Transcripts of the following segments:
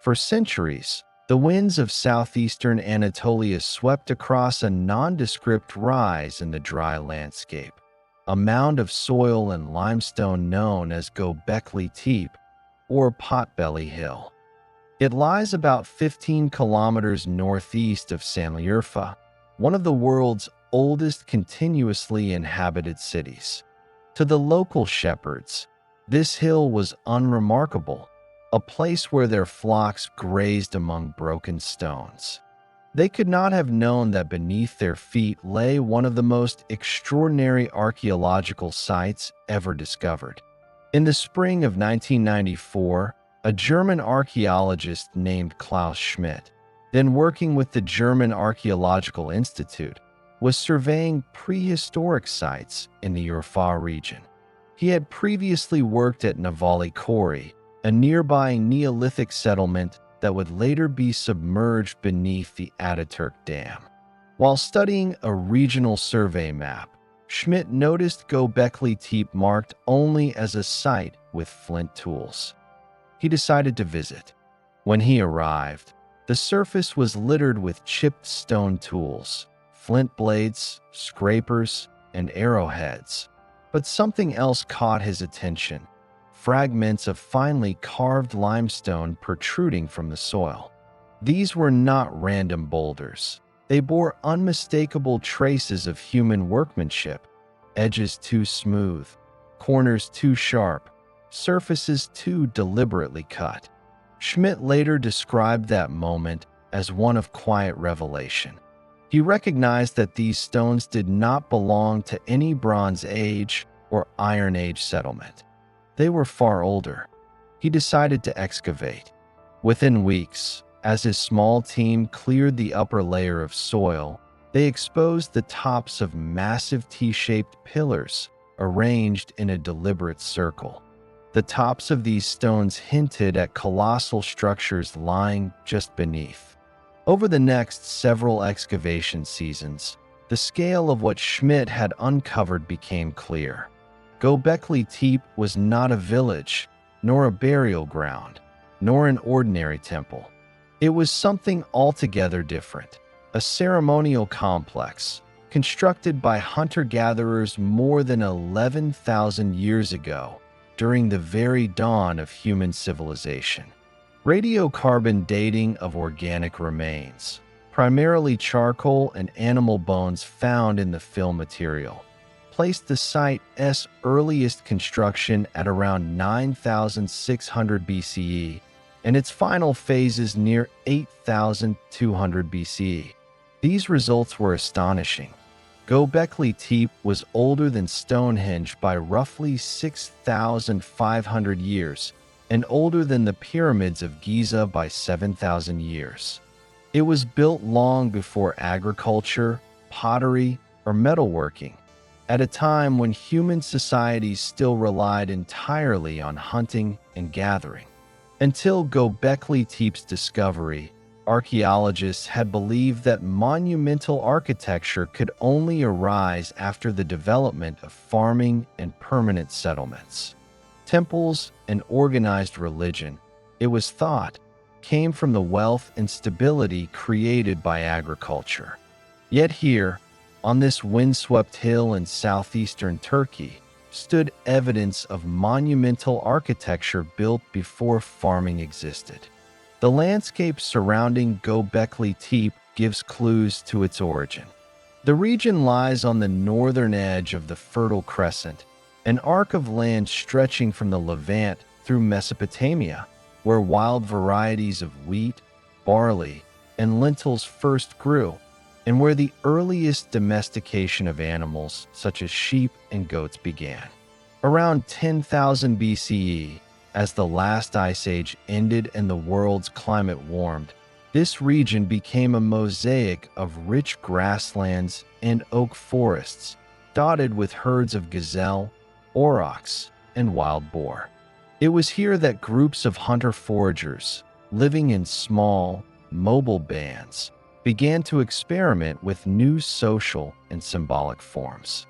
For centuries, the winds of southeastern Anatolia swept across a nondescript rise in the dry landscape, a mound of soil and limestone known as Göbekli Tepe, or Potbelly Hill. It lies about 15 kilometers northeast of Şanlıurfa, one of the world's oldest continuously inhabited cities. To the local shepherds, this hill was unremarkable, a place where their flocks grazed among broken stones. They could not have known that beneath their feet lay one of the most extraordinary archaeological sites ever discovered. In the spring of 1994, a German archaeologist named Klaus Schmidt, then working with the German Archaeological Institute, was surveying prehistoric sites in the Urfa region. He had previously worked at Navali Kori, a nearby Neolithic settlement that would later be submerged beneath the Ataturk Dam. While studying a regional survey map, Schmidt noticed Göbekli Tepe marked only as a site with flint tools. He decided to visit. When he arrived, the surface was littered with chipped stone tools, flint blades, scrapers, and arrowheads. But something else caught his attention: fragments of finely carved limestone protruding from the soil. These were not random boulders. They bore unmistakable traces of human workmanship: edges too smooth, corners too sharp, surfaces too deliberately cut. Schmidt later described that moment as one of quiet revelation. He recognized that these stones did not belong to any Bronze Age or Iron Age settlement. They were far older. He decided to excavate. Within weeks, as his small team cleared the upper layer of soil, they exposed the tops of massive T-shaped pillars arranged in a deliberate circle. The tops of these stones hinted at colossal structures lying just beneath. Over the next several excavation seasons, the scale of what Schmidt had uncovered became clear. Göbekli Tepe was not a village, nor a burial ground, nor an ordinary temple. It was something altogether different, a ceremonial complex, constructed by hunter-gatherers more than 11,000 years ago, during the very dawn of human civilization. Radiocarbon dating of organic remains, primarily charcoal and animal bones found in the fill material, placed the site's earliest construction at around 9,600 BCE and its final phases near 8,200 BCE. These results were astonishing. Göbekli Tepe was older than Stonehenge by roughly 6,500 years and older than the pyramids of Giza by 7,000 years. It was built long before agriculture, pottery, or metalworking, at a time when human societies still relied entirely on hunting and gathering. Until Göbekli Tepe's discovery, archaeologists had believed that monumental architecture could only arise after the development of farming and permanent settlements. Temples and organized religion, it was thought, came from the wealth and stability created by agriculture. Yet here, on this windswept hill in southeastern Turkey, stood evidence of monumental architecture built before farming existed. The landscape surrounding Göbekli Tepe gives clues to its origin. The region lies on the northern edge of the Fertile Crescent, an arc of land stretching from the Levant through Mesopotamia, where wild varieties of wheat, barley, and lentils first grew, and where the earliest domestication of animals such as sheep and goats began. Around 10,000 BCE, as the last ice age ended and the world's climate warmed, this region became a mosaic of rich grasslands and oak forests, dotted with herds of gazelle, aurochs, and wild boar. It was here that groups of hunter-foragers, living in small, mobile bands, began to experiment with new social and symbolic forms.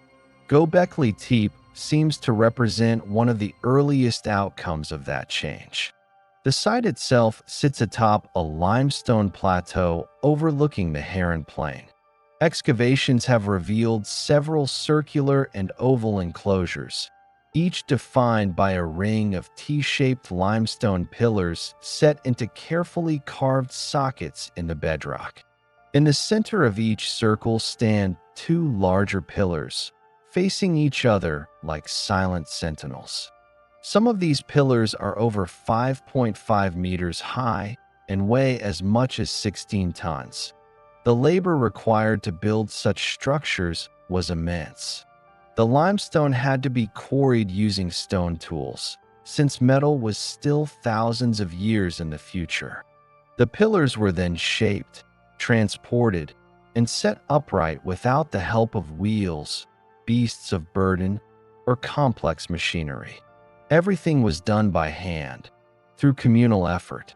Göbekli Tepe seems to represent one of the earliest outcomes of that change. The site itself sits atop a limestone plateau overlooking the Heron Plain. Excavations have revealed several circular and oval enclosures, each defined by a ring of T-shaped limestone pillars set into carefully carved sockets in the bedrock. In the center of each circle stand two larger pillars, facing each other like silent sentinels. Some of these pillars are over 5.5 meters high and weigh as much as 16 tons. The labor required to build such structures was immense. The limestone had to be quarried using stone tools, since metal was still thousands of years in the future. The pillars were then shaped, transported, and set upright without the help of wheels, beasts of burden, or complex machinery. Everything was done by hand, through communal effort.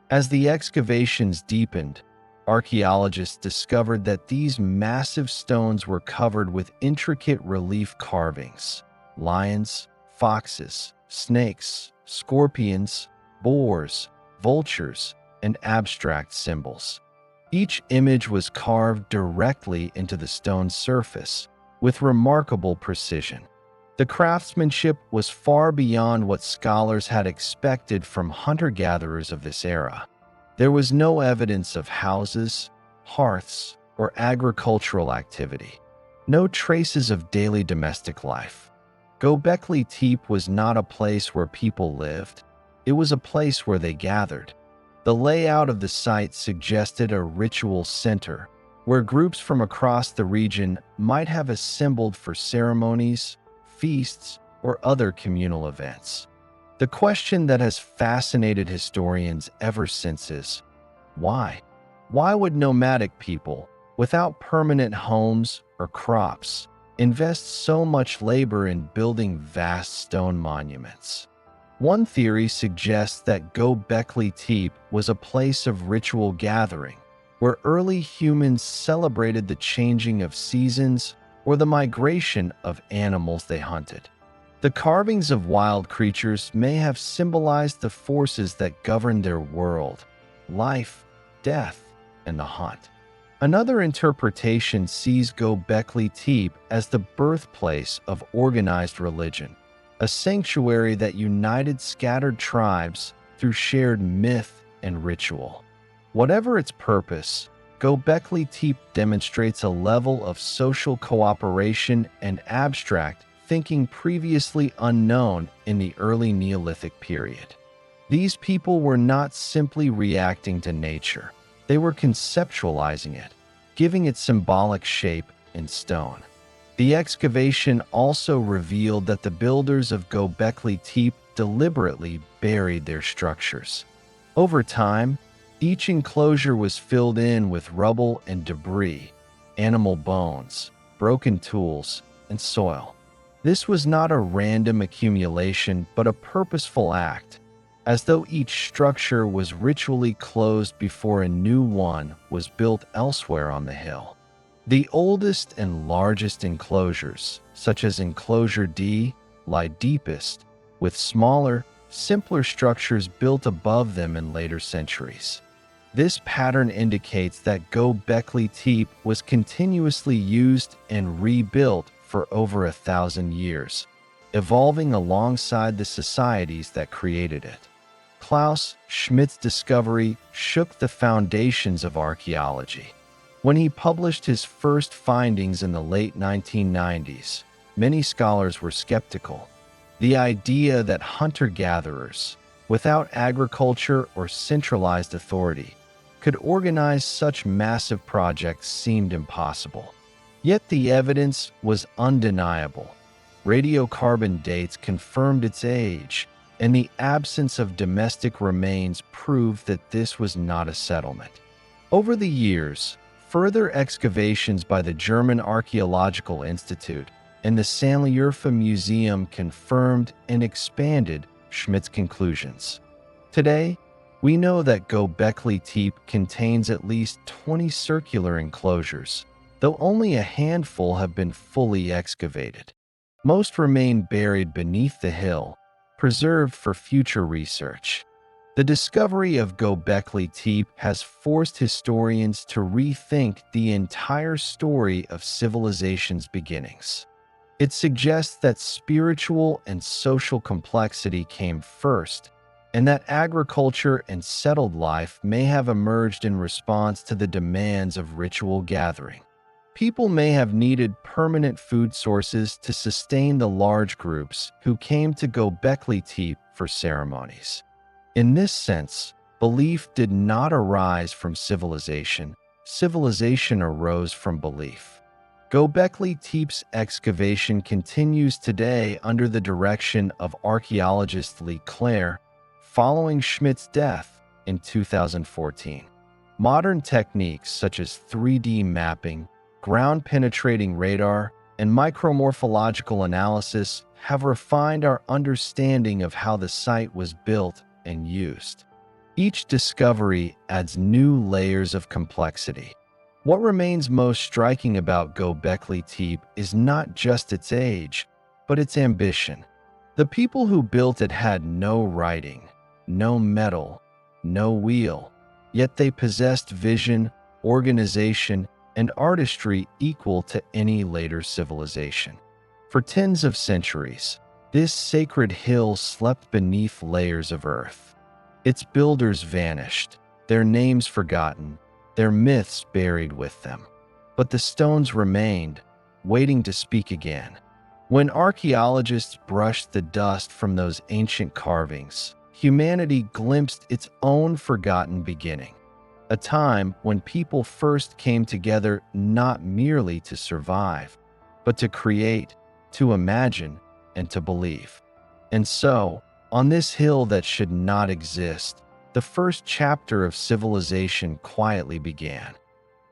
As the excavations deepened, archaeologists discovered that these massive stones were covered with intricate relief carvings: lions, foxes, snakes, scorpions, boars, vultures, and abstract symbols. Each image was carved directly into the stone surface with remarkable precision. The craftsmanship was far beyond what scholars had expected from hunter-gatherers of this era. There was no evidence of houses, hearths, or agricultural activity. No traces of daily domestic life. Göbekli Tepe was not a place where people lived. It was a place where they gathered. The layout of the site suggested a ritual center, where groups from across the region might have assembled for ceremonies, feasts, or other communal events. The question that has fascinated historians ever since is, why? Why would nomadic people, without permanent homes or crops, invest so much labor in building vast stone monuments? One theory suggests that Göbekli Tepe was a place of ritual gathering, where early humans celebrated the changing of seasons or the migration of animals they hunted. The carvings of wild creatures may have symbolized the forces that govern their world: life, death, and the hunt. Another interpretation sees Göbekli Tepe as the birthplace of organized religion, a sanctuary that united scattered tribes through shared myth and ritual. Whatever its purpose, Göbekli Tepe demonstrates a level of social cooperation and abstract thinking previously unknown in the early Neolithic period. These people were not simply reacting to nature. They were conceptualizing it, giving it symbolic shape in stone. The excavation also revealed that the builders of Göbekli Tepe deliberately buried their structures. Over time, each enclosure was filled in with rubble and debris, animal bones, broken tools, and soil. This was not a random accumulation, but a purposeful act, as though each structure was ritually closed before a new one was built elsewhere on the hill. The oldest and largest enclosures, such as Enclosure D, lie deepest, with smaller, simpler structures built above them in later centuries. This pattern indicates that Göbekli Tepe was continuously used and rebuilt for over 1,000 years, evolving alongside the societies that created it. Klaus Schmidt's discovery shook the foundations of archaeology. When he published his first findings in the late 1990s, many scholars were skeptical. The idea that hunter-gatherers, without agriculture or centralized authority, could organize such massive projects seemed impossible. Yet the evidence was undeniable. Radiocarbon dates confirmed its age, and the absence of domestic remains proved that this was not a settlement. Over the years, further excavations by the German Archaeological Institute and the Şanlıurfa Museum confirmed and expanded Schmidt's conclusions. Today, we know that Göbekli Tepe contains at least 20 circular enclosures, though only a handful have been fully excavated. Most remain buried beneath the hill, preserved for future research. The discovery of Göbekli Tepe has forced historians to rethink the entire story of civilization's beginnings. It suggests that spiritual and social complexity came first, and that agriculture and settled life may have emerged in response to the demands of ritual gathering. People may have needed permanent food sources to sustain the large groups who came to Göbekli Tepe for ceremonies. In this sense, belief did not arise from civilization. Civilization arose from belief. Göbekli Tepe's excavation continues today under the direction of archaeologist Lee Clare, following Schmidt's death in 2014. Modern techniques such as 3D mapping, ground-penetrating radar, and micromorphological analysis have refined our understanding of how the site was built and used. Each discovery adds new layers of complexity. What remains most striking about Göbekli Tepe is not just its age, but its ambition. The people who built it had no writing, no metal, no wheel, yet they possessed vision, organization, and artistry equal to any later civilization. For tens of centuries, this sacred hill slept beneath layers of earth. Its builders vanished, their names forgotten, their myths buried with them. But the stones remained, waiting to speak again. When archaeologists brushed the dust from those ancient carvings, humanity glimpsed its own forgotten beginning. A time when people first came together not merely to survive, but to create, to imagine, and to believe. And so, on this hill that should not exist, the first chapter of civilization quietly began.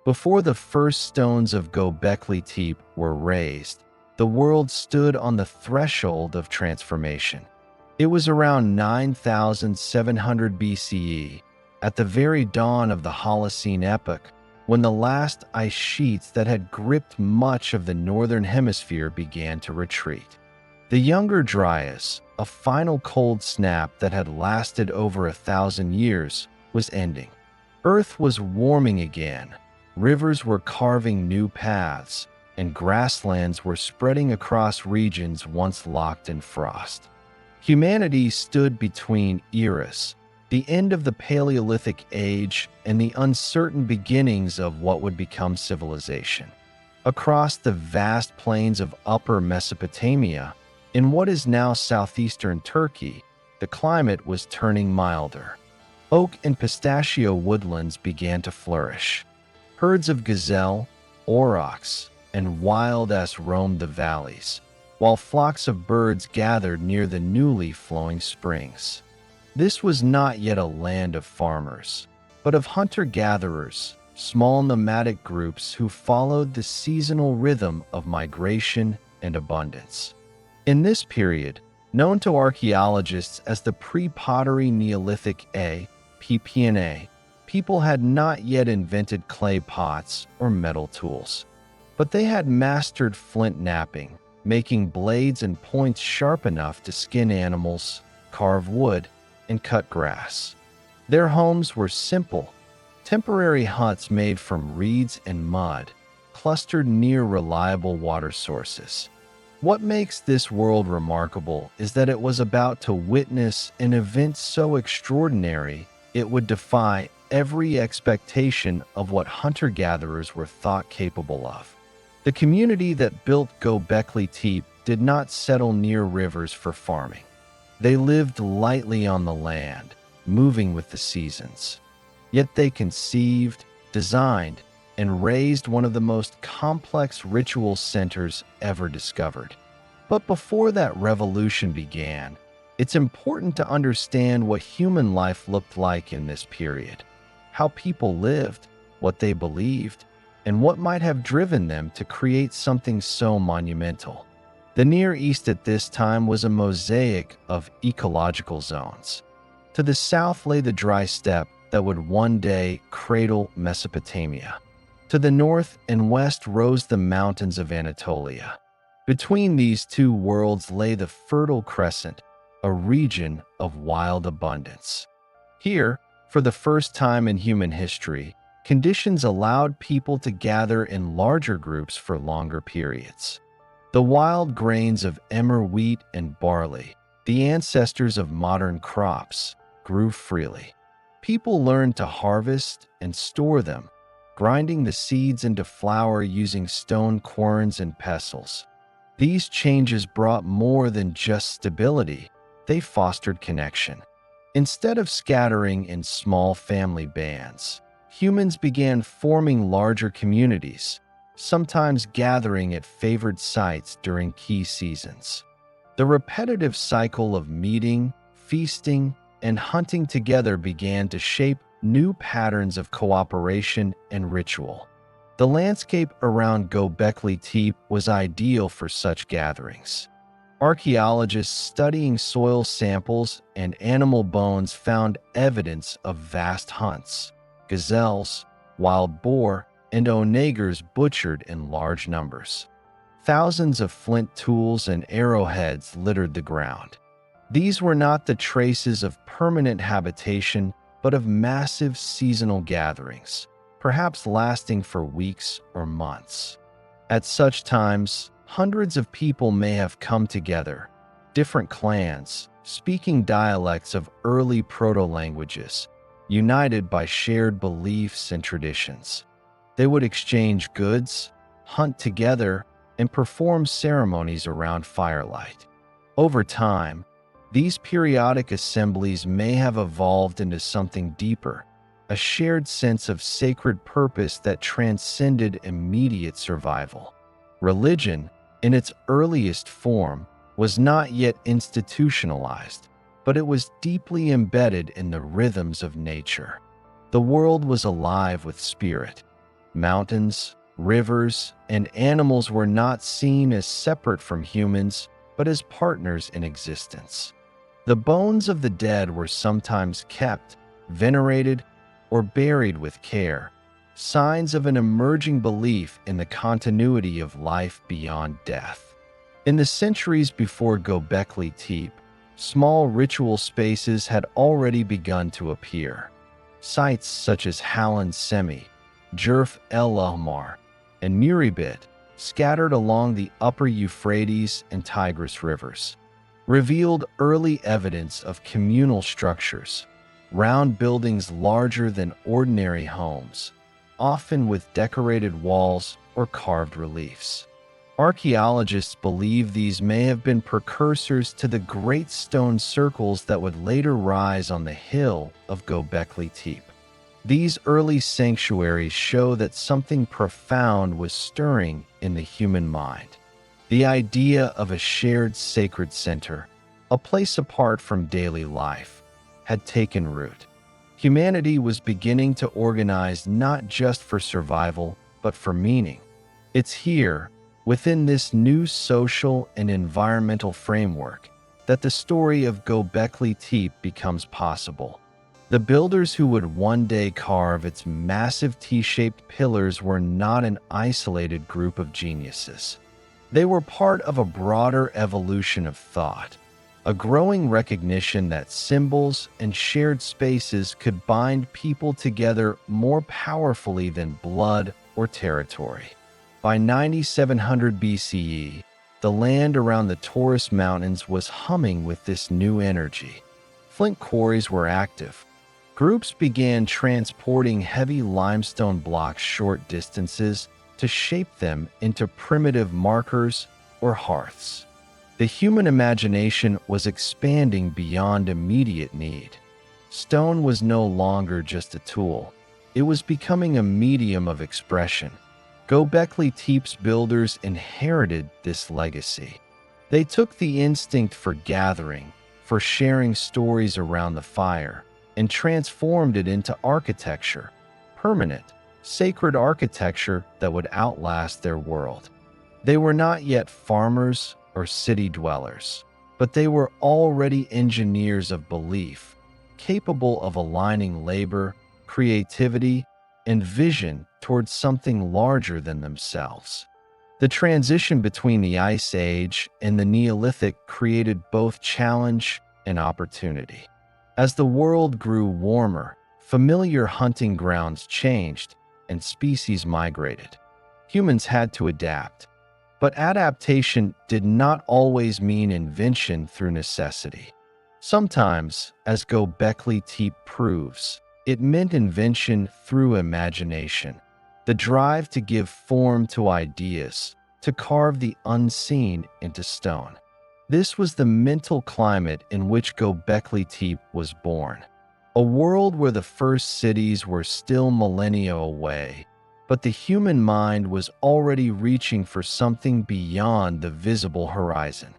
Before the first stones of Göbekli Tepe were raised, the world stood on the threshold of transformation. It was around 9,700 BCE, at the very dawn of the Holocene epoch, when the last ice sheets that had gripped much of the northern hemisphere began to retreat. The Younger Dryas, a final cold snap that had lasted over 1,000 years, was ending. Earth was warming again, rivers were carving new paths, and grasslands were spreading across regions once locked in frost. Humanity stood between eras, the end of the Paleolithic age and the uncertain beginnings of what would become civilization. Across the vast plains of Upper Mesopotamia, in what is now southeastern Turkey, the climate was turning milder. Oak and pistachio woodlands began to flourish. Herds of gazelle, aurochs, and wild ass roamed the valleys, while flocks of birds gathered near the newly flowing springs. This was not yet a land of farmers, but of hunter-gatherers, small nomadic groups who followed the seasonal rhythm of migration and abundance. In this period, known to archaeologists as the Pre-Pottery Neolithic (PPNA), people had not yet invented clay pots or metal tools, but they had mastered flint knapping, making blades and points sharp enough to skin animals, carve wood, and cut grass. Their homes were simple, temporary huts made from reeds and mud, clustered near reliable water sources. What makes this world remarkable is that it was about to witness an event so extraordinary it would defy every expectation of what hunter-gatherers were thought capable of. The community that built Göbekli Tepe did not settle near rivers for farming. They lived lightly on the land, moving with the seasons. Yet they conceived, designed, and raised one of the most complex ritual centers ever discovered. But before that revolution began, it's important to understand what human life looked like in this period, how people lived, what they believed, and what might have driven them to create something so monumental. The Near East at this time was a mosaic of ecological zones. To the south lay the dry steppe that would one day cradle Mesopotamia. To the north and west rose the mountains of Anatolia. Between these two worlds lay the Fertile Crescent, a region of wild abundance. Here, for the first time in human history, conditions allowed people to gather in larger groups for longer periods. The wild grains of emmer wheat and barley, the ancestors of modern crops, grew freely. People learned to harvest and store them, grinding the seeds into flour using stone querns and pestles. These changes brought more than just stability, they fostered connection. Instead of scattering in small family bands, humans began forming larger communities, sometimes gathering at favored sites during key seasons. The repetitive cycle of meeting, feasting, and hunting together began to shape new patterns of cooperation and ritual. The landscape around Göbekli Tepe was ideal for such gatherings. Archaeologists studying soil samples and animal bones found evidence of vast hunts, gazelles, wild boar, and onagers butchered in large numbers. Thousands of flint tools and arrowheads littered the ground. These were not the traces of permanent habitation, but of massive seasonal gatherings, perhaps lasting for weeks or months. At such times, hundreds of people may have come together, different clans, speaking dialects of early proto-languages, united by shared beliefs and traditions. They would exchange goods, hunt together, and perform ceremonies around firelight. Over time, these periodic assemblies may have evolved into something deeper, a shared sense of sacred purpose that transcended immediate survival. Religion, in its earliest form, was not yet institutionalized, but it was deeply embedded in the rhythms of nature. The world was alive with spirit. Mountains, rivers, and animals were not seen as separate from humans, but as partners in existence. The bones of the dead were sometimes kept, venerated, or buried with care, signs of an emerging belief in the continuity of life beyond death. In the centuries before Göbekli Tepe, small ritual spaces had already begun to appear. Sites such as Halan Semi, Jerf El Ahmar, and Muribit, scattered along the upper Euphrates and Tigris rivers, revealed early evidence of communal structures, round buildings larger than ordinary homes, often with decorated walls or carved reliefs. Archaeologists believe these may have been precursors to the great stone circles that would later rise on the hill of Göbekli Tepe. These early sanctuaries show that something profound was stirring in the human mind. The idea of a shared sacred center, a place apart from daily life, had taken root. Humanity was beginning to organize not just for survival, but for meaning. It's here, within this new social and environmental framework, that the story of Göbekli Tepe becomes possible. The builders who would one day carve its massive T-shaped pillars were not an isolated group of geniuses. They were part of a broader evolution of thought, a growing recognition that symbols and shared spaces could bind people together more powerfully than blood or territory. By 9700 BCE, the land around the Taurus Mountains was humming with this new energy. Flint quarries were active. Groups began transporting heavy limestone blocks short distances to shape them into primitive markers or hearths. The human imagination was expanding beyond immediate need. Stone was no longer just a tool. It was becoming a medium of expression. Göbekli Tepe's builders inherited this legacy. They took the instinct for gathering, for sharing stories around the fire, and transformed it into architecture, permanent, sacred architecture that would outlast their world. They were not yet farmers or city dwellers, but they were already engineers of belief, capable of aligning labor, creativity, and vision towards something larger than themselves. The transition between the Ice Age and the Neolithic created both challenge and opportunity. As the world grew warmer, familiar hunting grounds changed and species migrated. Humans had to adapt. But adaptation did not always mean invention through necessity. Sometimes, as Göbekli Tepe proves, it meant invention through imagination, the drive to give form to ideas, to carve the unseen into stone. This was the mental climate in which Göbekli Tepe was born, a world where the first cities were still millennia away, but the human mind was already reaching for something beyond the visible horizon.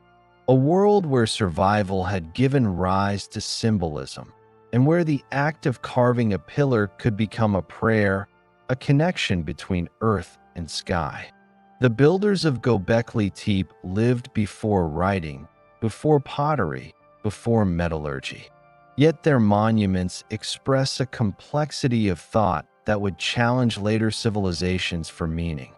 A world where survival had given rise to symbolism, and where the act of carving a pillar could become a prayer, a connection between earth and sky. The builders of Göbekli Tepe lived before writing, before pottery, before metallurgy. Yet their monuments express a complexity of thought that would challenge later civilizations for meaning.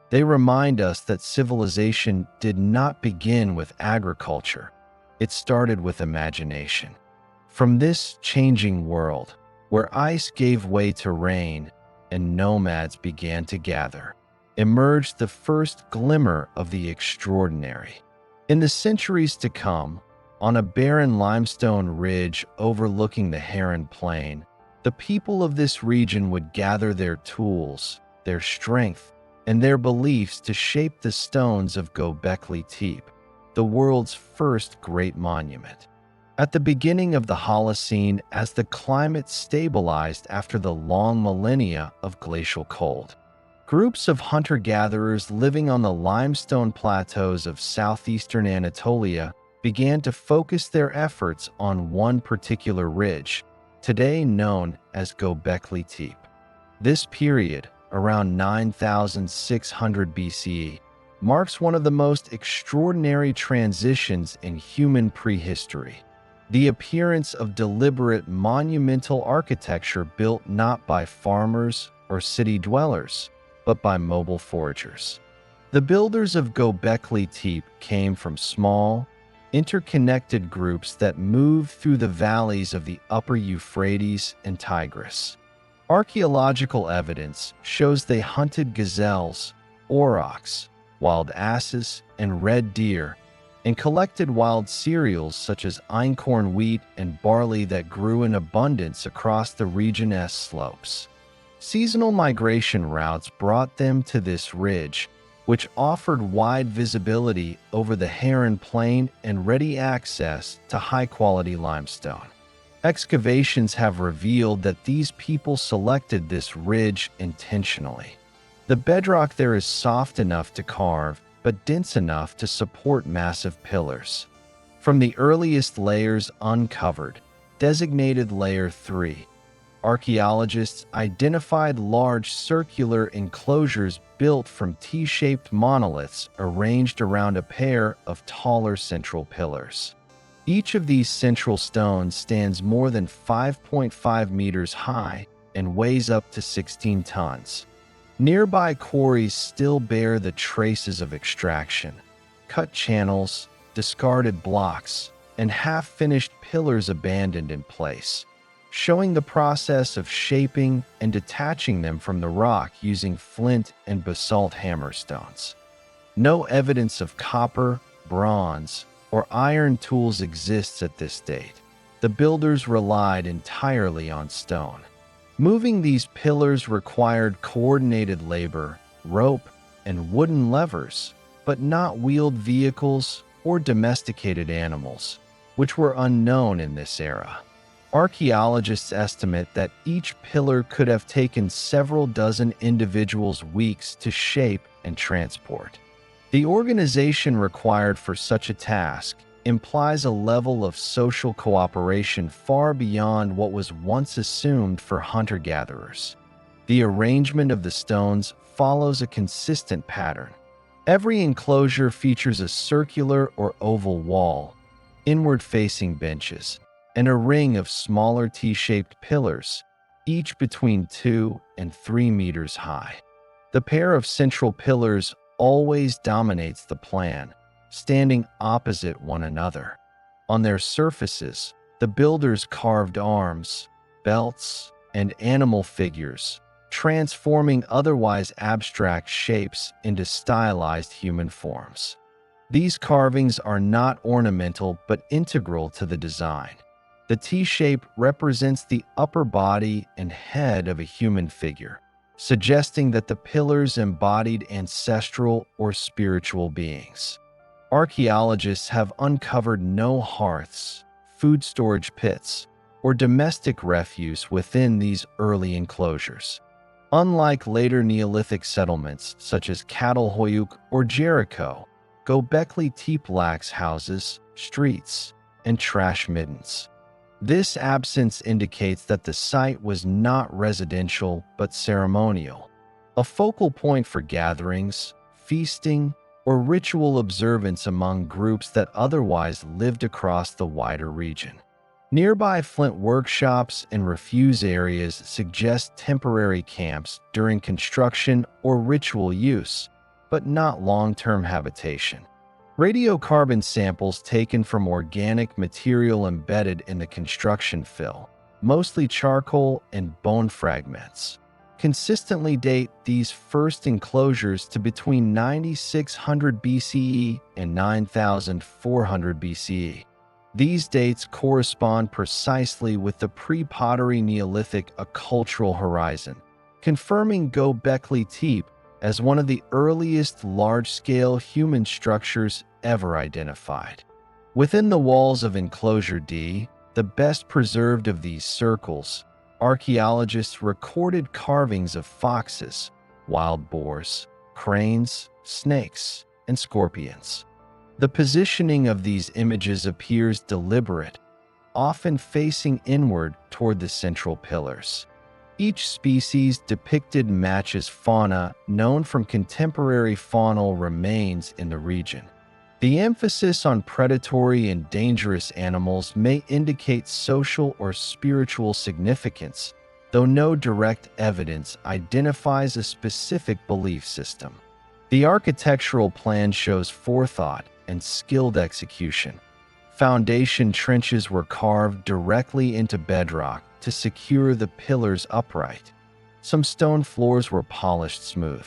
They remind us that civilization did not begin with agriculture. It started with imagination. From this changing world, where ice gave way to rain and nomads began to gather, emerged the first glimmer of the extraordinary. In the centuries to come, on a barren limestone ridge overlooking the Heron Plain, the people of this region would gather their tools, their strength, and their beliefs to shape the stones of Göbekli Tepe, the world's first great monument. At the beginning of the Holocene, as the climate stabilized after the long millennia of glacial cold, groups of hunter-gatherers living on the limestone plateaus of southeastern Anatolia began to focus their efforts on one particular ridge, today known as Göbekli Tepe. This period, around 9,600 BCE, marks one of the most extraordinary transitions in human prehistory. The appearance of deliberate monumental architecture built not by farmers or city dwellers, but by mobile foragers. The builders of Göbekli Tepe came from small, interconnected groups that moved through the valleys of the upper Euphrates and Tigris. Archaeological evidence shows they hunted gazelles, aurochs, wild asses, and red deer, and collected wild cereals such as einkorn wheat and barley that grew in abundance across the region's slopes. Seasonal migration routes brought them to this ridge, which offered wide visibility over the Heron Plain and ready access to high-quality limestone. Excavations have revealed that these people selected this ridge intentionally. The bedrock there is soft enough to carve, but dense enough to support massive pillars. From the earliest layers uncovered, designated Layer 3, archaeologists identified large circular enclosures built from T-shaped monoliths arranged around a pair of taller central pillars. Each of these central stones stands more than 5.5 meters high and weighs up to 16 tons. Nearby quarries still bear the traces of extraction: cut channels, discarded blocks, and half-finished pillars abandoned in place, showing the process of shaping and detaching them from the rock using flint and basalt hammerstones. No evidence of copper, bronze, or iron tools exists at this date. The builders relied entirely on stone. Moving these pillars required coordinated labor, rope, and wooden levers, but not wheeled vehicles or domesticated animals, which were unknown in this era. Archaeologists estimate that each pillar could have taken several dozen individuals weeks to shape and transport. The organization required for such a task implies a level of social cooperation far beyond what was once assumed for hunter-gatherers. The arrangement of the stones follows a consistent pattern. Every enclosure features a circular or oval wall, inward-facing benches, and a ring of smaller T-shaped pillars, each between 2 and 3 meters high. The pair of central pillars always dominates the plan, standing opposite one another. On their surfaces, The builders carved arms, belts, and animal figures, transforming otherwise abstract shapes into stylized human forms. These carvings are not ornamental but integral to the design. The T-shape represents the upper body and head of a human figure, suggesting that the pillars embodied ancestral or spiritual beings. Archaeologists have uncovered no hearths, food storage pits, or domestic refuse within these early enclosures. Unlike later Neolithic settlements such as Catalhoyuk or Jericho, Göbekli Tepe lacks houses, streets, and trash middens. This absence indicates that the site was not residential but ceremonial, a focal point for gatherings, feasting, or ritual observance among groups that otherwise lived across the wider region. Nearby flint workshops and refuse areas suggest temporary camps during construction or ritual use, but not long-term habitation. Radiocarbon samples taken from organic material embedded in the construction fill, mostly charcoal and bone fragments, consistently date these first enclosures to between 9600 BCE and 9400 BCE. These dates correspond precisely with the pre-Pottery Neolithic cultural horizon, confirming Göbekli Tepe as one of the earliest large-scale human structures ever identified. Within the walls of Enclosure D, the best preserved of these circles, archaeologists recorded carvings of foxes, wild boars, cranes, snakes, and scorpions. The positioning of these images appears deliberate, often facing inward toward the central pillars. Each species depicted matches fauna known from contemporary faunal remains in the region. The emphasis on predatory and dangerous animals may indicate social or spiritual significance, though no direct evidence identifies a specific belief system. The architectural plan shows forethought and skilled execution. Foundation trenches were carved directly into bedrock to secure the pillars upright. Some stone floors were polished smooth.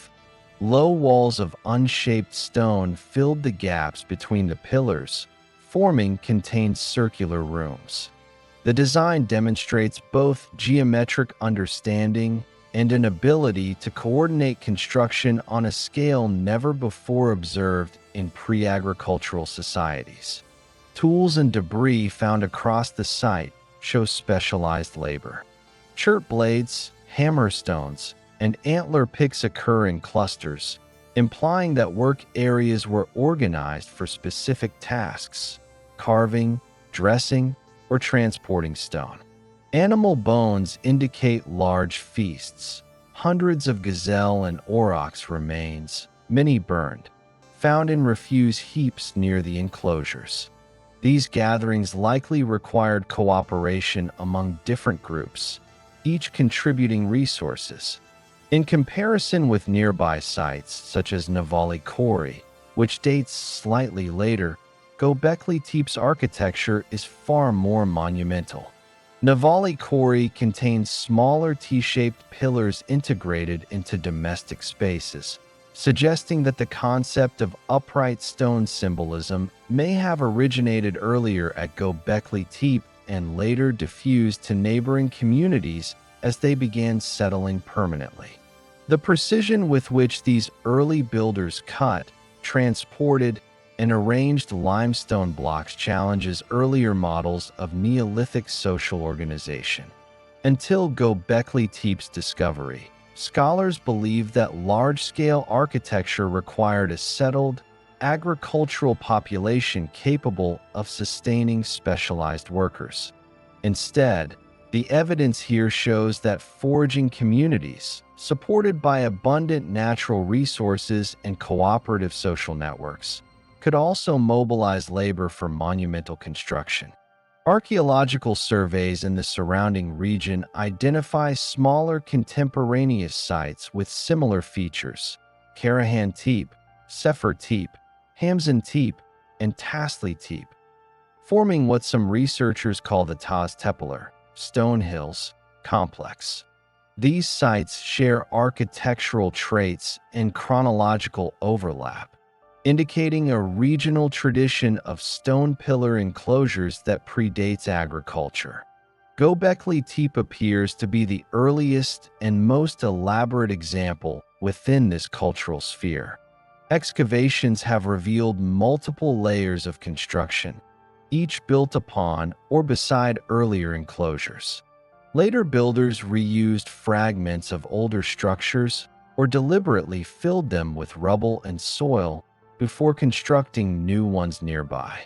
Low walls of unshaped stone filled the gaps between the pillars, forming contained circular rooms. The design demonstrates both geometric understanding and an ability to coordinate construction on a scale never before observed in pre-agricultural societies. Tools and debris found across the site show specialized labor. Chert blades, hammer stones, and antler picks occur in clusters, implying that work areas were organized for specific tasks: carving, dressing, or transporting stone. Animal bones indicate large feasts. Hundreds of gazelle and aurochs remains, many burned, found in refuse heaps near the enclosures. These gatherings likely required cooperation among different groups, each contributing resources. In comparison with nearby sites such as Navali Kori, which dates slightly later, Göbekli Tepe's architecture is far more monumental. Navali Kori contains smaller T-shaped pillars integrated into domestic spaces, suggesting that the concept of upright stone symbolism may have originated earlier at Göbekli Tepe and later diffused to neighboring communities as they began settling permanently. The precision with which these early builders cut, transported, and arranged limestone blocks challenges earlier models of Neolithic social organization. Until Göbekli Tepe's discovery, scholars believed that large-scale architecture required a settled, agricultural population capable of sustaining specialized workers. Instead, the evidence here shows that foraging communities, supported by abundant natural resources and cooperative social networks, could also mobilize labor for monumental construction. Archaeological surveys in the surrounding region identify smaller contemporaneous sites with similar features: Karahan Tepe, Sefer Tepe, Hamzin Tepe, and Tasli Tepe. forming what some researchers call the Tas-Tepeler, Stone Hills, complex. These sites share architectural traits and chronological overlap, indicating a regional tradition of stone pillar enclosures that predates agriculture. Göbekli Tepe appears to be the earliest and most elaborate example within this cultural sphere. Excavations have revealed multiple layers of construction, each built upon or beside earlier enclosures. Later builders reused fragments of older structures or deliberately filled them with rubble and soil before constructing new ones nearby.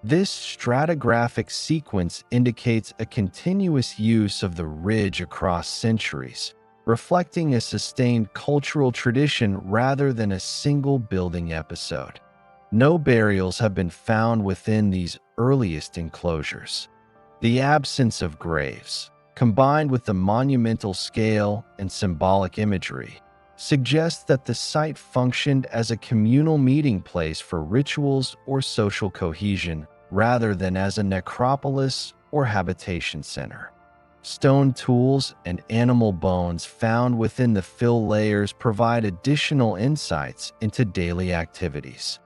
This stratigraphic sequence indicates a continuous use of the ridge across centuries, reflecting a sustained cultural tradition rather than a single building episode. No burials have been found within these earliest enclosures. The absence of graves, combined with the monumental scale and symbolic imagery, suggests that the site functioned as a communal meeting place for rituals or social cohesion rather than as a necropolis or habitation center. Stone tools and animal bones found within the fill layers provide additional insights into daily activities.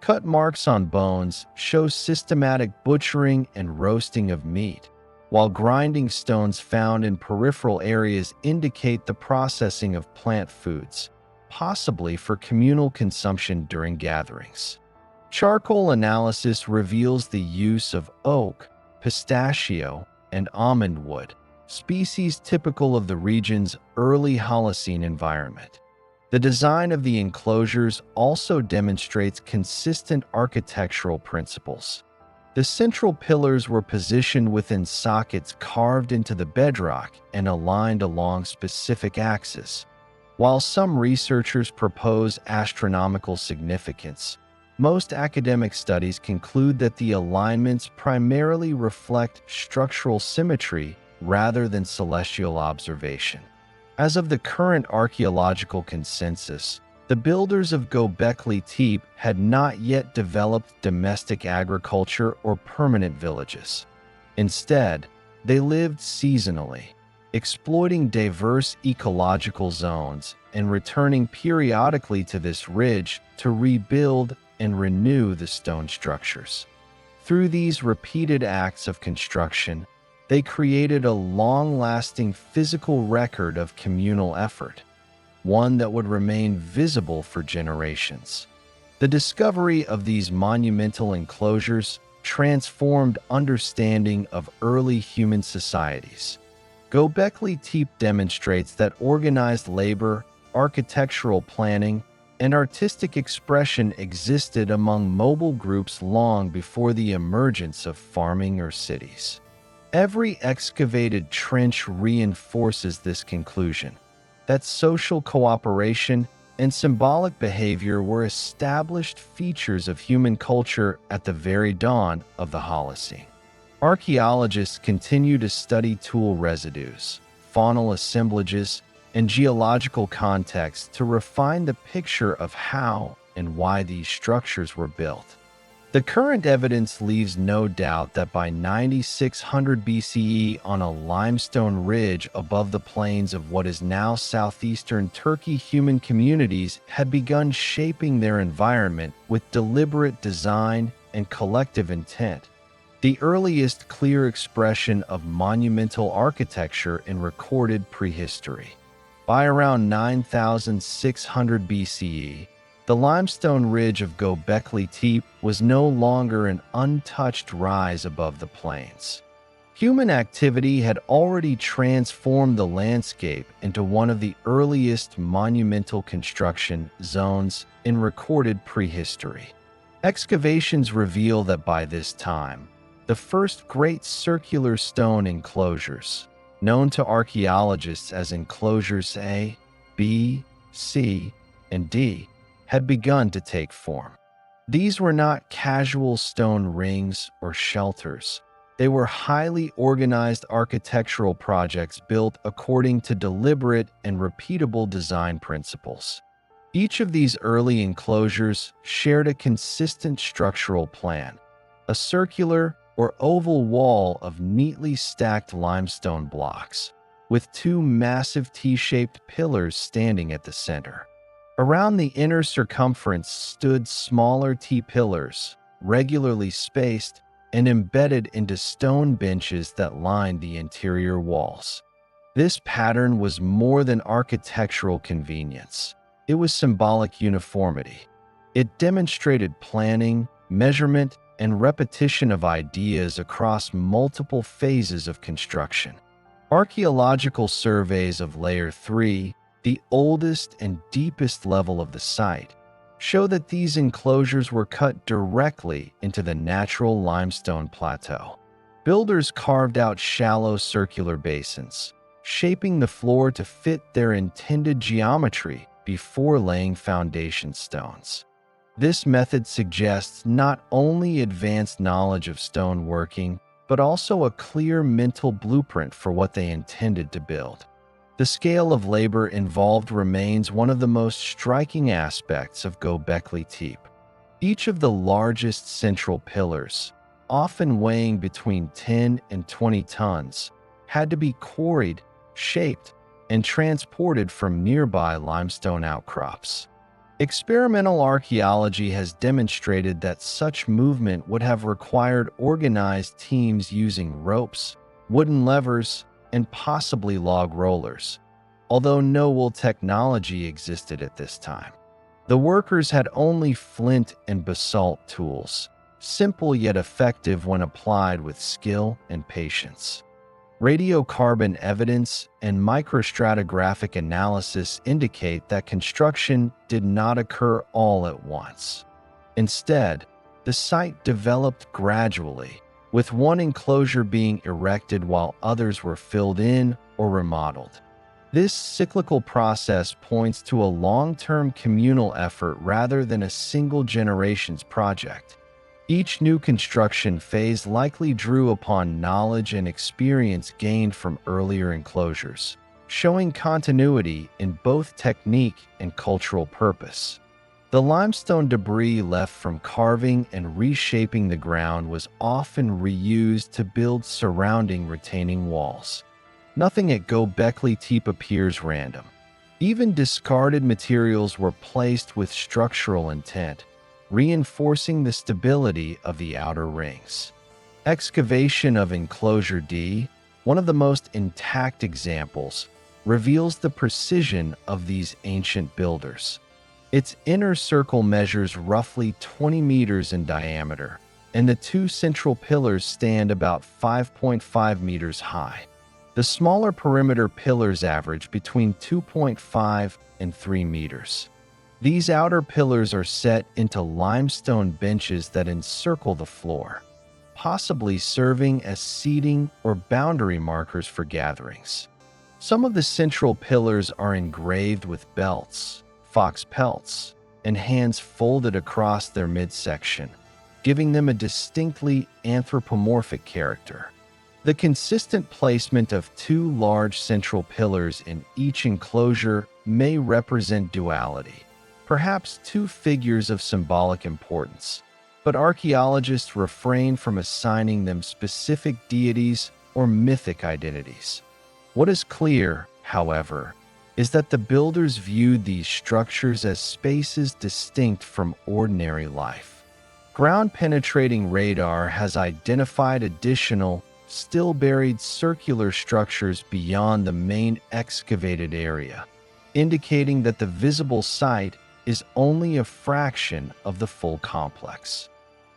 Cut marks on bones show systematic butchering and roasting of meat, while grinding stones found in peripheral areas indicate the processing of plant foods, possibly for communal consumption during gatherings. Charcoal analysis reveals the use of oak, pistachio, and almond wood, species typical of the region's early Holocene environment. The design of the enclosures also demonstrates consistent architectural principles. The central pillars were positioned within sockets carved into the bedrock and aligned along specific axes. While some researchers propose astronomical significance, most academic studies conclude that the alignments primarily reflect structural symmetry rather than celestial observation. As of the current archaeological consensus, the builders of Göbekli Tepe had not yet developed domestic agriculture or permanent villages. Instead, they lived seasonally, exploiting diverse ecological zones and returning periodically to this ridge to rebuild and renew the stone structures. Through these repeated acts of construction, they created a long-lasting physical record of communal effort, one that would remain visible for generations. The discovery of these monumental enclosures transformed understanding of early human societies. Göbekli Tepe demonstrates that organized labor, architectural planning, and artistic expression existed among mobile groups long before the emergence of farming or cities. Every excavated trench reinforces this conclusion, that social cooperation and symbolic behavior were established features of human culture at the very dawn of the Holocene. Archaeologists continue to study tool residues, faunal assemblages, and geological context to refine the picture of how and why these structures were built. The current evidence leaves no doubt that by 9600 BCE, on a limestone ridge above the plains of what is now southeastern Turkey, human communities had begun shaping their environment with deliberate design and collective intent, the earliest clear expression of monumental architecture in recorded prehistory. By around 9600 BCE, the limestone ridge of Göbekli Tepe was no longer an untouched rise above the plains. Human activity had already transformed the landscape into one of the earliest monumental construction zones in recorded prehistory. Excavations reveal that by this time, the first great circular stone enclosures, known to archaeologists as enclosures A, B, C, and D, had begun to take form. These were not casual stone rings or shelters. They were highly organized architectural projects built according to deliberate and repeatable design principles. Each of these early enclosures shared a consistent structural plan, a circular, or oval wall of neatly stacked limestone blocks, with two massive T-shaped pillars standing at the center. Around the inner circumference stood smaller T-pillars, regularly spaced and embedded into stone benches that lined the interior walls. This pattern was more than architectural convenience. It was symbolic uniformity. It demonstrated planning, measurement, and repetition of ideas across multiple phases of construction. Archaeological surveys of Layer 3, the oldest and deepest level of the site, show that these enclosures were cut directly into the natural limestone plateau. Builders carved out shallow circular basins, shaping the floor to fit their intended geometry before laying foundation stones. This method suggests not only advanced knowledge of stoneworking, but also a clear mental blueprint for what they intended to build. The scale of labor involved remains one of the most striking aspects of Göbekli Tepe. Each of the largest central pillars, often weighing between 10 and 20 tons, had to be quarried, shaped, and transported from nearby limestone outcrops. Experimental archaeology has demonstrated that such movement would have required organized teams using ropes, wooden levers, and possibly log rollers, although no wool technology existed at this time. The workers had only flint and basalt tools, simple yet effective when applied with skill and patience. Radiocarbon evidence and microstratigraphic analysis indicate that construction did not occur all at once. Instead, the site developed gradually, with one enclosure being erected while others were filled in or remodeled. This cyclical process points to a long-term communal effort rather than a single generation's project. Each new construction phase likely drew upon knowledge and experience gained from earlier enclosures, showing continuity in both technique and cultural purpose. The limestone debris left from carving and reshaping the ground was often reused to build surrounding retaining walls. Nothing at Göbekli Tepe appears random. Even discarded materials were placed with structural intent, reinforcing the stability of the outer rings. Excavation of Enclosure D, one of the most intact examples, reveals the precision of these ancient builders. Its inner circle measures roughly 20 meters in diameter, and the two central pillars stand about 5.5 meters high. The smaller perimeter pillars average between 2.5 and 3 meters. These outer pillars are set into limestone benches that encircle the floor, possibly serving as seating or boundary markers for gatherings. Some of the central pillars are engraved with belts, fox pelts, and hands folded across their midsection, giving them a distinctly anthropomorphic character. The consistent placement of two large central pillars in each enclosure may represent duality, perhaps two figures of symbolic importance, but archaeologists refrain from assigning them specific deities or mythic identities. What is clear, however, is that the builders viewed these structures as spaces distinct from ordinary life. Ground-penetrating radar has identified additional, still-buried circular structures beyond the main excavated area, indicating that the visible site is only a fraction of the full complex.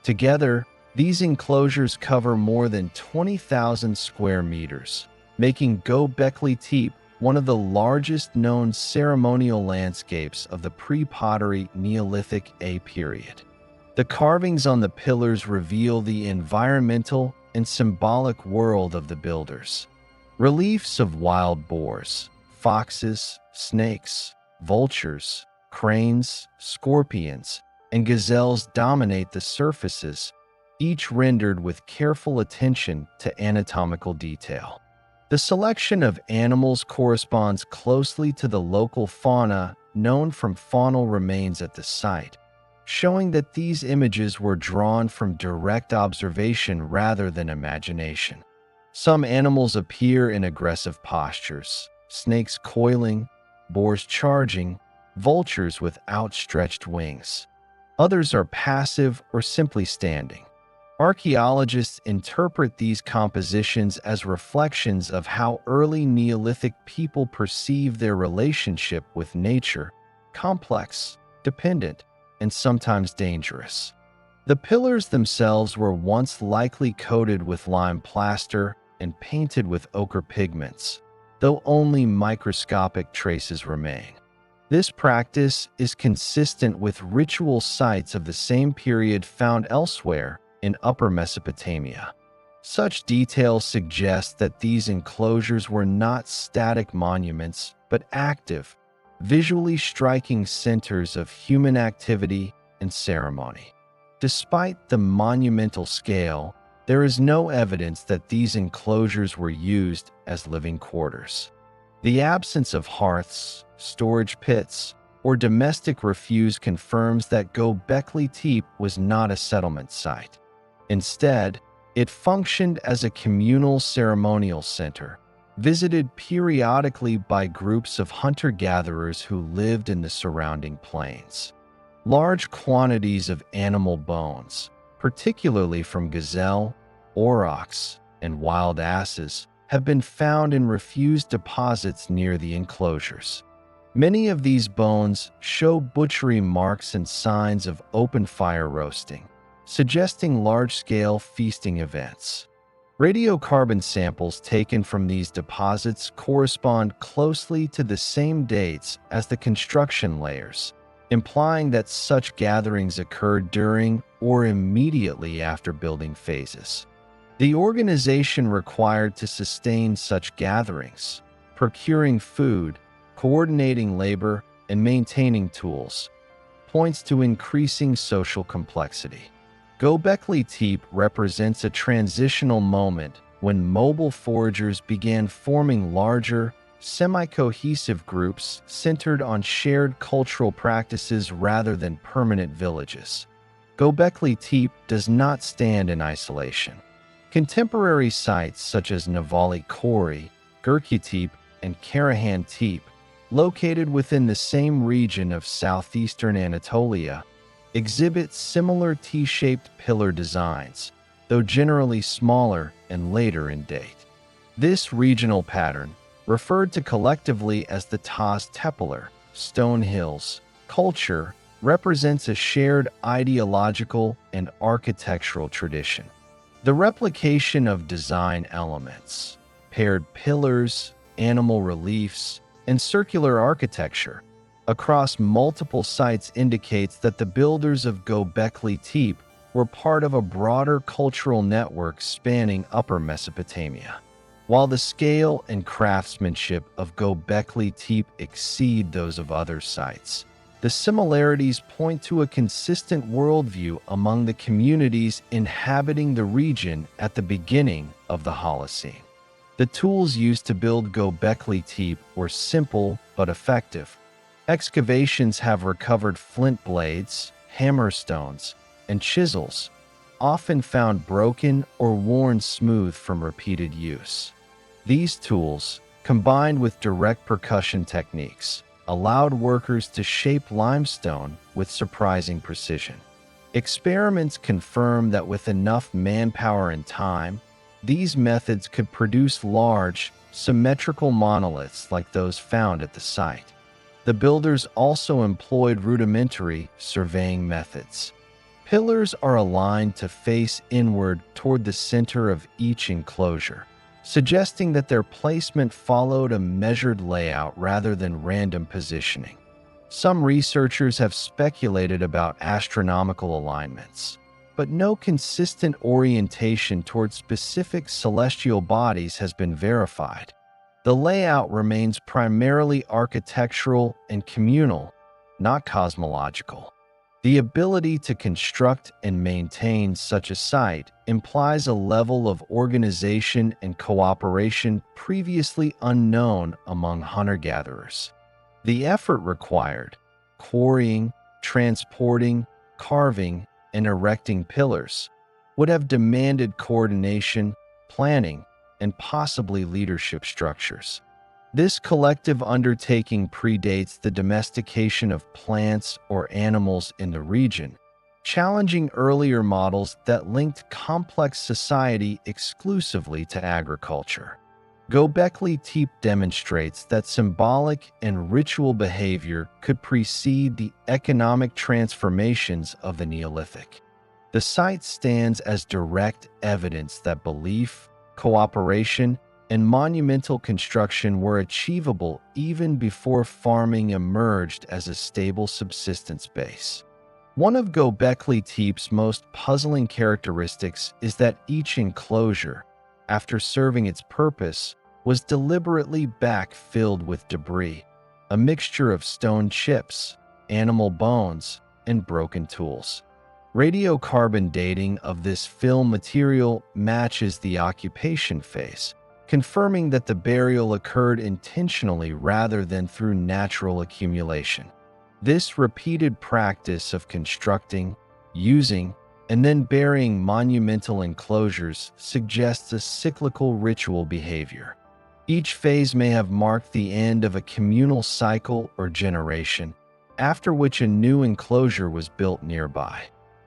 Together, these enclosures cover more than 20,000 square meters, making Göbekli Tepe one of the largest known ceremonial landscapes of the Pre-Pottery Neolithic A period. The carvings on the pillars reveal the environmental and symbolic world of the builders. Reliefs of wild boars, foxes, snakes, vultures, cranes, scorpions, and gazelles dominate the surfaces, each rendered with careful attention to anatomical detail. The selection of animals corresponds closely to the local fauna known from faunal remains at the site, showing that these images were drawn from direct observation rather than imagination. Some animals appear in aggressive postures, snakes coiling, boars charging, vultures with outstretched wings. Others are passive or simply standing. Archaeologists interpret these compositions as reflections of how early Neolithic people perceived their relationship with nature: complex, dependent, and sometimes dangerous. The pillars themselves were once likely coated with lime plaster and painted with ochre pigments, though only microscopic traces remain. This practice is consistent with ritual sites of the same period found elsewhere in Upper Mesopotamia. Such details suggest that these enclosures were not static monuments, but active, visually striking centers of human activity and ceremony. Despite the monumental scale, there is no evidence that these enclosures were used as living quarters. The absence of hearths, storage pits, or domestic refuse confirms that Göbekli Tepe was not a settlement site. Instead, it functioned as a communal ceremonial center, visited periodically by groups of hunter-gatherers who lived in the surrounding plains. Large quantities of animal bones, particularly from gazelle, aurochs, and wild asses, have been found in refuse deposits near the enclosures. Many of these bones show butchery marks and signs of open fire roasting, suggesting large-scale feasting events. Radiocarbon samples taken from these deposits correspond closely to the same dates as the construction layers, implying that such gatherings occurred during or immediately after building phases. The organization required to sustain such gatherings, procuring food, coordinating labor, and maintaining tools, points to increasing social complexity. Göbekli Tepe represents a transitional moment when mobile foragers began forming larger, semi-cohesive groups centered on shared cultural practices rather than permanent villages. Göbekli Tepe does not stand in isolation. Contemporary sites such as Navali Kori, Göbekli Tepe, and Karahan Tepe, located within the same region of southeastern Anatolia, exhibit similar T-shaped pillar designs, though generally smaller and later in date. This regional pattern, referred to collectively as the Taz Tepeler, Stone Hills, culture, represents a shared ideological and architectural tradition. The replication of design elements, paired pillars, animal reliefs, and circular architecture across multiple sites indicates that the builders of Göbekli Tepe were part of a broader cultural network spanning Upper Mesopotamia. While the scale and craftsmanship of Göbekli Tepe exceed those of other sites, the similarities point to a consistent worldview among the communities inhabiting the region at the beginning of the Holocene. The tools used to build Göbekli Tepe were simple but effective. Excavations have recovered flint blades, hammerstones, and chisels, often found broken or worn smooth from repeated use. These tools, combined with direct percussion techniques, allowed workers to shape limestone with surprising precision. Experiments confirm that with enough manpower and time, these methods could produce large, symmetrical monoliths like those found at the site. The builders also employed rudimentary surveying methods. Pillars are aligned to face inward toward the center of each enclosure, suggesting that their placement followed a measured layout rather than random positioning. Some researchers have speculated about astronomical alignments, but no consistent orientation toward specific celestial bodies has been verified. The layout remains primarily architectural and communal, not cosmological. The ability to construct and maintain such a site implies a level of organization and cooperation previously unknown among hunter-gatherers. The effort required, quarrying, transporting, carving, and erecting pillars would have demanded coordination, planning, and possibly leadership structures. This collective undertaking predates the domestication of plants or animals in the region, challenging earlier models that linked complex society exclusively to agriculture. Göbekli Tepe demonstrates that symbolic and ritual behavior could precede the economic transformations of the Neolithic. The site stands as direct evidence that belief, cooperation, and monumental construction were achievable even before farming emerged as a stable subsistence base. One of Göbekli Tepe's most puzzling characteristics is that each enclosure, after serving its purpose, was deliberately backfilled with debris, a mixture of stone chips, animal bones, and broken tools. Radiocarbon dating of this fill material matches the occupation phase, confirming that the burial occurred intentionally rather than through natural accumulation. This repeated practice of constructing, using, and then burying monumental enclosures suggests a cyclical ritual behavior. Each phase may have marked the end of a communal cycle or generation, after which a new enclosure was built nearby.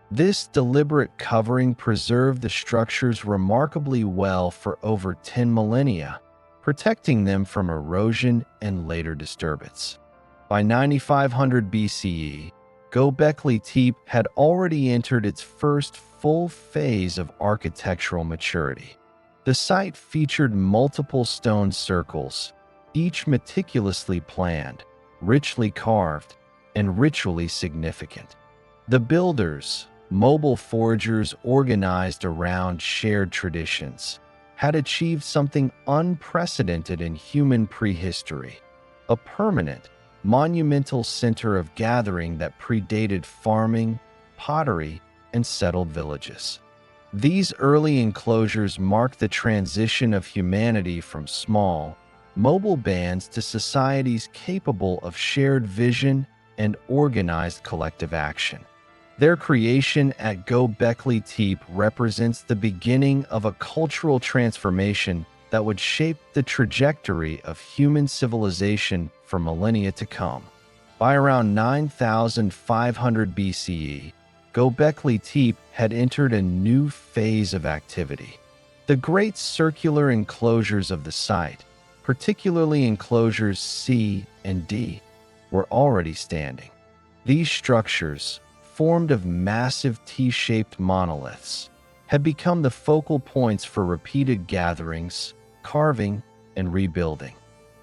This deliberate covering preserved the structures remarkably well for over 10 millennia, protecting them from erosion and later disturbance. By 9500 BCE, Göbekli Tepe had already entered its first full phase of architectural maturity. The site featured multiple stone circles, each meticulously planned, richly carved, and ritually significant. The builders, mobile forgers organized around shared traditions, had achieved something unprecedented in human prehistory, a permanent, monumental center of gathering that predated farming, pottery, and settled villages. These early enclosures marked the transition of humanity from small, mobile bands to societies capable of shared vision and organized collective action. Their creation at Göbekli Tepe represents the beginning of a cultural transformation that would shape the trajectory of human civilization for millennia to come. By around 9500 BCE, Göbekli Tepe had entered a new phase of activity. The great circular enclosures of the site, particularly enclosures C and D, were already standing. These structures, formed of massive T-shaped monoliths, had become the focal points for repeated gatherings, carving, and rebuilding.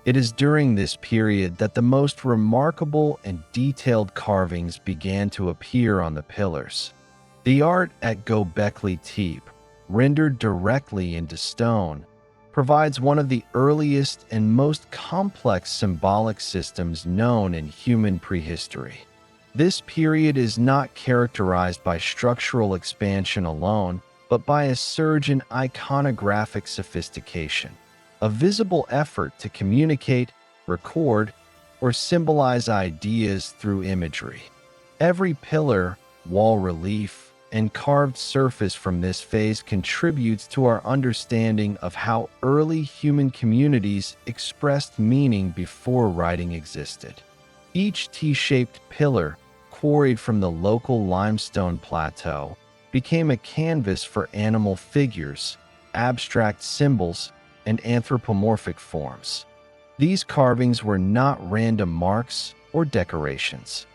It is during this period that the most remarkable and detailed carvings began to appear on the pillars. The art at Göbekli Tepe, rendered directly into stone, provides one of the earliest and most complex symbolic systems known in human prehistory. This period is not characterized by structural expansion alone, but by a surge in iconographic sophistication, a visible effort to communicate, record, or symbolize ideas through imagery. Every pillar, wall relief, and carved surface from this phase contributes to our understanding of how early human communities expressed meaning before writing existed. Each T-shaped pillar, quarried from the local limestone plateau, became a canvas for animal figures, abstract symbols, and anthropomorphic forms. These carvings were not random marks or decorations.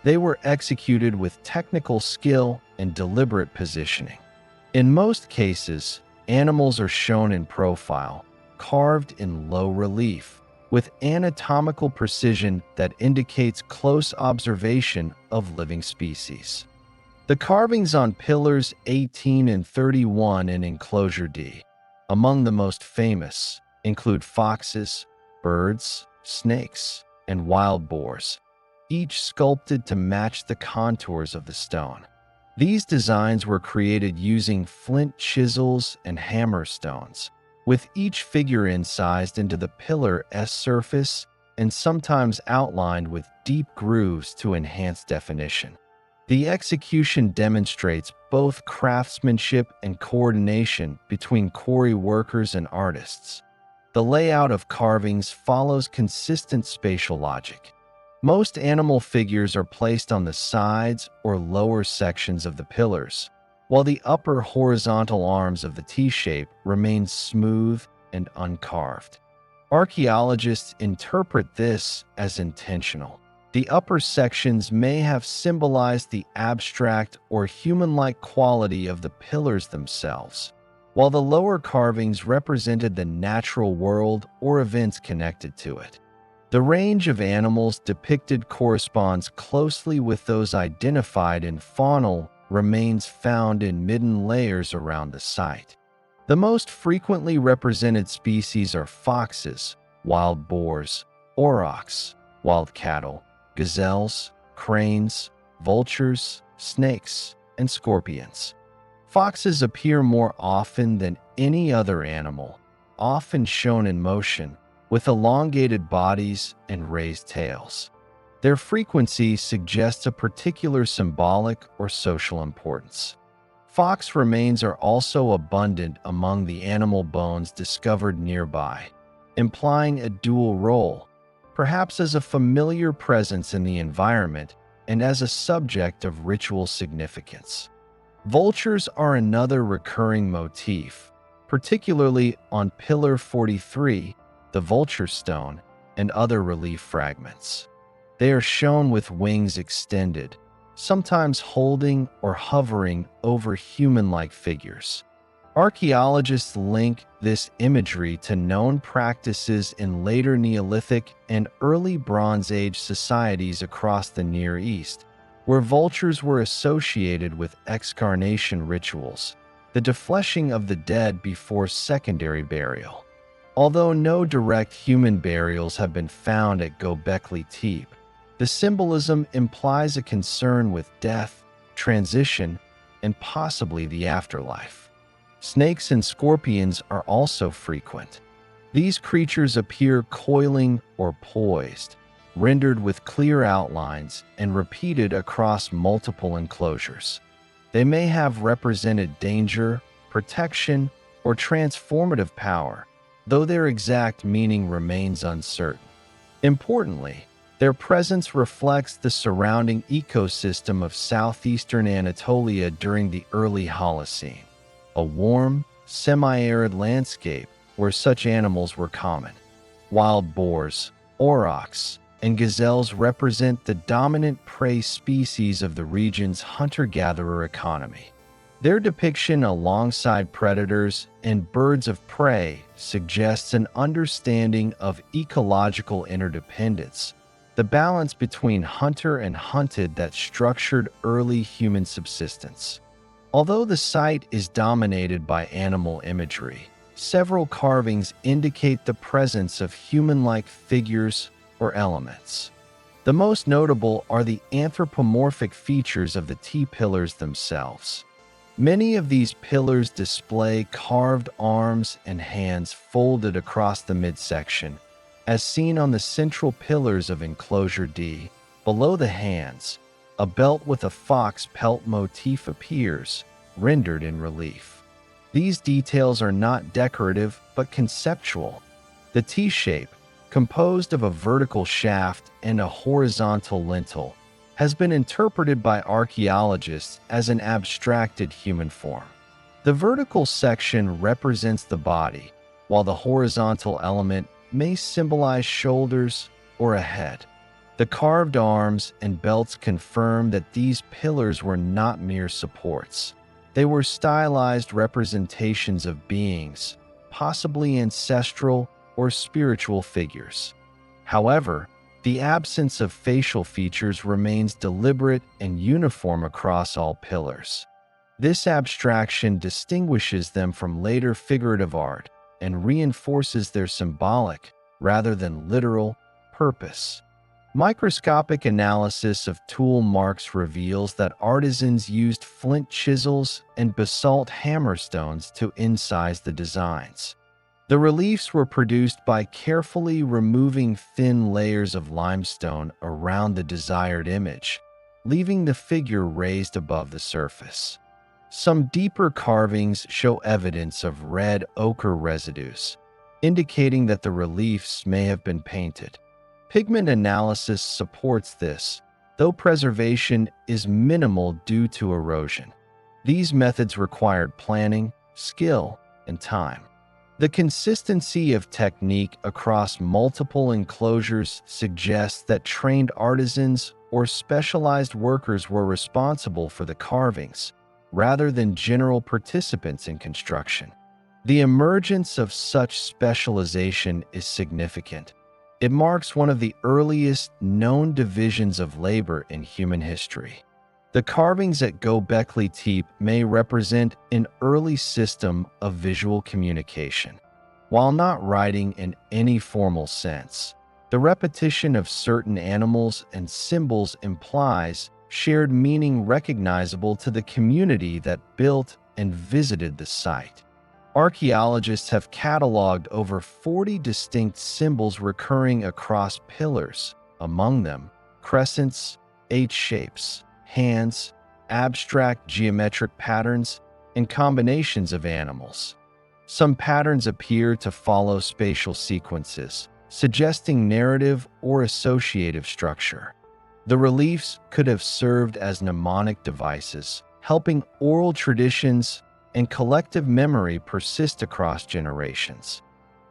They were executed with technical skill and deliberate positioning. In most cases, animals are shown in profile, carved in low relief, with anatomical precision that indicates close observation of living species. The carvings on pillars 18 and 31 in Enclosure D, among the most famous, include foxes, birds, snakes, and wild boars, each sculpted to match the contours of the stone. These designs were created using flint chisels and hammer stones, with each figure incised into the pillar's surface and sometimes outlined with deep grooves to enhance definition. The execution demonstrates both craftsmanship and coordination between quarry workers and artists. The layout of carvings follows consistent spatial logic. Most animal figures are placed on the sides or lower sections of the pillars, while the upper horizontal arms of the T-shape remain smooth and uncarved. Archaeologists interpret this as intentional. The upper sections may have symbolized the abstract or human-like quality of the pillars themselves, while the lower carvings represented the natural world or events connected to it. The range of animals depicted corresponds closely with those identified in faunal remains found in midden layers around the site. The most frequently represented species are foxes, wild boars, aurochs, wild cattle, gazelles, cranes, vultures, snakes, and scorpions. Foxes appear more often than any other animal, often shown in motion, with elongated bodies and raised tails. Their frequency suggests a particular symbolic or social importance. Fox remains are also abundant among the animal bones discovered nearby, implying a dual role, perhaps as a familiar presence in the environment and as a subject of ritual significance. Vultures are another recurring motif, particularly on Pillar 43, the vulture stone, and other relief fragments. They are shown with wings extended, sometimes holding or hovering over human-like figures. Archaeologists link this imagery to known practices in later Neolithic and early Bronze Age societies across the Near East, where vultures were associated with excarnation rituals, the defleshing of the dead before secondary burial. Although no direct human burials have been found at Göbekli Tepe, the symbolism implies a concern with death, transition, and possibly the afterlife. Snakes and scorpions are also frequent. These creatures appear coiling or poised, rendered with clear outlines and repeated across multiple enclosures. They may have represented danger, protection, or transformative power, though their exact meaning remains uncertain. Importantly, their presence reflects the surrounding ecosystem of southeastern Anatolia during the early Holocene, a warm, semi-arid landscape where such animals were common. Wild boars, aurochs, and gazelles represent the dominant prey species of the region's hunter-gatherer economy. Their depiction alongside predators and birds of prey suggests an understanding of ecological interdependence, the balance between hunter and hunted that structured early human subsistence. Although the site is dominated by animal imagery, several carvings indicate the presence of human-like figures or elements. The most notable are the anthropomorphic features of the T-pillars themselves. Many of these pillars display carved arms and hands folded across the midsection, as seen on the central pillars of Enclosure D. Below the hands, a belt with a fox pelt motif appears, rendered in relief. These details are not decorative but conceptual. The T-shape, composed of a vertical shaft and a horizontal lintel, has been interpreted by archaeologists as an abstracted human form. The vertical section represents the body, while the horizontal element may symbolize shoulders or a head. The carved arms and belts confirm that these pillars were not mere supports. They were stylized representations of beings, possibly ancestral or spiritual figures. However, the absence of facial features remains deliberate and uniform across all pillars. This abstraction distinguishes them from later figurative art and reinforces their symbolic, rather than literal, purpose. Microscopic analysis of tool marks reveals that artisans used flint chisels and basalt hammerstones to incise the designs. The reliefs were produced by carefully removing thin layers of limestone around the desired image, leaving the figure raised above the surface. Some deeper carvings show evidence of red ochre residues, indicating that the reliefs may have been painted. Pigment analysis supports this, though preservation is minimal due to erosion. These methods required planning, skill, and time. The consistency of technique across multiple enclosures suggests that trained artisans or specialized workers were responsible for the carvings, rather than general participants in construction. The emergence of such specialization is significant. It marks one of the earliest known divisions of labor in human history. The carvings at Göbekli Tepe may represent an early system of visual communication. While not writing in any formal sense, the repetition of certain animals and symbols implies shared meaning recognizable to the community that built and visited the site. Archaeologists have cataloged over 40 distinct symbols recurring across pillars, among them crescents, H-shapes, hands, abstract geometric patterns, and combinations of animals. Some patterns appear to follow spatial sequences, suggesting narrative or associative structure. The reliefs could have served as mnemonic devices, helping oral traditions and collective memory persist across generations.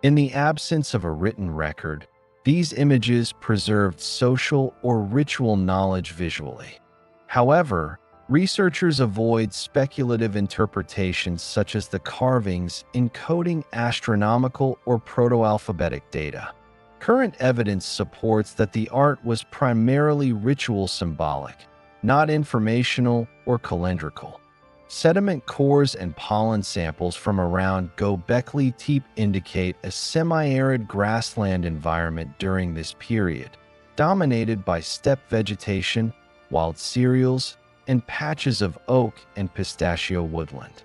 In the absence of a written record, these images preserved social or ritual knowledge visually. However, researchers avoid speculative interpretations such as the carvings encoding astronomical or proto-alphabetic data. Current evidence supports that the art was primarily ritual symbolic, not informational or calendrical. Sediment cores and pollen samples from around Göbekli Tepe indicate a semi-arid grassland environment during this period, dominated by steppe vegetation, wild cereals, and patches of oak and pistachio woodland.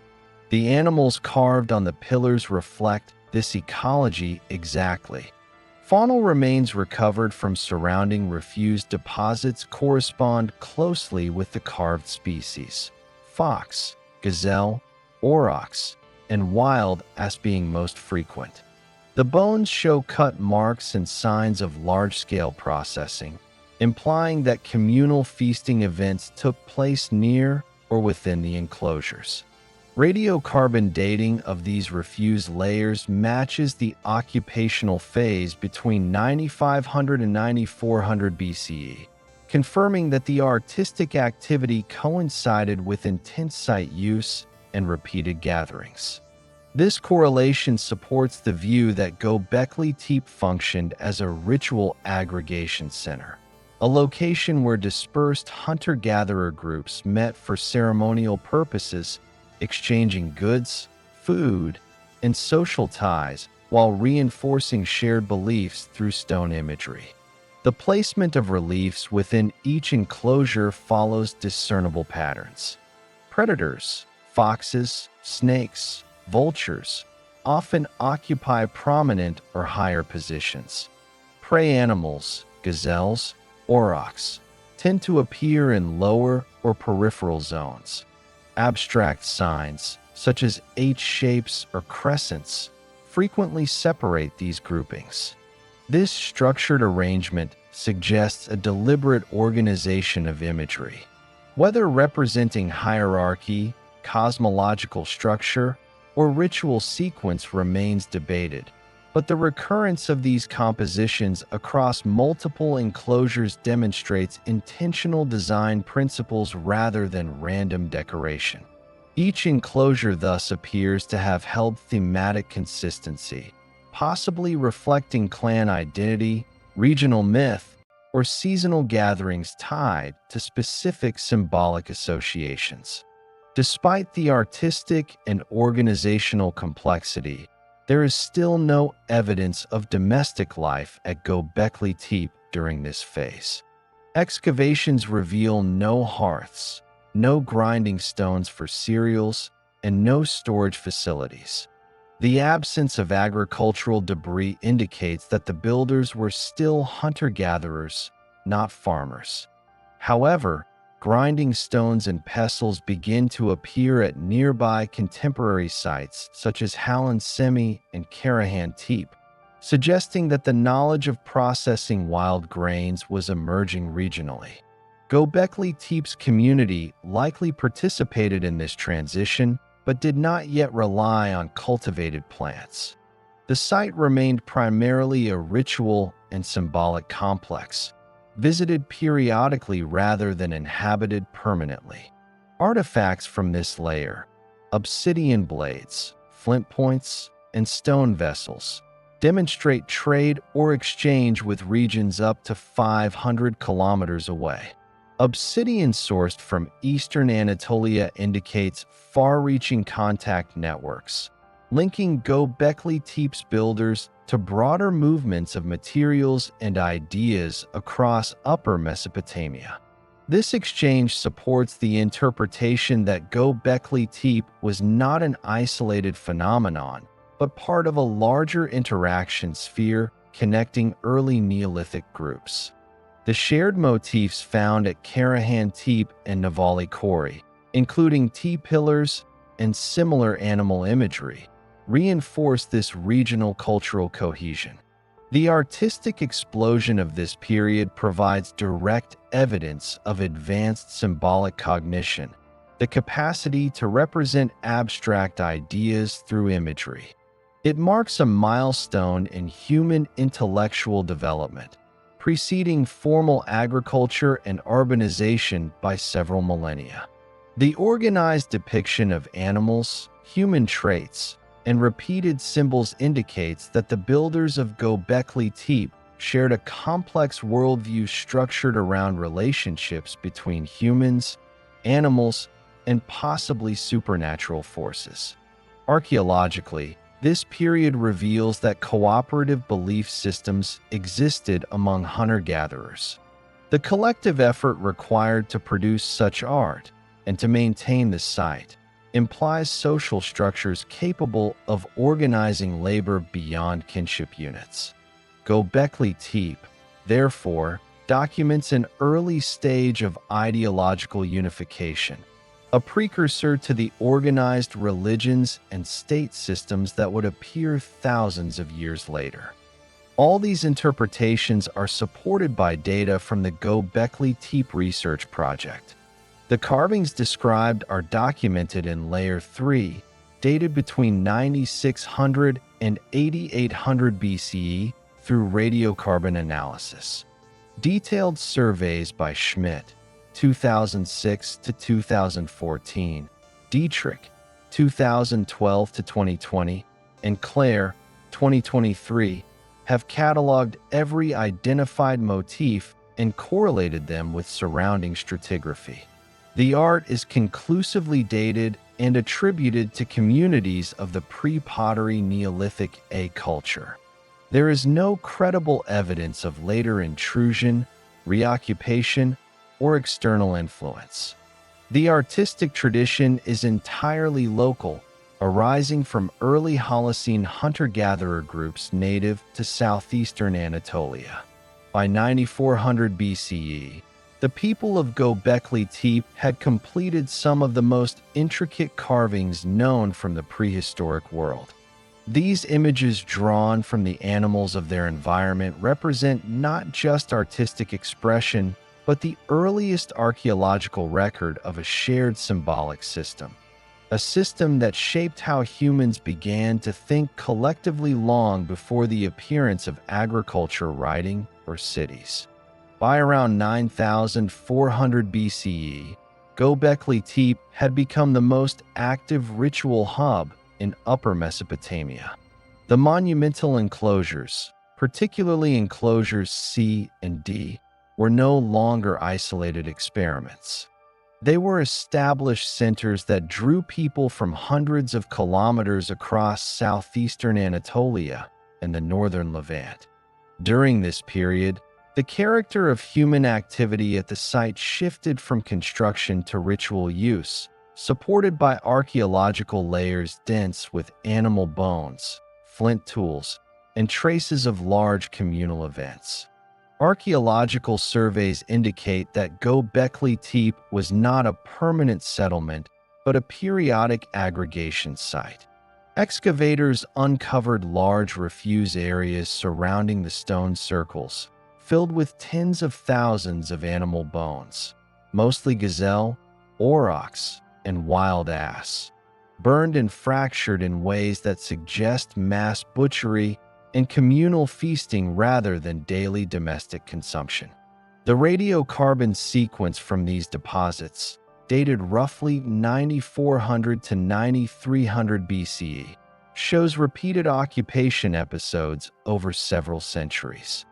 The animals carved on the pillars reflect this ecology exactly. Faunal remains recovered from surrounding refuse deposits correspond closely with the carved species: fox, gazelle, aurochs, and wild as being most frequent. The bones show cut marks and signs of large-scale processing, implying that communal feasting events took place near or within the enclosures. Radiocarbon dating of these refuse layers matches the occupational phase between 9500 and 9400 BCE, confirming that the artistic activity coincided with intense site use and repeated gatherings. This correlation supports the view that Göbekli Tepe functioned as a ritual aggregation center, a location where dispersed hunter-gatherer groups met for ceremonial purposes, exchanging goods, food, and social ties while reinforcing shared beliefs through stone imagery. The placement of reliefs within each enclosure follows discernible patterns. Predators, foxes, snakes, vultures, often occupy prominent or higher positions. Prey animals, gazelles, aurochs, tend to appear in lower or peripheral zones. Abstract signs, such as H-shapes or crescents, frequently separate these groupings. This structured arrangement suggests a deliberate organization of imagery. Whether representing hierarchy, cosmological structure, or ritual sequence remains debated, but the recurrence of these compositions across multiple enclosures demonstrates intentional design principles rather than random decoration. Each enclosure thus appears to have held thematic consistency, possibly reflecting clan identity, regional myth, or seasonal gatherings tied to specific symbolic associations. Despite the artistic and organizational complexity, there is still no evidence of domestic life at Göbekli Tepe during this phase. Excavations reveal no hearths, no grinding stones for cereals, and no storage facilities. The absence of agricultural debris indicates that the builders were still hunter-gatherers, not farmers. However, grinding stones and pestles begin to appear at nearby contemporary sites such as Hallan Semi and Karahan Tepe, suggesting that the knowledge of processing wild grains was emerging regionally. Göbekli Tepe's community likely participated in this transition, but did not yet rely on cultivated plants. The site remained primarily a ritual and symbolic complex, visited periodically rather than inhabited permanently. Artifacts from this layer, obsidian blades, flint points, and stone vessels, demonstrate trade or exchange with regions up to 500 kilometers away. Obsidian sourced from eastern Anatolia indicates far-reaching contact networks, linking Göbekli Tepe's builders to broader movements of materials and ideas across Upper Mesopotamia. This exchange supports the interpretation that Göbekli Tepe was not an isolated phenomenon, but part of a larger interaction sphere connecting early Neolithic groups. The shared motifs found at Karahan Tepe and Navali Kori, including T-pillars and similar animal imagery, reinforce this regional cultural cohesion. The artistic explosion of this period provides direct evidence of advanced symbolic cognition, the capacity to represent abstract ideas through imagery. It marks a milestone in human intellectual development, preceding formal agriculture and urbanization by several millennia. The organized depiction of animals, human traits, and repeated symbols indicates that the builders of Göbekli Tepe shared a complex worldview structured around relationships between humans, animals, and possibly supernatural forces. Archaeologically, this period reveals that cooperative belief systems existed among hunter-gatherers. The collective effort required to produce such art and to maintain the site implies social structures capable of organizing labor beyond kinship units. Göbekli Tepe, therefore, documents an early stage of ideological unification, a precursor to the organized religions and state systems that would appear thousands of years later. All these interpretations are supported by data from the Göbekli Tepe Research Project. The carvings described are documented in Layer 3, dated between 9600 and 8800 BCE through radiocarbon analysis. Detailed surveys by Schmidt, 2006 to 2014, Dietrich, 2012 to 2020, and Clare, 2023, have cataloged every identified motif and correlated them with surrounding stratigraphy. The art is conclusively dated and attributed to communities of the Pre-Pottery Neolithic A culture. There is no credible evidence of later intrusion, reoccupation, or external influence. The artistic tradition is entirely local, arising from early Holocene hunter-gatherer groups native to southeastern Anatolia. By 9400 BCE, the people of Göbekli Tepe had completed some of the most intricate carvings known from the prehistoric world. These images drawn from the animals of their environment represent not just artistic expression, but the earliest archaeological record of a shared symbolic system, a system that shaped how humans began to think collectively long before the appearance of agriculture, writing, or cities. By around 9400 BCE, Göbekli Tepe had become the most active ritual hub in Upper Mesopotamia. The monumental enclosures, particularly enclosures C and D, were no longer isolated experiments. They were established centers that drew people from hundreds of kilometers across southeastern Anatolia and the northern Levant. During this period, the character of human activity at the site shifted from construction to ritual use, supported by archaeological layers dense with animal bones, flint tools, and traces of large communal events. Archaeological surveys indicate that Göbekli Tepe was not a permanent settlement, but a periodic aggregation site. Excavators uncovered large refuse areas surrounding the stone circles, filled with tens of thousands of animal bones, mostly gazelle, aurochs, and wild ass, burned and fractured in ways that suggest mass butchery and communal feasting rather than daily domestic consumption. The radiocarbon sequence from these deposits, dated roughly 9400 to 9300 BCE, shows repeated occupation episodes over several centuries.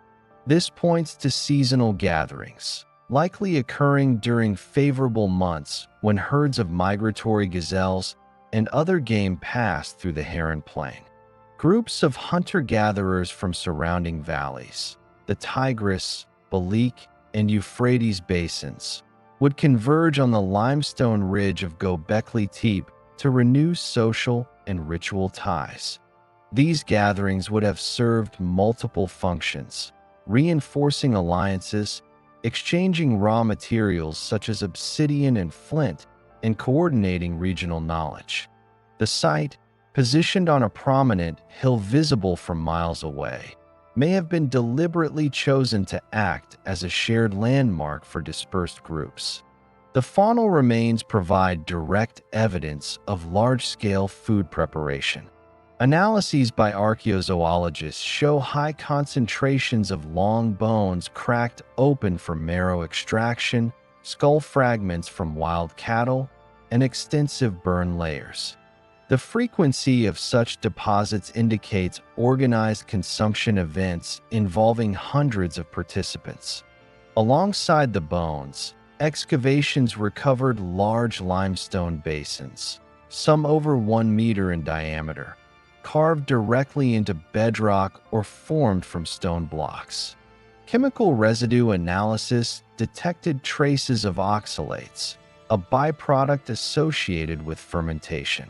This points to seasonal gatherings, likely occurring during favorable months when herds of migratory gazelles and other game passed through the Heron Plain. Groups of hunter-gatherers from surrounding valleys, the Tigris, Balik, and Euphrates basins, would converge on the limestone ridge of Göbekli Tepe to renew social and ritual ties. These gatherings would have served multiple functions, reinforcing alliances, exchanging raw materials such as obsidian and flint, and coordinating regional knowledge. The site, positioned on a prominent hill visible from miles away, may have been deliberately chosen to act as a shared landmark for dispersed groups. The faunal remains provide direct evidence of large-scale food preparation. Analyses by archaeozoologists show high concentrations of long bones cracked open for marrow extraction, skull fragments from wild cattle, and extensive burn layers. The frequency of such deposits indicates organized consumption events involving hundreds of participants. Alongside the bones, excavations recovered large limestone basins, some over 1 meter in diameter, carved directly into bedrock or formed from stone blocks. Chemical residue analysis detected traces of oxalates, a byproduct associated with fermentation.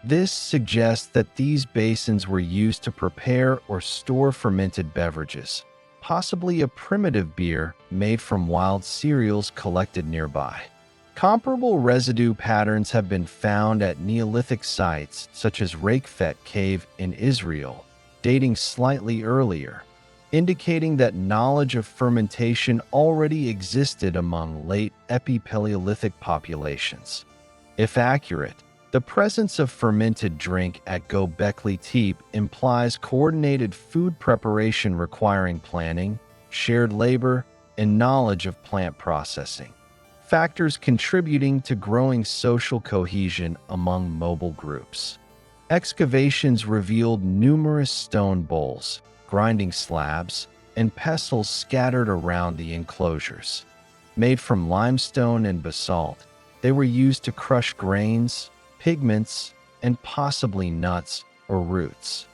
This suggests that these basins were used to prepare or store fermented beverages, possibly a primitive beer made from wild cereals collected nearby. Comparable residue patterns have been found at Neolithic sites such as Rakefet Cave in Israel, dating slightly earlier, indicating that knowledge of fermentation already existed among late Epipaleolithic populations. If accurate, the presence of fermented drink at Göbekli Tepe implies coordinated food preparation requiring planning, shared labor, and knowledge of plant processing, factors contributing to growing social cohesion among mobile groups. Excavations revealed numerous stone bowls, grinding slabs, and pestles scattered around the enclosures. Made from limestone and basalt, they were used to crush grains, pigments, and possibly nuts or roots.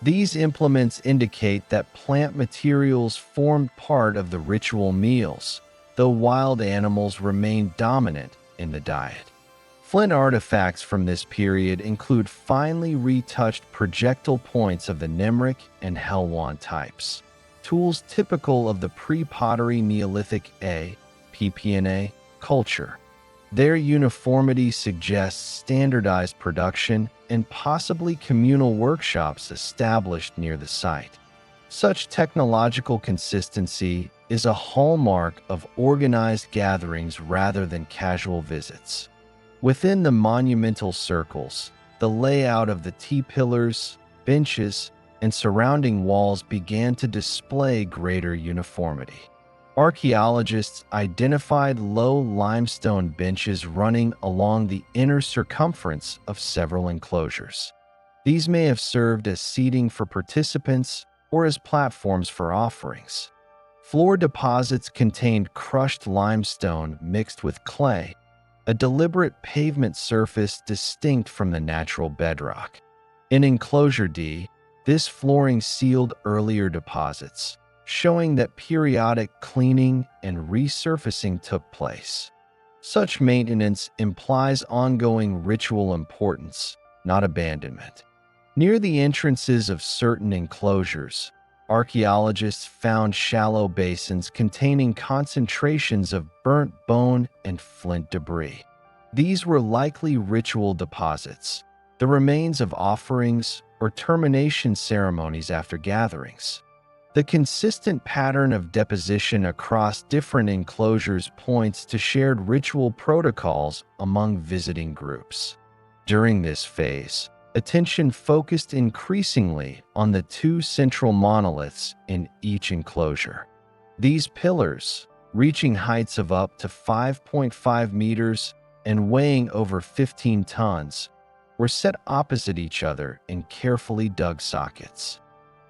These implements indicate that plant materials formed part of the ritual meals, though wild animals remained dominant in the diet. Flint artifacts from this period include finely retouched projectile points of the Nemric and Helwan types, tools typical of the Pre-Pottery Neolithic (PPNA) culture. Their uniformity suggests standardized production and possibly communal workshops established near the site. Such technological consistency is a hallmark of organized gatherings rather than casual visits. Within the monumental circles, the layout of the T-pillars, benches, and surrounding walls began to display greater uniformity. Archaeologists identified low limestone benches running along the inner circumference of several enclosures. These may have served as seating for participants or as platforms for offerings. Floor deposits contained crushed limestone mixed with clay, a deliberate pavement surface distinct from the natural bedrock. In Enclosure D, this flooring sealed earlier deposits, showing that periodic cleaning and resurfacing took place. Such maintenance implies ongoing ritual importance, not abandonment. Near the entrances of certain enclosures, archaeologists found shallow basins containing concentrations of burnt bone and flint debris. These were likely ritual deposits, the remains of offerings or termination ceremonies after gatherings. The consistent pattern of deposition across different enclosures points to shared ritual protocols among visiting groups. During this phase, attention focused increasingly on the two central monoliths in each enclosure. These pillars, reaching heights of up to 5.5 meters and weighing over 15 tons, were set opposite each other in carefully dug sockets.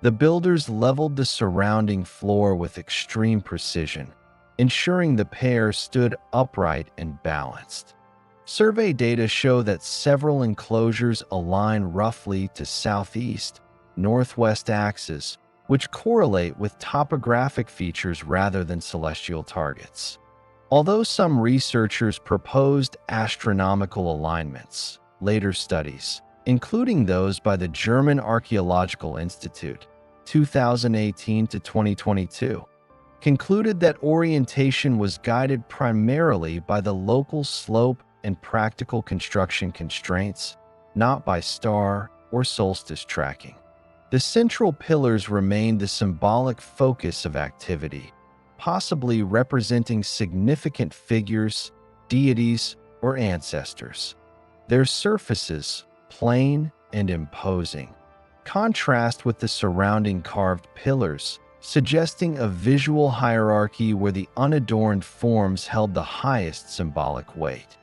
The builders leveled the surrounding floor with extreme precision, ensuring the pair stood upright and balanced. Survey data show that several enclosures align roughly to southeast, northwest axes, which correlate with topographic features rather than celestial targets. Although some researchers proposed astronomical alignments, later studies, including those by the German Archaeological Institute, 2018 to 2022, concluded that orientation was guided primarily by the local slope and practical construction constraints, not by star or solstice tracking. The central pillars remained the symbolic focus of activity, possibly representing significant figures, deities, or ancestors. Their surfaces, plain and imposing, contrast with the surrounding carved pillars, suggesting a visual hierarchy where the unadorned forms held the highest symbolic weight.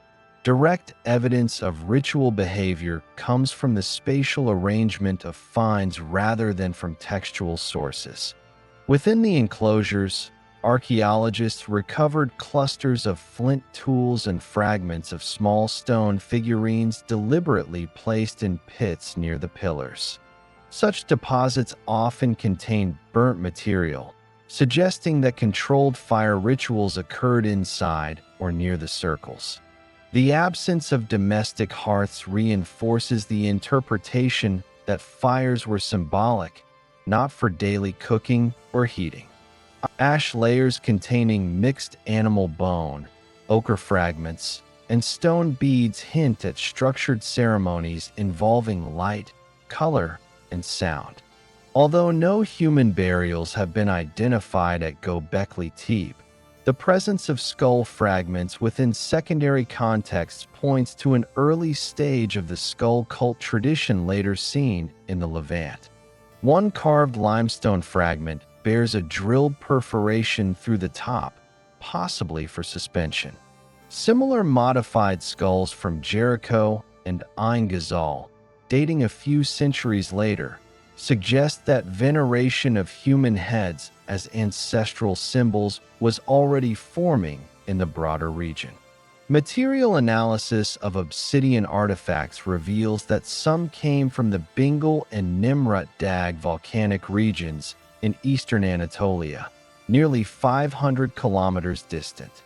Direct evidence of ritual behavior comes from the spatial arrangement of finds rather than from textual sources. Within the enclosures, archaeologists recovered clusters of flint tools and fragments of small stone figurines deliberately placed in pits near the pillars. Such deposits often contain burnt material, suggesting that controlled fire rituals occurred inside or near the circles. The absence of domestic hearths reinforces the interpretation that fires were symbolic, not for daily cooking or heating. Ash layers containing mixed animal bone, ochre fragments, and stone beads hint at structured ceremonies involving light, color, and sound. Although no human burials have been identified at Göbekli Tepe, the presence of skull fragments within secondary contexts points to an early stage of the skull cult tradition later seen in the Levant. One carved limestone fragment bears a drilled perforation through the top, possibly for suspension. Similar modified skulls from Jericho and Ain Ghazal, dating a few centuries later, suggest that veneration of human heads as ancestral symbols was already forming in the broader region. Material analysis of obsidian artifacts reveals that some came from the Bingöl and Nimrut Dag volcanic regions in eastern Anatolia, nearly 500 kilometers distant.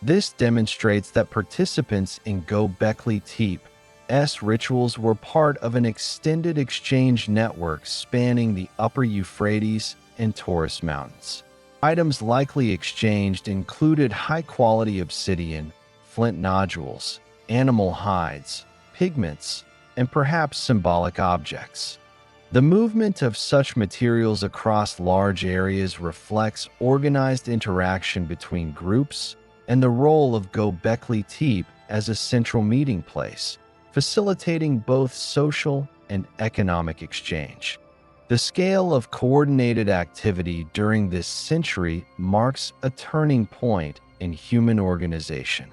This demonstrates that participants in Göbekli Tepe's rituals were part of an extended exchange network spanning the upper Euphrates and Taurus Mountains. Items likely exchanged included high-quality obsidian, flint nodules, animal hides, pigments, and perhaps symbolic objects. The movement of such materials across large areas reflects organized interaction between groups and the role of Göbekli Tepe as a central meeting place, facilitating both social and economic exchange. The scale of coordinated activity during this century marks a turning point in human organization.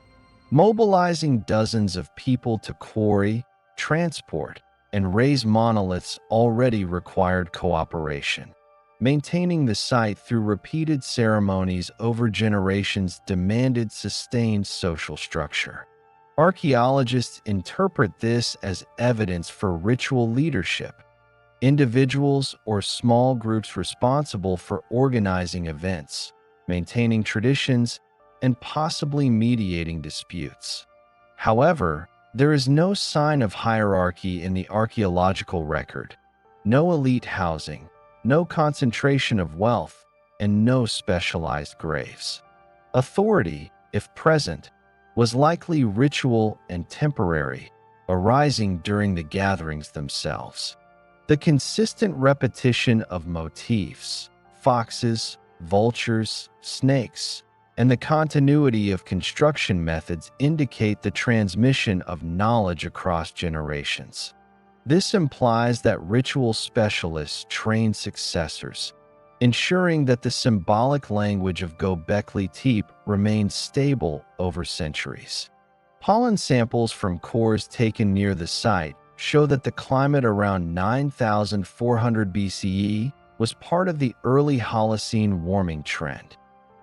Mobilizing dozens of people to quarry, transport, and raise monoliths already required cooperation. Maintaining the site through repeated ceremonies over generations demanded sustained social structure. Archaeologists interpret this as evidence for ritual leadership, individuals or small groups responsible for organizing events, maintaining traditions, and possibly mediating disputes. However, there is no sign of hierarchy in the archaeological record, no elite housing, no concentration of wealth, and no specialized graves. Authority, if present, was likely ritual and temporary, arising during the gatherings themselves. The consistent repetition of motifs, foxes, vultures, snakes, and the continuity of construction methods indicate the transmission of knowledge across generations. This implies that ritual specialists train successors, ensuring that the symbolic language of Göbekli Tepe remains stable over centuries. Pollen samples from cores taken near the site show that the climate around 9,400 BCE was part of the early Holocene warming trend.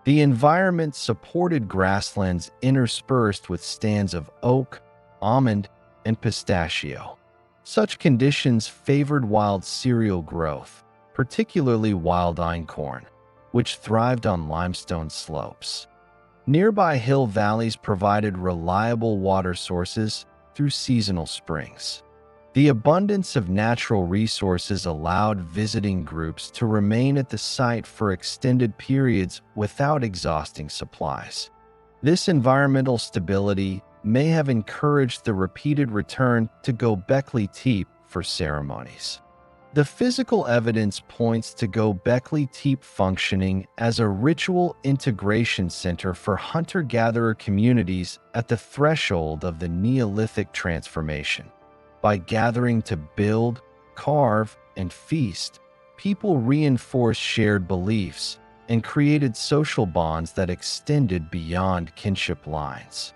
The environment supported grasslands interspersed with stands of oak, almond, and pistachio. Such conditions favored wild cereal growth, particularly wild einkorn, which thrived on limestone slopes. Nearby hill valleys provided reliable water sources through seasonal springs. The abundance of natural resources allowed visiting groups to remain at the site for extended periods without exhausting supplies. This environmental stability may have encouraged the repeated return to Göbekli Tepe for ceremonies. The physical evidence points to Göbekli Tepe functioning as a ritual integration center for hunter-gatherer communities at the threshold of the Neolithic transformation. By gathering to build, carve, and feast, people reinforced shared beliefs and created social bonds that extended beyond kinship lines.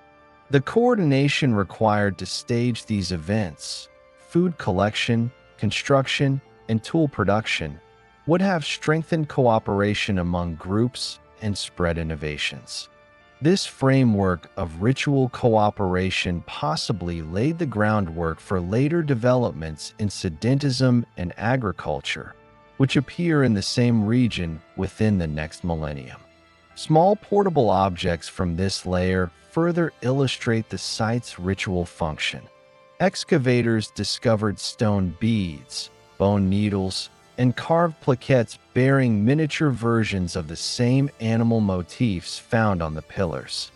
The coordination required to stage these events, food collection, construction, and tool production, would have strengthened cooperation among groups and spread innovations. This framework of ritual cooperation possibly laid the groundwork for later developments in sedentism and agriculture, which appear in the same region within the next millennium. Small portable objects from this layer further illustrate the site's ritual function. Excavators discovered stone beads, bone needles, and carved plaquettes bearing miniature versions of the same animal motifs found on the pillars.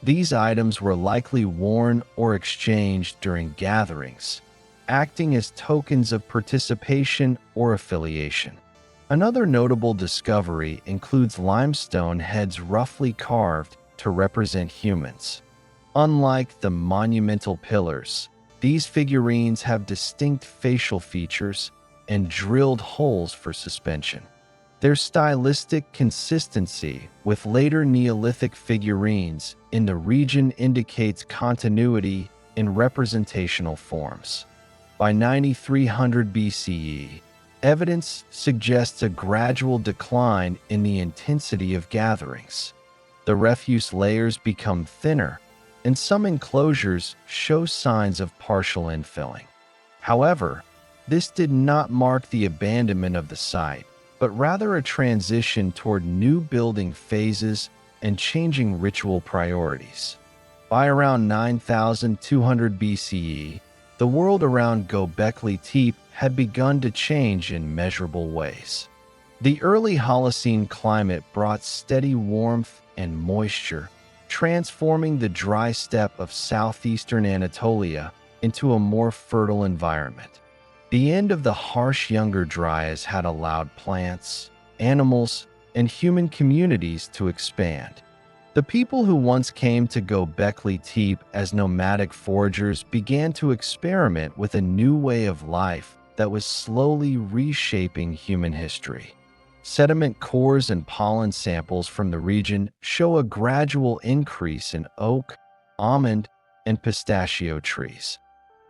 These items were likely worn or exchanged during gatherings, acting as tokens of participation or affiliation. Another notable discovery includes limestone heads roughly carved to represent humans. Unlike the monumental pillars, these figurines have distinct facial features and drilled holes for suspension. Their stylistic consistency with later Neolithic figurines in the region indicates continuity in representational forms. By 9300 BCE, evidence suggests a gradual decline in the intensity of gatherings. The refuse layers become thinner, and some enclosures show signs of partial infilling. However, this did not mark the abandonment of the site, but rather a transition toward new building phases and changing ritual priorities. By around 9200 BCE, the world around Göbekli Tepe had begun to change in measurable ways. The early Holocene climate brought steady warmth and moisture, transforming the dry steppe of southeastern Anatolia into a more fertile environment. The end of the harsh Younger Dryas had allowed plants, animals, and human communities to expand. The people who once came to Göbekli Tepe as nomadic foragers began to experiment with a new way of life that was slowly reshaping human history. Sediment cores and pollen samples from the region show a gradual increase in oak, almond, and pistachio trees.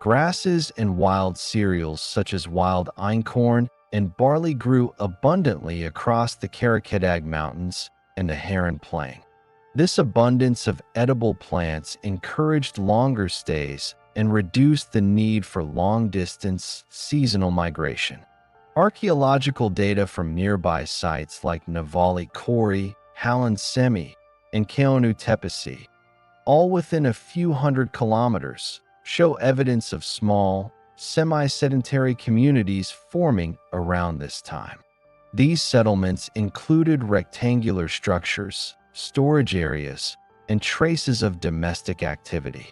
Grasses and wild cereals such as wild einkorn and barley grew abundantly across the Karakidag Mountains and the Heron Plain. This abundance of edible plants encouraged longer stays and reduced the need for long-distance, seasonal migration. Archaeological data from nearby sites like Navali Kori, Halland Semi, and Keonu Tepesi, all within a few hundred kilometers, show evidence of small, semi-sedentary communities forming around this time. These settlements included rectangular structures, storage areas, and traces of domestic activity.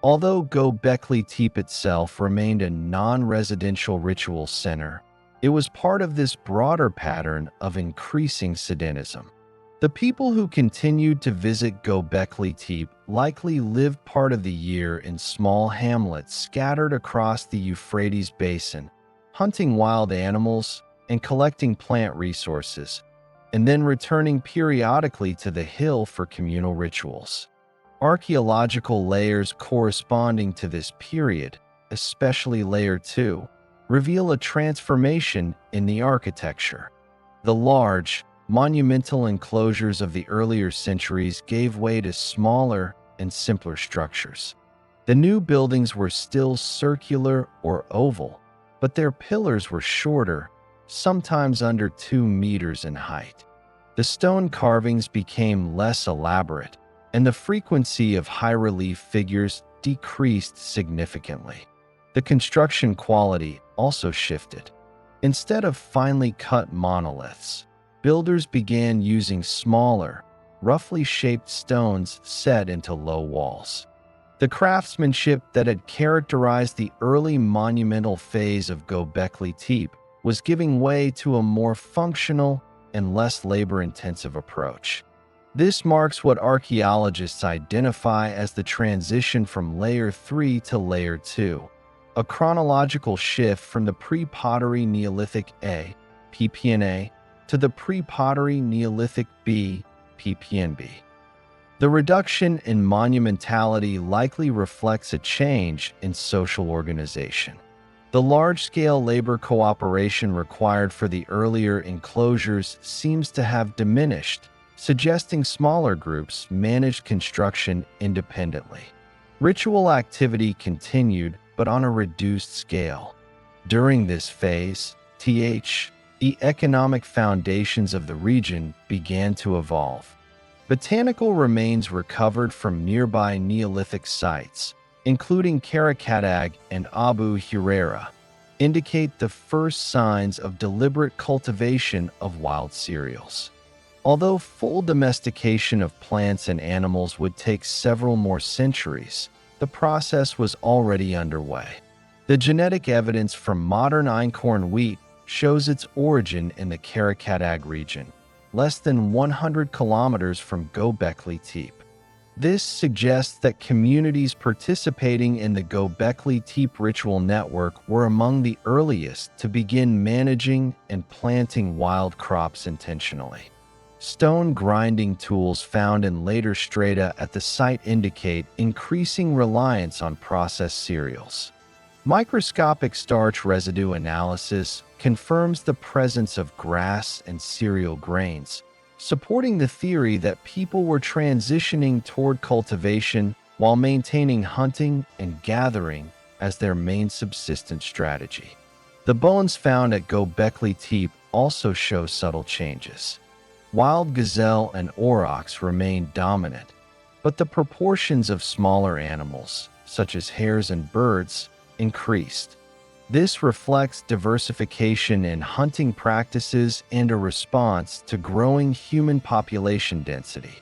Although Göbekli Tepe itself remained a non-residential ritual center, it was part of this broader pattern of increasing Satanism. The people who continued to visit Göbekli Tepe likely lived part of the year in small hamlets scattered across the Euphrates basin, hunting wild animals and collecting plant resources, and then returning periodically to the hill for communal rituals. Archaeological layers corresponding to this period, especially Layer 2, reveal a transformation in the architecture. The large, monumental enclosures of the earlier centuries gave way to smaller and simpler structures. The new buildings were still circular or oval, but their pillars were shorter, sometimes under 2 meters in height. The stone carvings became less elaborate, and the frequency of high-relief figures decreased significantly. The construction quality also shifted. Instead of finely cut monoliths, builders began using smaller, roughly shaped stones set into low walls. The craftsmanship that had characterized the early monumental phase of Göbekli Tepe was giving way to a more functional and less labor-intensive approach. This marks what archaeologists identify as the transition from Layer 3 to Layer 2, a chronological shift from the Pre-Pottery Neolithic A, PPNA, to the Pre-Pottery Neolithic B, PPNB. The reduction in monumentality likely reflects a change in social organization. The large-scale labor cooperation required for the earlier enclosures seems to have diminished, suggesting smaller groups managed construction independently. Ritual activity continued, but on a reduced scale. During this phase, the economic foundations of the region began to evolve. Botanical remains recovered from nearby Neolithic sites, including Karakadag and Abu Huraira, indicate the first signs of deliberate cultivation of wild cereals. Although full domestication of plants and animals would take several more centuries, the process was already underway. The genetic evidence from modern einkorn wheat shows its origin in the Karakadag region, less than 100 kilometers from Göbekli Tepe. This suggests that communities participating in the Göbekli Tepe ritual network were among the earliest to begin managing and planting wild crops intentionally. Stone grinding tools found in later strata at the site indicate increasing reliance on processed cereals. Microscopic starch residue analysis confirms the presence of grass and cereal grains, supporting the theory that people were transitioning toward cultivation while maintaining hunting and gathering as their main subsistence strategy. The bones found at Göbekli Tepe also show subtle changes. Wild gazelle and aurochs remained dominant, but the proportions of smaller animals, such as hares and birds, increased. This reflects diversification in hunting practices and a response to growing human population density.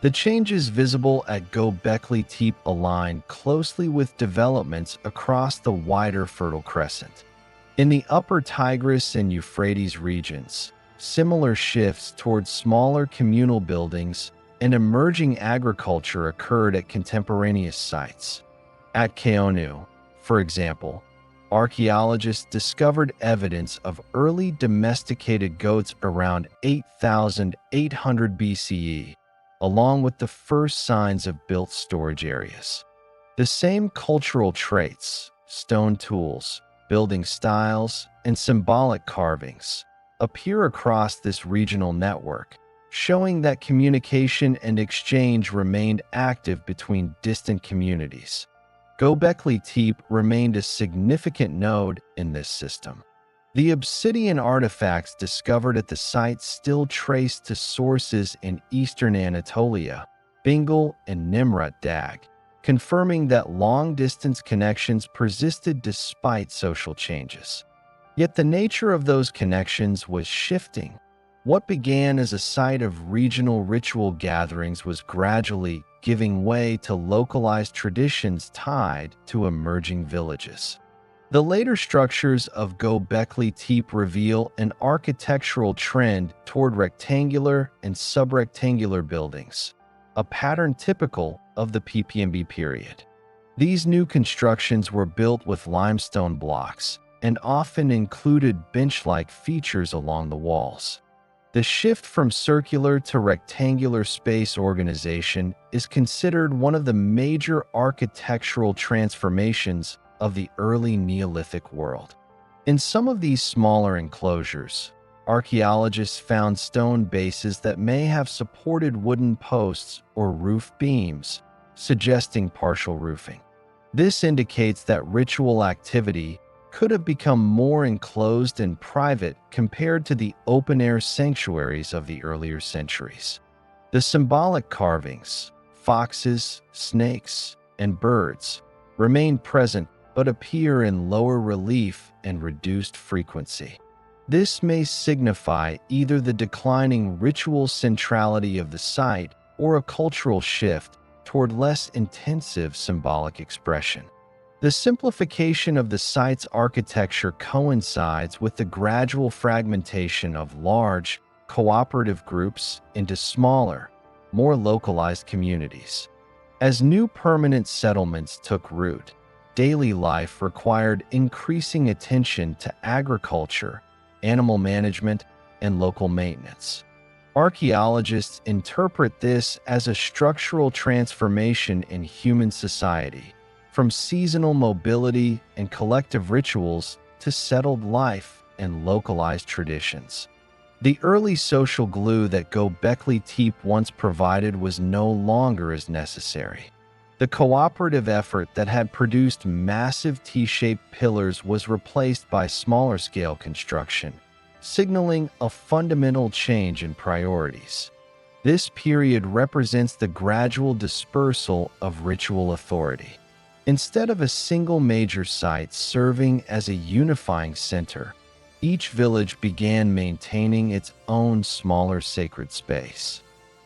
The changes visible at Göbekli Tepe align closely with developments across the wider Fertile Crescent. In the Upper Tigris and Euphrates regions, similar shifts towards smaller communal buildings and emerging agriculture occurred at contemporaneous sites. At Keonu, for example, archaeologists discovered evidence of early domesticated goats around 8,800 BCE, along with the first signs of built storage areas. The same cultural traits, stone tools, building styles, and symbolic carvings appear across this regional network, showing that communication and exchange remained active between distant communities. Göbekli Tepe remained a significant node in this system. The obsidian artifacts discovered at the site still trace to sources in eastern Anatolia, Bingöl and Nimrut Dag, confirming that long-distance connections persisted despite social changes. Yet the nature of those connections was shifting. What began as a site of regional ritual gatherings was gradually giving way to localized traditions tied to emerging villages. The later structures of Göbekli Tepe reveal an architectural trend toward rectangular and subrectangular buildings, a pattern typical of the PPMB period. These new constructions were built with limestone blocks and often included bench-like features along the walls. The shift from circular to rectangular space organization is considered one of the major architectural transformations of the early Neolithic world. In some of these smaller enclosures, archaeologists found stone bases that may have supported wooden posts or roof beams, suggesting partial roofing. This indicates that ritual activity could have become more enclosed and private compared to the open-air sanctuaries of the earlier centuries. The symbolic carvings, foxes, snakes, and birds, remain present but appear in lower relief and reduced frequency. This may signify either the declining ritual centrality of the site or a cultural shift toward less intensive symbolic expression. The simplification of the site's architecture coincides with the gradual fragmentation of large, cooperative groups into smaller, more localized communities. As new permanent settlements took root, daily life required increasing attention to agriculture, animal management, and local maintenance. Archaeologists interpret this as a structural transformation in human society, from seasonal mobility and collective rituals to settled life and localized traditions. The early social glue that Göbekli Tepe once provided was no longer as necessary. The cooperative effort that had produced massive T-shaped pillars was replaced by smaller-scale construction, signaling a fundamental change in priorities. This period represents the gradual dispersal of ritual authority. Instead of a single major site serving as a unifying center, each village began maintaining its own smaller sacred space.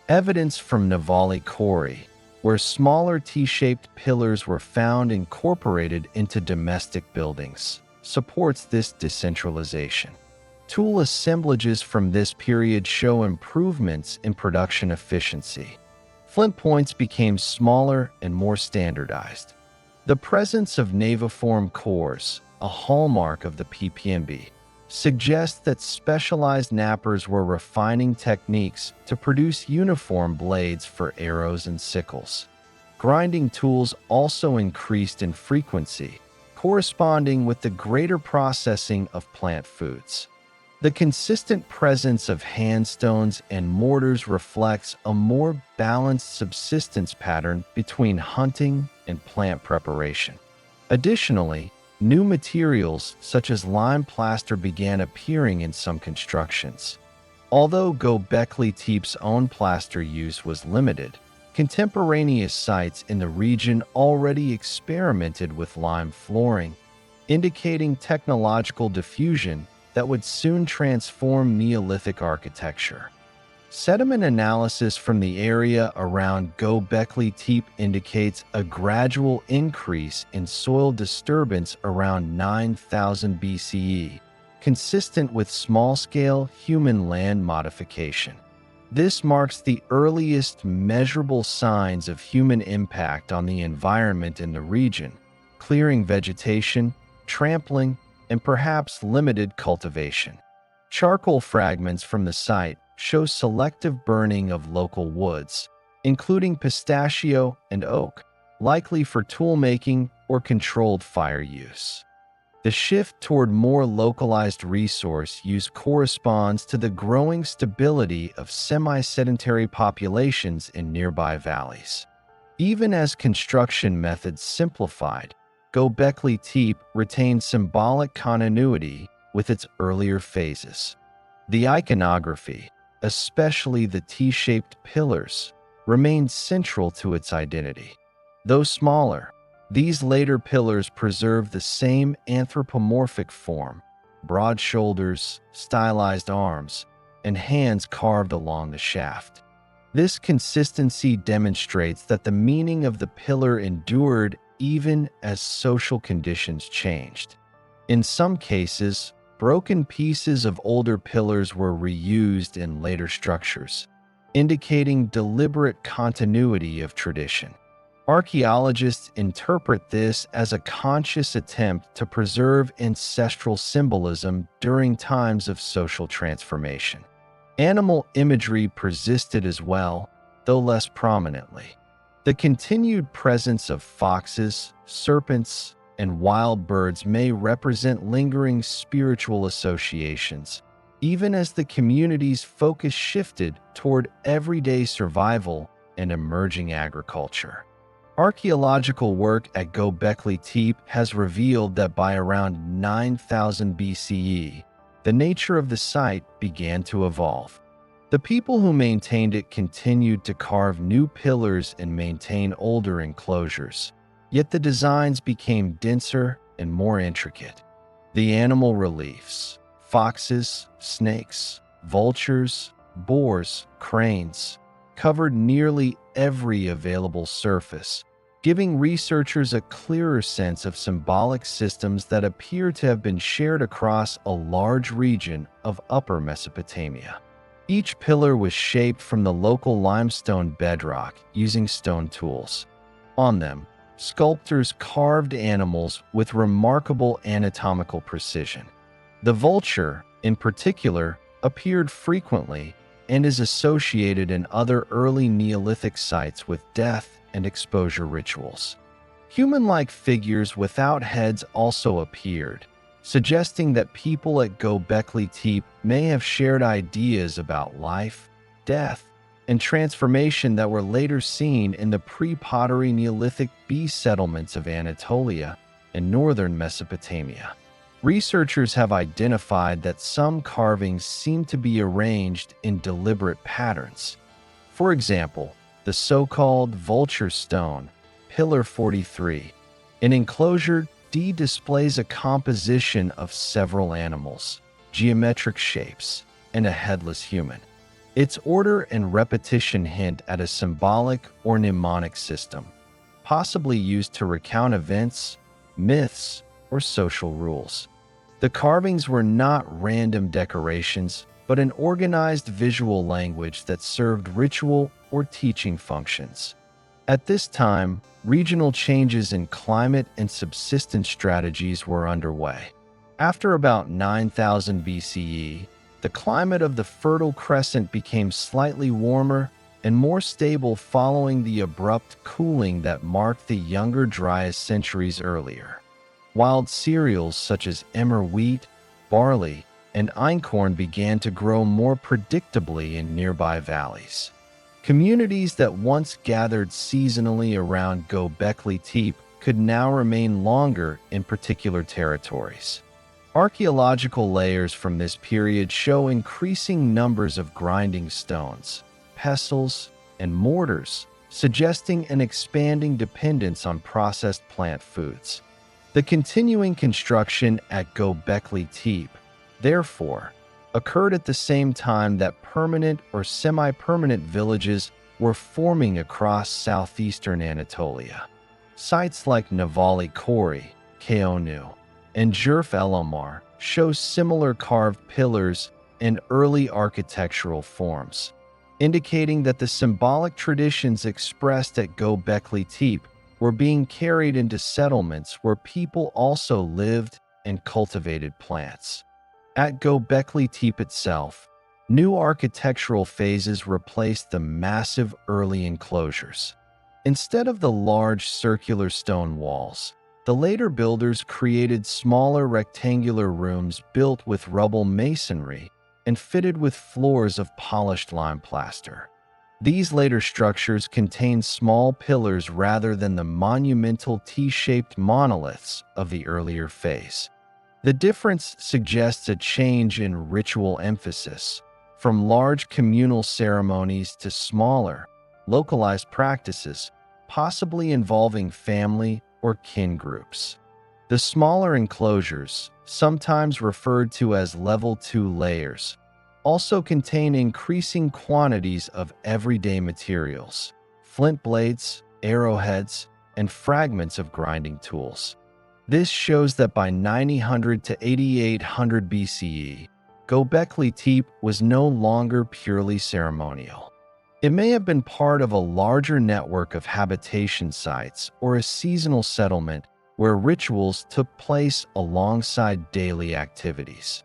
Evidence from Navali Quarry, where smaller T-shaped pillars were found incorporated into domestic buildings, supports this decentralization. Tool assemblages from this period show improvements in production efficiency. Flint points became smaller and more standardized. The presence of naviform cores, a hallmark of the PPMB, suggests that specialized knappers were refining techniques to produce uniform blades for arrows and sickles. Grinding tools also increased in frequency, corresponding with the greater processing of plant foods. The consistent presence of handstones and mortars reflects a more balanced subsistence pattern between hunting and plant preparation. Additionally, new materials such as lime plaster began appearing in some constructions. Although Göbekli Tepe's own plaster use was limited, contemporaneous sites in the region already experimented with lime flooring, indicating technological diffusion that would soon transform Neolithic architecture. Sediment analysis from the area around Göbekli Tepe indicates a gradual increase in soil disturbance around 9000 BCE, consistent with small-scale human land modification. This marks the earliest measurable signs of human impact on the environment in the region, clearing vegetation, trampling, and perhaps limited cultivation. Charcoal fragments from the site show selective burning of local woods, including pistachio and oak, likely for tool-making or controlled fire use. The shift toward more localized resource use corresponds to the growing stability of semi-sedentary populations in nearby valleys. Even as construction methods simplified, Göbekli Tepe retained symbolic continuity with its earlier phases. The iconography, especially the T-shaped pillars, remained central to its identity. Though smaller, these later pillars preserve the same anthropomorphic form, broad shoulders, stylized arms, and hands carved along the shaft. This consistency demonstrates that the meaning of the pillar endured even as social conditions changed. In some cases, broken pieces of older pillars were reused in later structures, indicating deliberate continuity of tradition. Archaeologists interpret this as a conscious attempt to preserve ancestral symbolism during times of social transformation. Animal imagery persisted as well, though less prominently. The continued presence of foxes, serpents, and wild birds may represent lingering spiritual associations, even as the community's focus shifted toward everyday survival and emerging agriculture. Archaeological work at Göbekli Tepe has revealed that by around 9000 BCE, the nature of the site began to evolve. The people who maintained it continued to carve new pillars and maintain older enclosures, yet the designs became denser and more intricate. The animal reliefs, foxes, snakes, vultures, boars, cranes, covered nearly every available surface, giving researchers a clearer sense of symbolic systems that appear to have been shared across a large region of Upper Mesopotamia. Each pillar was shaped from the local limestone bedrock using stone tools. On them, sculptors carved animals with remarkable anatomical precision. The vulture, in particular, appeared frequently and is associated in other early Neolithic sites with death and exposure rituals. Human-like figures without heads also appeared, suggesting that people at Göbekli Tepe may have shared ideas about life, death, and transformation that were later seen in the pre-pottery Neolithic B settlements of Anatolia and northern Mesopotamia. Researchers have identified that some carvings seem to be arranged in deliberate patterns. For example, the so-called vulture stone, Pillar 43, an enclosure D displays a composition of several animals, geometric shapes, and a headless human. Its order and repetition hint at a symbolic or mnemonic system, possibly used to recount events, myths, or social rules. The carvings were not random decorations, but an organized visual language that served ritual or teaching functions. At this time, regional changes in climate and subsistence strategies were underway. After about 9000 BCE, the climate of the Fertile Crescent became slightly warmer and more stable following the abrupt cooling that marked the Younger Dryas centuries earlier. Wild cereals such as emmer wheat, barley, and einkorn began to grow more predictably in nearby valleys. Communities that once gathered seasonally around Göbekli Tepe could now remain longer in particular territories. Archaeological layers from this period show increasing numbers of grinding stones, pestles, and mortars, suggesting an expanding dependence on processed plant foods. The continuing construction at Göbekli Tepe, therefore, occurred at the same time that permanent or semi-permanent villages were forming across southeastern Anatolia. Sites like Navali Kori, Keonu, and Jurf El Omar show similar carved pillars and early architectural forms, indicating that the symbolic traditions expressed at Göbekli Tepe were being carried into settlements where people also lived and cultivated plants. At Göbekli Tepe itself, new architectural phases replaced the massive early enclosures. Instead of the large circular stone walls, the later builders created smaller rectangular rooms built with rubble masonry and fitted with floors of polished lime plaster. These later structures contained small pillars rather than the monumental T-shaped monoliths of the earlier phase. The difference suggests a change in ritual emphasis, from large communal ceremonies to smaller, localized practices, possibly involving family or kin groups. The smaller enclosures, sometimes referred to as level 2 layers, also contain increasing quantities of everyday materials, flint blades, arrowheads, and fragments of grinding tools. This shows that by 900 to 8800 BCE, Göbekli Tepe was no longer purely ceremonial. It may have been part of a larger network of habitation sites or a seasonal settlement where rituals took place alongside daily activities.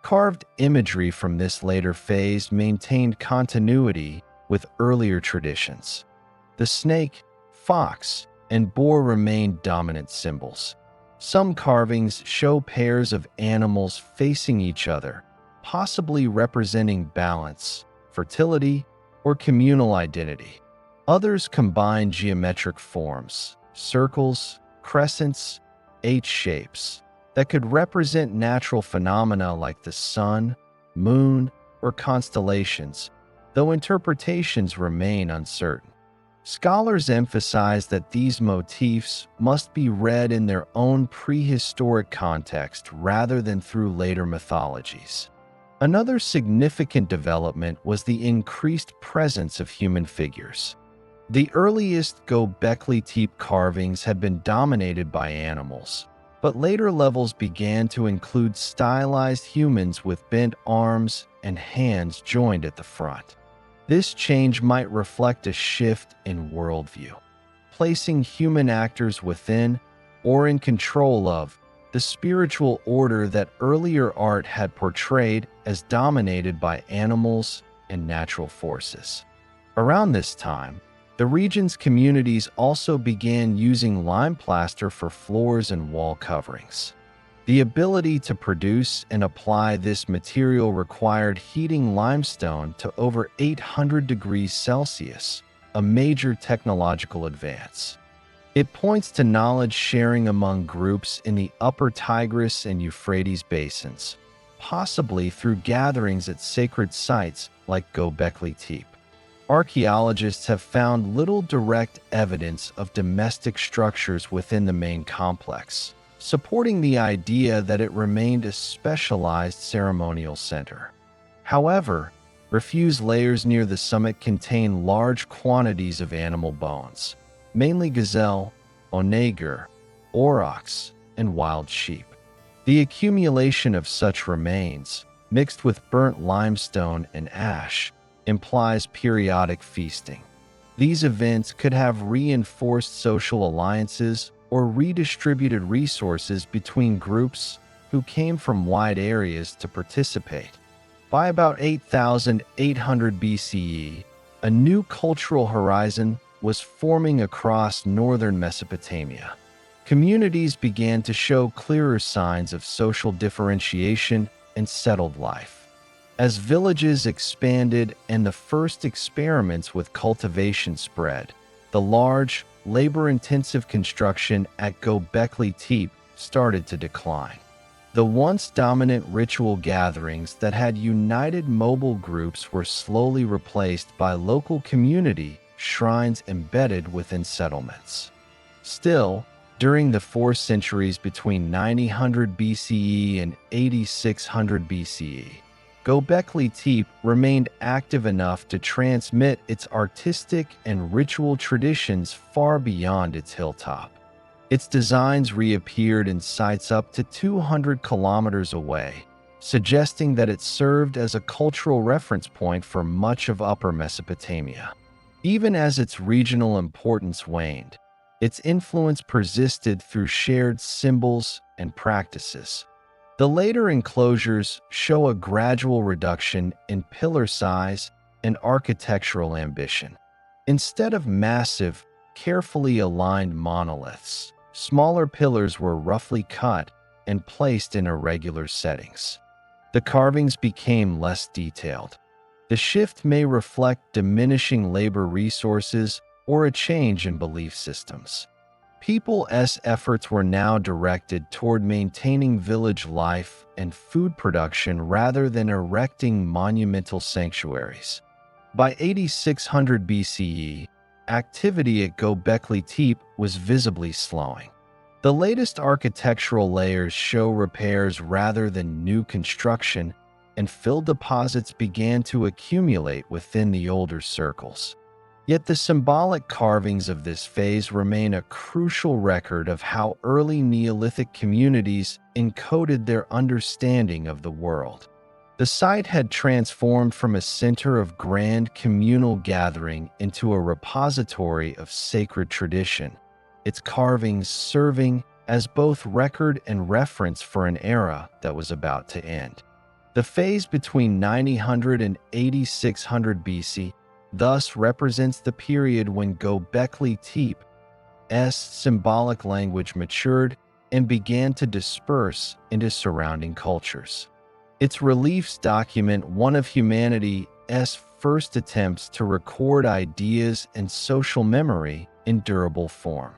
Carved imagery from this later phase maintained continuity with earlier traditions. The snake, fox, and boar remained dominant symbols. Some carvings show pairs of animals facing each other, possibly representing balance, fertility, or communal identity. Others combine geometric forms, circles, crescents, H shapes, that could represent natural phenomena like the sun, moon, or constellations, though interpretations remain uncertain. Scholars emphasize that these motifs must be read in their own prehistoric context rather than through later mythologies. Another significant development was the increased presence of human figures. The earliest Göbekli Tepe carvings had been dominated by animals, but later levels began to include stylized humans with bent arms and hands joined at the front. This change might reflect a shift in worldview, placing human actors within or in control of the spiritual order that earlier art had portrayed as dominated by animals and natural forces. Around this time, the region's communities also began using lime plaster for floors and wall coverings. The ability to produce and apply this material required heating limestone to over 800 degrees Celsius, a major technological advance. It points to knowledge sharing among groups in the upper Tigris and Euphrates basins, possibly through gatherings at sacred sites like Göbekli Tepe. Archaeologists have found little direct evidence of domestic structures within the main complex, supporting the idea that it remained a specialized ceremonial center. However, refuse layers near the summit contain large quantities of animal bones, mainly gazelle, onager, aurochs, and wild sheep. The accumulation of such remains, mixed with burnt limestone and ash, implies periodic feasting. These events could have reinforced social alliances or redistributed resources between groups who came from wide areas to participate. By about 8,800 BCE, a new cultural horizon was forming across northern Mesopotamia. Communities began to show clearer signs of social differentiation and settled life. As villages expanded and the first experiments with cultivation spread, the large, labor-intensive construction at Göbekli Tepe started to decline. The once dominant ritual gatherings that had united mobile groups were slowly replaced by local community shrines embedded within settlements. Still, during the 4 centuries between 900 BCE and 8600 BCE, Göbekli Tepe remained active enough to transmit its artistic and ritual traditions far beyond its hilltop. Its designs reappeared in sites up to 200 kilometers away, suggesting that it served as a cultural reference point for much of Upper Mesopotamia. Even as its regional importance waned, its influence persisted through shared symbols and practices. The later enclosures show a gradual reduction in pillar size and architectural ambition. Instead of massive, carefully aligned monoliths, smaller pillars were roughly cut and placed in irregular settings. The carvings became less detailed. The shift may reflect diminishing labor resources or a change in belief systems. People's efforts were now directed toward maintaining village life and food production rather than erecting monumental sanctuaries. By 8600 BCE, activity at Göbekli Tepe was visibly slowing. The latest architectural layers show repairs rather than new construction, and fill deposits began to accumulate within the older circles. Yet the symbolic carvings of this phase remain a crucial record of how early Neolithic communities encoded their understanding of the world. The site had transformed from a center of grand communal gathering into a repository of sacred tradition, its carvings serving as both record and reference for an era that was about to end. The phase between 900 and 8600 BC thus represents the period when Göbekli Tepe's symbolic language matured and began to disperse into surrounding cultures. Its reliefs document one of humanity's first attempts to record ideas and social memory in durable form.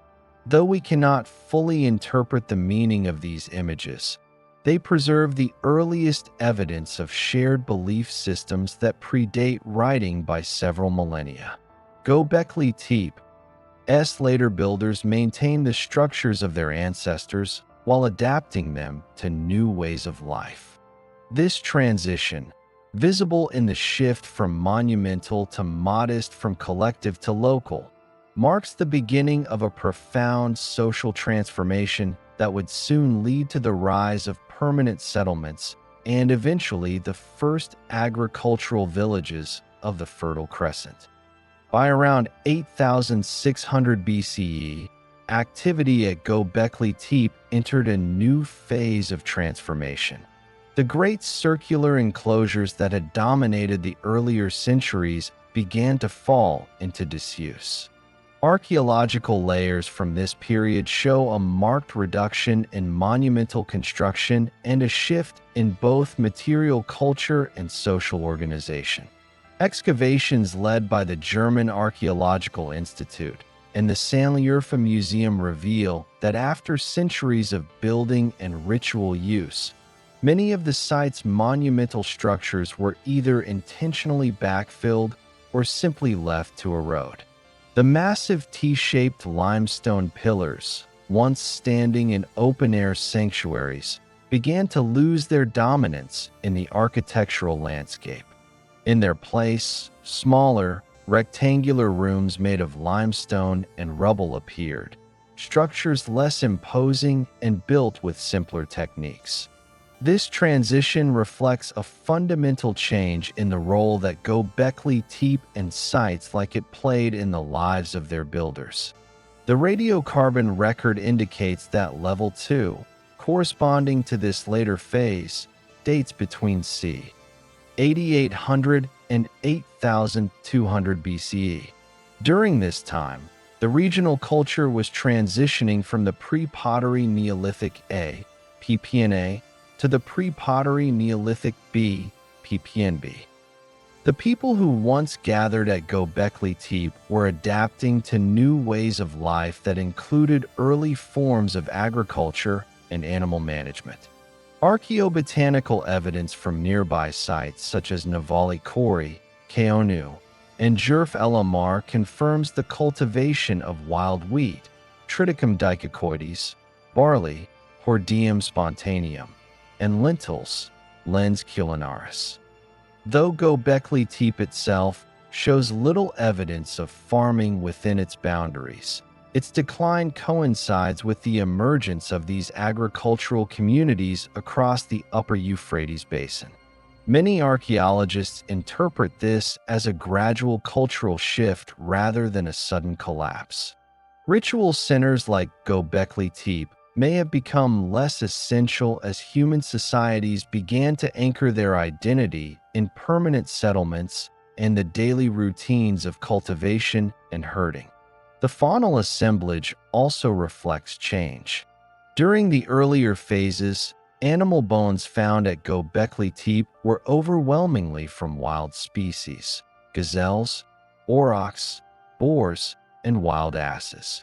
Though we cannot fully interpret the meaning of these images, they preserve the earliest evidence of shared belief systems that predate writing by several millennia. Göbekli Tepe's later builders maintained the structures of their ancestors while adapting them to new ways of life. This transition, visible in the shift from monumental to modest, from collective to local, marks the beginning of a profound social transformation that would soon lead to the rise of permanent settlements and eventually the first agricultural villages of the Fertile Crescent. By around 8600 BCE, activity at Göbekli Tepe entered a new phase of transformation. The great circular enclosures that had dominated the earlier centuries began to fall into disuse. Archaeological layers from this period show a marked reduction in monumental construction and a shift in both material culture and social organization. Excavations led by the German Archaeological Institute and the Şanlıurfa Museum reveal that after centuries of building and ritual use, many of the site's monumental structures were either intentionally backfilled or simply left to erode. The massive T-shaped limestone pillars, once standing in open-air sanctuaries, began to lose their dominance in the architectural landscape. In their place, smaller, rectangular rooms made of limestone and rubble appeared, structures less imposing and built with simpler techniques. This transition reflects a fundamental change in the role that Göbekli Tepe and sites like it played in the lives of their builders. The radiocarbon record indicates that level 2, corresponding to this later phase, dates between c. 8800 and 8200 BCE. During this time, the regional culture was transitioning from the Pre-Pottery Neolithic A, PPNA, to the Pre-Pottery Neolithic B, PPNB. The people who once gathered at Göbekli Tepe were adapting to new ways of life that included early forms of agriculture and animal management. Archaeobotanical evidence from nearby sites such as Navali Kori, Keonu, and Jurf El Amar confirms the cultivation of wild wheat, Triticum dicocoides, barley, Hordeum spontaneum, and lentils, Lens culinaris. Though Göbekli Tepe itself shows little evidence of farming within its boundaries, its decline coincides with the emergence of these agricultural communities across the upper Euphrates basin. Many archaeologists interpret this as a gradual cultural shift rather than a sudden collapse. Ritual centers like Göbekli Tepe may have become less essential as human societies began to anchor their identity in permanent settlements and the daily routines of cultivation and herding. The faunal assemblage also reflects change. During the earlier phases, animal bones found at Göbekli Tepe were overwhelmingly from wild species: gazelles, aurochs, boars, and wild asses.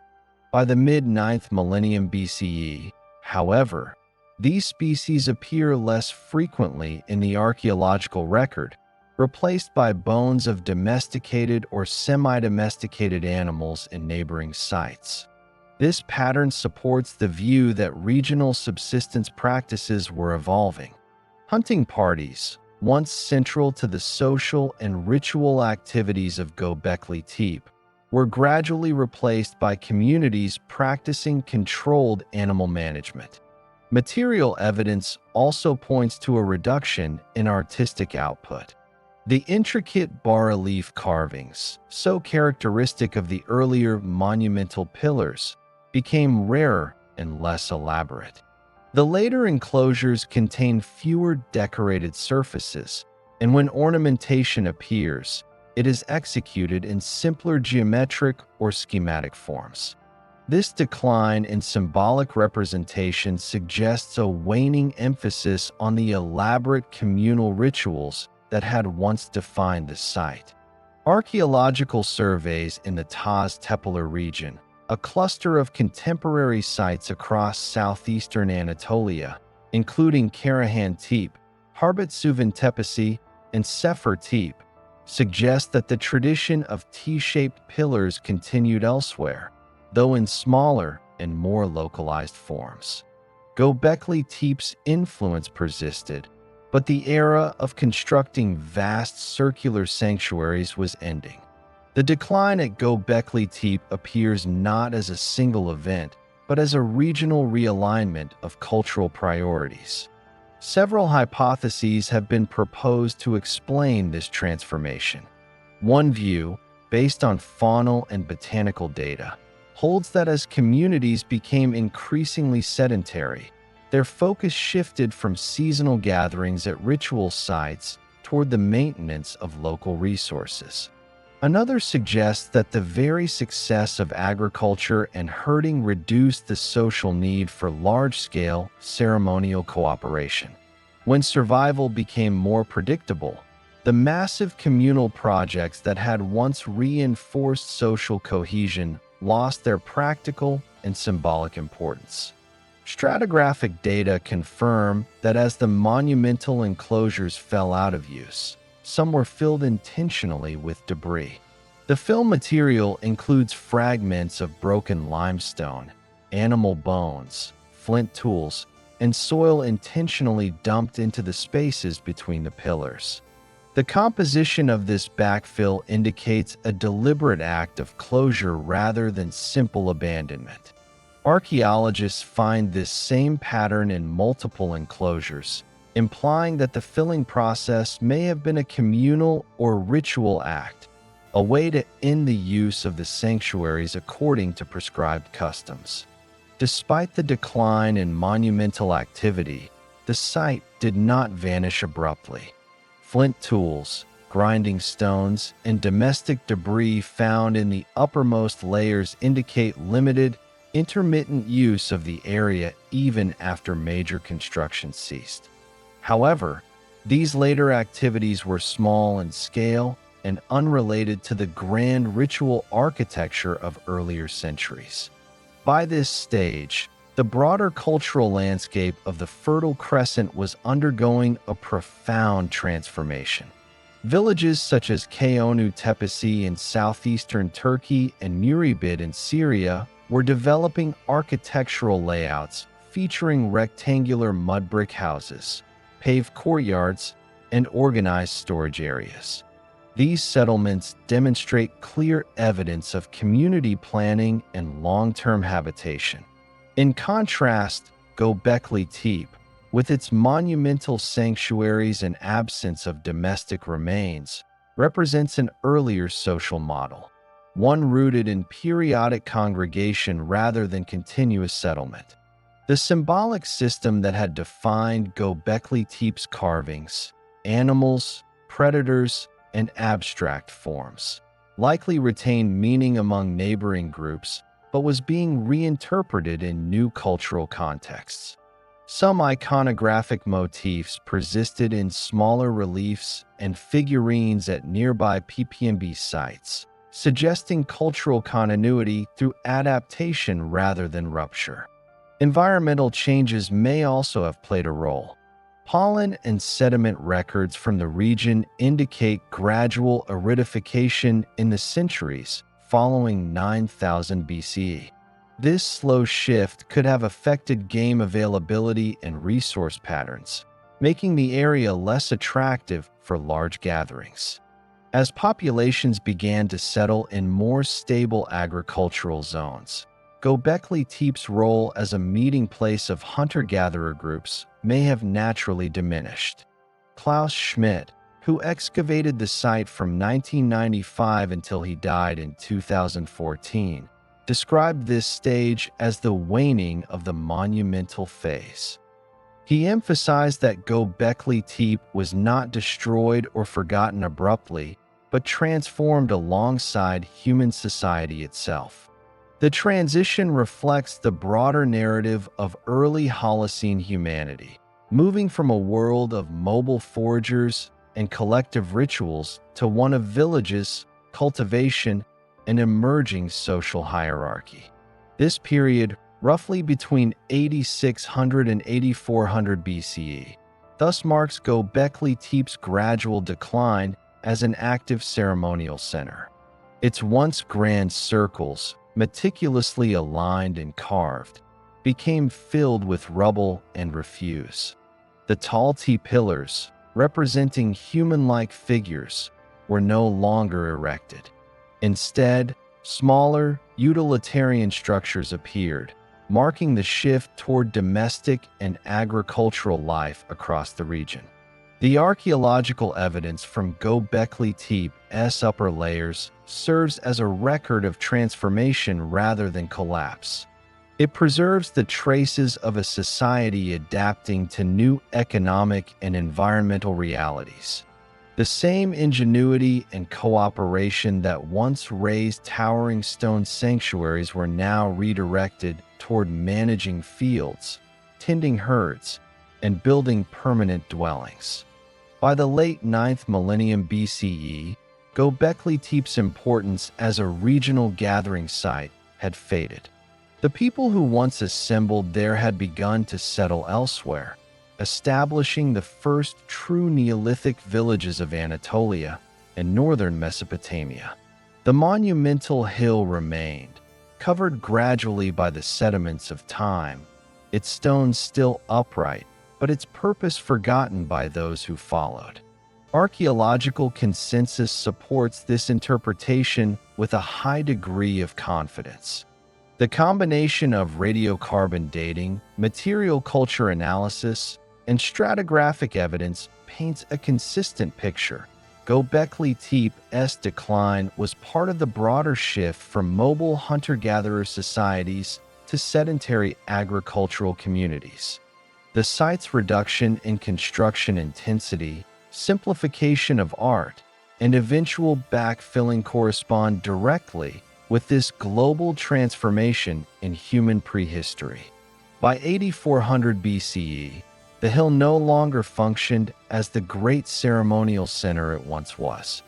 By the mid-9th millennium BCE, however, these species appear less frequently in the archaeological record, replaced by bones of domesticated or semi-domesticated animals in neighboring sites. This pattern supports the view that regional subsistence practices were evolving. Hunting parties, once central to the social and ritual activities of Göbekli Tepe, were gradually replaced by communities practicing controlled animal management. Material evidence also points to a reduction in artistic output. The intricate bas-relief carvings, so characteristic of the earlier monumental pillars, became rarer and less elaborate. The later enclosures contain fewer decorated surfaces, and when ornamentation appears, it is executed in simpler geometric or schematic forms. This decline in symbolic representation suggests a waning emphasis on the elaborate communal rituals that had once defined the site. Archaeological surveys in the Taz Tepeler region, a cluster of contemporary sites across southeastern Anatolia, including Karahan Tepe, Harbet-Suvan Tepesi, and Sefer Tepe, suggest that the tradition of T-shaped pillars continued elsewhere, though in smaller and more localized forms. Göbekli Tepe's influence persisted, but the era of constructing vast circular sanctuaries was ending. The decline at Göbekli Tepe appears not as a single event, but as a regional realignment of cultural priorities. Several hypotheses have been proposed to explain this transformation. One view, based on faunal and botanical data, holds that as communities became increasingly sedentary, their focus shifted from seasonal gatherings at ritual sites toward the maintenance of local resources. Another suggests that the very success of agriculture and herding reduced the social need for large-scale ceremonial cooperation. When survival became more predictable, the massive communal projects that had once reinforced social cohesion lost their practical and symbolic importance. Stratigraphic data confirm that as the monumental enclosures fell out of use, some were filled intentionally with debris. The fill material includes fragments of broken limestone, animal bones, flint tools, and soil intentionally dumped into the spaces between the pillars. The composition of this backfill indicates a deliberate act of closure rather than simple abandonment. Archaeologists find this same pattern in multiple enclosures, implying that the filling process may have been a communal or ritual act, a way to end the use of the sanctuaries according to prescribed customs. Despite the decline in monumental activity, the site did not vanish abruptly. Flint tools, grinding stones, and domestic debris found in the uppermost layers indicate limited, intermittent use of the area even after major construction ceased. However, these later activities were small in scale and unrelated to the grand ritual architecture of earlier centuries. By this stage, the broader cultural landscape of the Fertile Crescent was undergoing a profound transformation. Villages such as Kayonu Tepesi in southeastern Turkey and Muribid in Syria were developing architectural layouts featuring rectangular mud brick houses, paved courtyards, and organized storage areas. These settlements demonstrate clear evidence of community planning and long-term habitation. In contrast, Göbekli Tepe, with its monumental sanctuaries and absence of domestic remains, represents an earlier social model, one rooted in periodic congregation rather than continuous settlement. The symbolic system that had defined Göbekli Tepe's carvings, animals, predators, and abstract forms, likely retained meaning among neighboring groups, but was being reinterpreted in new cultural contexts. Some iconographic motifs persisted in smaller reliefs and figurines at nearby PPMB sites, suggesting cultural continuity through adaptation rather than rupture. Environmental changes may also have played a role. Pollen and sediment records from the region indicate gradual aridification in the centuries following 9000 BCE. This slow shift could have affected game availability and resource patterns, making the area less attractive for large gatherings. As populations began to settle in more stable agricultural zones, Göbekli Tepe's role as a meeting place of hunter-gatherer groups may have naturally diminished. Klaus Schmidt, who excavated the site from 1995 until he died in 2014, described this stage as the waning of the monumental phase. He emphasized that Göbekli Tepe was not destroyed or forgotten abruptly, but transformed alongside human society itself. The transition reflects the broader narrative of early Holocene humanity, moving from a world of mobile foragers and collective rituals to one of villages, cultivation, and emerging social hierarchy. This period, roughly between 8600 and 8400 BCE, thus marks Göbekli Tepe's gradual decline as an active ceremonial center. Its once grand circles, meticulously aligned and carved, became filled with rubble and refuse. The tall T-pillars, representing human-like figures, were no longer erected. Instead, smaller, utilitarian structures appeared, marking the shift toward domestic and agricultural life across the region. The archaeological evidence from Göbekli Tepe's upper layers serves as a record of transformation rather than collapse. It preserves the traces of a society adapting to new economic and environmental realities. The same ingenuity and cooperation that once raised towering stone sanctuaries were now redirected toward managing fields, tending herds, and building permanent dwellings. By the late 9th millennium BCE, Göbekli Tepe's importance as a regional gathering site had faded. The people who once assembled there had begun to settle elsewhere, establishing the first true Neolithic villages of Anatolia and northern Mesopotamia. The monumental hill remained, covered gradually by the sediments of time, its stones still upright, but its purpose forgotten by those who followed. Archaeological consensus supports this interpretation with a high degree of confidence. The combination of radiocarbon dating, material culture analysis, and stratigraphic evidence paints a consistent picture. Göbekli Tepe's decline was part of the broader shift from mobile hunter-gatherer societies to sedentary agricultural communities. The site's reduction in construction intensity, simplification of art, and eventual backfilling correspond directly with this global transformation in human prehistory. By 8400 BCE, the hill no longer functioned as the great ceremonial center it once was.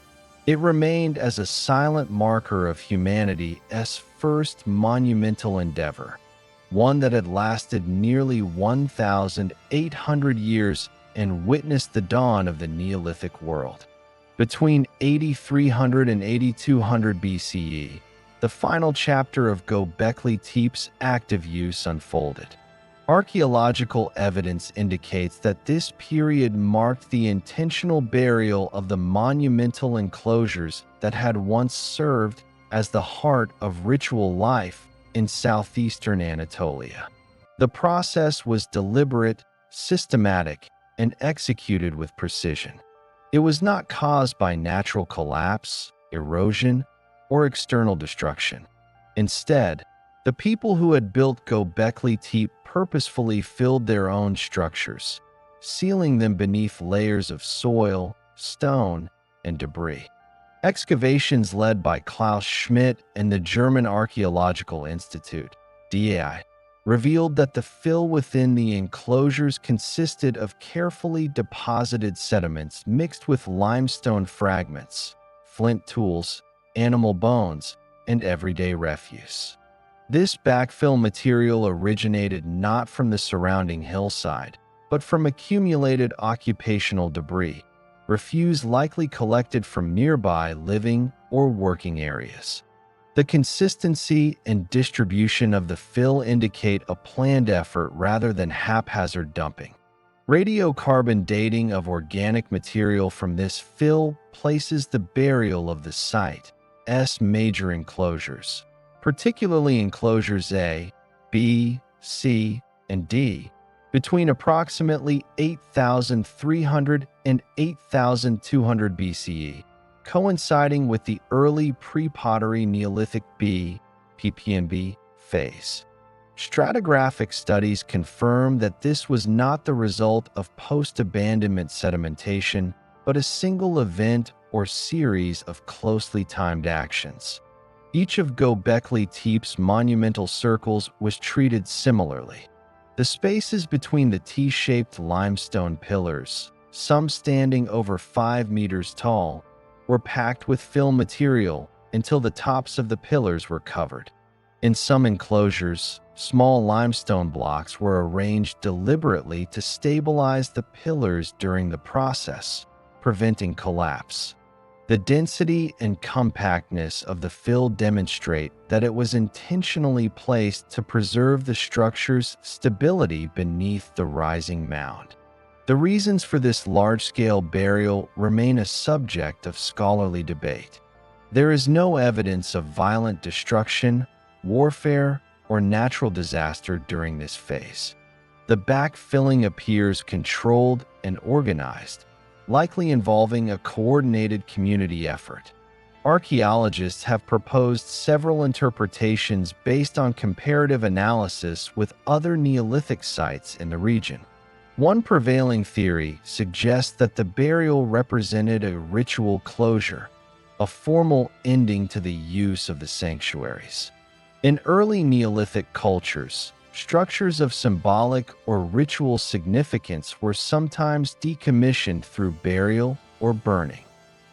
It remained as a silent marker of humanity's first monumental endeavor, one that had lasted nearly 1,800 years and witnessed the dawn of the Neolithic world. Between 8300 and 8200 BCE, the final chapter of Göbekli Tepe's active use unfolded. Archaeological evidence indicates that this period marked the intentional burial of the monumental enclosures that had once served as the heart of ritual life in southeastern Anatolia. The process was deliberate, systematic, and executed with precision. It was not caused by natural collapse, erosion, or external destruction. Instead, the people who had built Göbekli Tepe purposefully filled their own structures, sealing them beneath layers of soil, stone, and debris. Excavations led by Klaus Schmidt and the German Archaeological Institute, DAI, revealed that the fill within the enclosures consisted of carefully deposited sediments mixed with limestone fragments, flint tools, animal bones, and everyday refuse. This backfill material originated not from the surrounding hillside, but from accumulated occupational debris, refuse likely collected from nearby living or working areas. The consistency and distribution of the fill indicate a planned effort rather than haphazard dumping. Radiocarbon dating of organic material from this fill places the burial of the site's major enclosures, particularly enclosures A, B, C, and D, between approximately 8,300 and 8,200 BCE, coinciding with the early Pre-Pottery Neolithic B (PPNB) phase. Stratigraphic studies confirm that this was not the result of post-abandonment sedimentation, but a single event or series of closely timed actions. Each of Göbekli Tepe's monumental circles was treated similarly. The spaces between the T-shaped limestone pillars, some standing over 5 meters tall, were packed with fill material until the tops of the pillars were covered. In some enclosures, small limestone blocks were arranged deliberately to stabilize the pillars during the process, preventing collapse. The density and compactness of the fill demonstrate that it was intentionally placed to preserve the structure's stability beneath the rising mound. The reasons for this large-scale burial remain a subject of scholarly debate. There is no evidence of violent destruction, warfare, or natural disaster during this phase. The backfilling appears controlled and organized, likely involving a coordinated community effort. Archaeologists have proposed several interpretations based on comparative analysis with other Neolithic sites in the region. One prevailing theory suggests that the burial represented a ritual closure, a formal ending to the use of the sanctuaries. In early Neolithic cultures, structures of symbolic or ritual significance were sometimes decommissioned through burial or burning.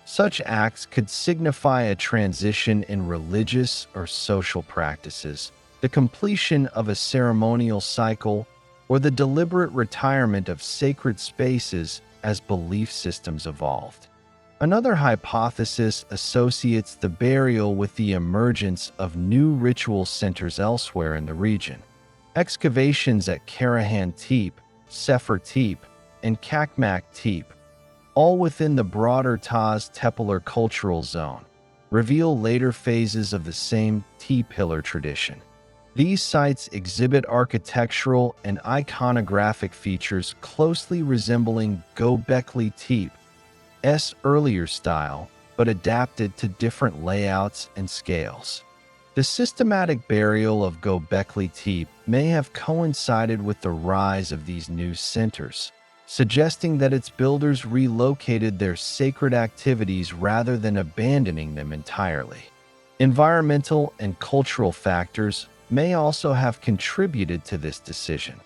Such acts could signify a transition in religious or social practices, the completion of a ceremonial cycle, or the deliberate retirement of sacred spaces as belief systems evolved. Another hypothesis associates the burial with the emergence of new ritual centers elsewhere in the region. Excavations at Karahan Tepe, Sefer Tepe, and Çakmak Tepe, all within the broader Taz Tepeler cultural zone, reveal later phases of the same T-pillar tradition. These sites exhibit architectural and iconographic features closely resembling Göbekli Tepe's earlier style, but adapted to different layouts and scales. The systematic burial of Göbekli Tepe may have coincided with the rise of these new centers, suggesting that its builders relocated their sacred activities rather than abandoning them entirely. Environmental and cultural factors may also have contributed to this decision.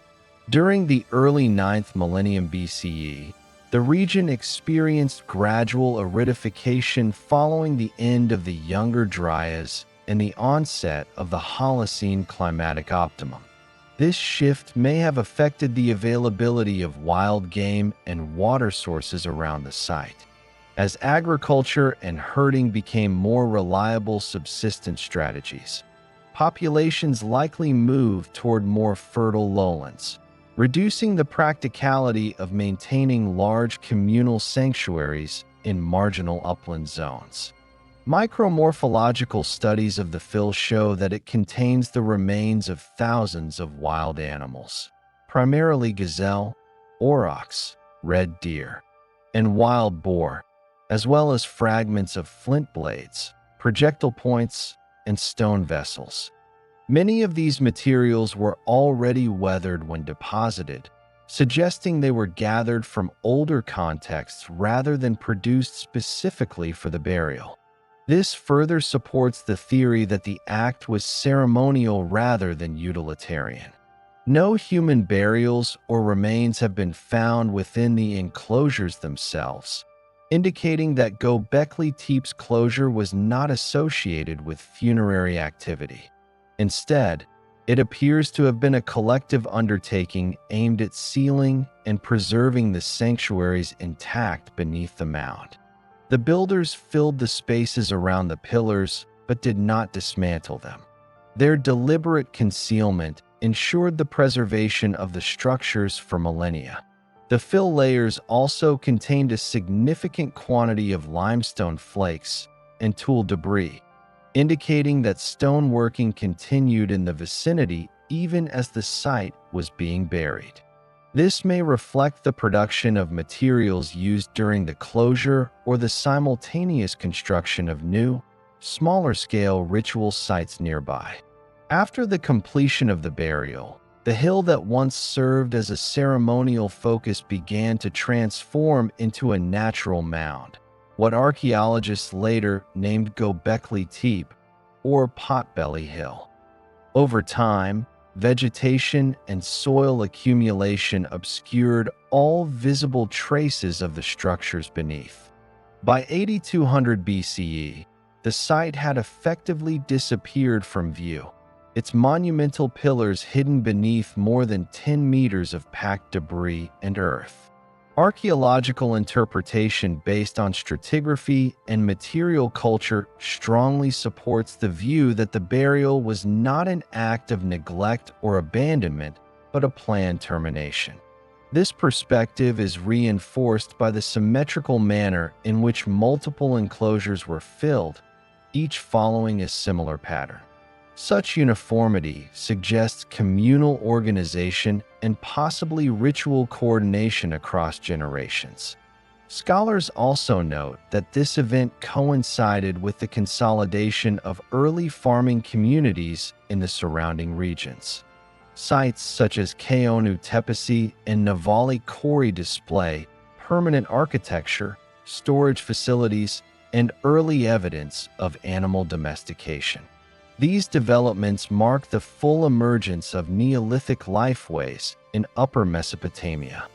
During the early 9th millennium BCE, the region experienced gradual aridification following the end of the Younger Dryas and the onset of the Holocene climatic optimum. This shift may have affected the availability of wild game and water sources around the site, as agriculture and herding became more reliable subsistence strategies. Populations likely moved toward more fertile lowlands, reducing the practicality of maintaining large communal sanctuaries in marginal upland zones. Micromorphological studies of the fill show that it contains the remains of thousands of wild animals, primarily gazelle, aurochs, red deer, and wild boar, as well as fragments of flint blades, projectile points, and stone vessels. Many of these materials were already weathered when deposited, suggesting they were gathered from older contexts rather than produced specifically for the burial. This further supports the theory that the act was ceremonial rather than utilitarian. No human burials or remains have been found within the enclosures themselves, indicating that Göbekli Tepe's closure was not associated with funerary activity. Instead, it appears to have been a collective undertaking aimed at sealing and preserving the sanctuaries intact beneath the mound. The builders filled the spaces around the pillars, but did not dismantle them. Their deliberate concealment ensured the preservation of the structures for millennia. The fill layers also contained a significant quantity of limestone flakes and tool debris, indicating that stoneworking continued in the vicinity even as the site was being buried. This may reflect the production of materials used during the closure or the simultaneous construction of new, smaller-scale ritual sites nearby. After the completion of the burial, the hill that once served as a ceremonial focus began to transform into a natural mound, what archaeologists later named Göbekli Tepe, or Potbelly Hill. Over time, vegetation and soil accumulation obscured all visible traces of the structures beneath. By 8200 BCE, the site had effectively disappeared from view, its monumental pillars hidden beneath more than 10 meters of packed debris and earth. Archaeological interpretation based on stratigraphy and material culture strongly supports the view that the burial was not an act of neglect or abandonment, but a planned termination. This perspective is reinforced by the symmetrical manner in which multiple enclosures were filled, each following a similar pattern. Such uniformity suggests communal organization and possibly ritual coordination across generations. Scholars also note that this event coincided with the consolidation of early farming communities in the surrounding regions. Sites such as Keonu Tepesi and Navali Kori display permanent architecture, storage facilities, and early evidence of animal domestication. These developments mark the full emergence of Neolithic lifeways in Upper Mesopotamia.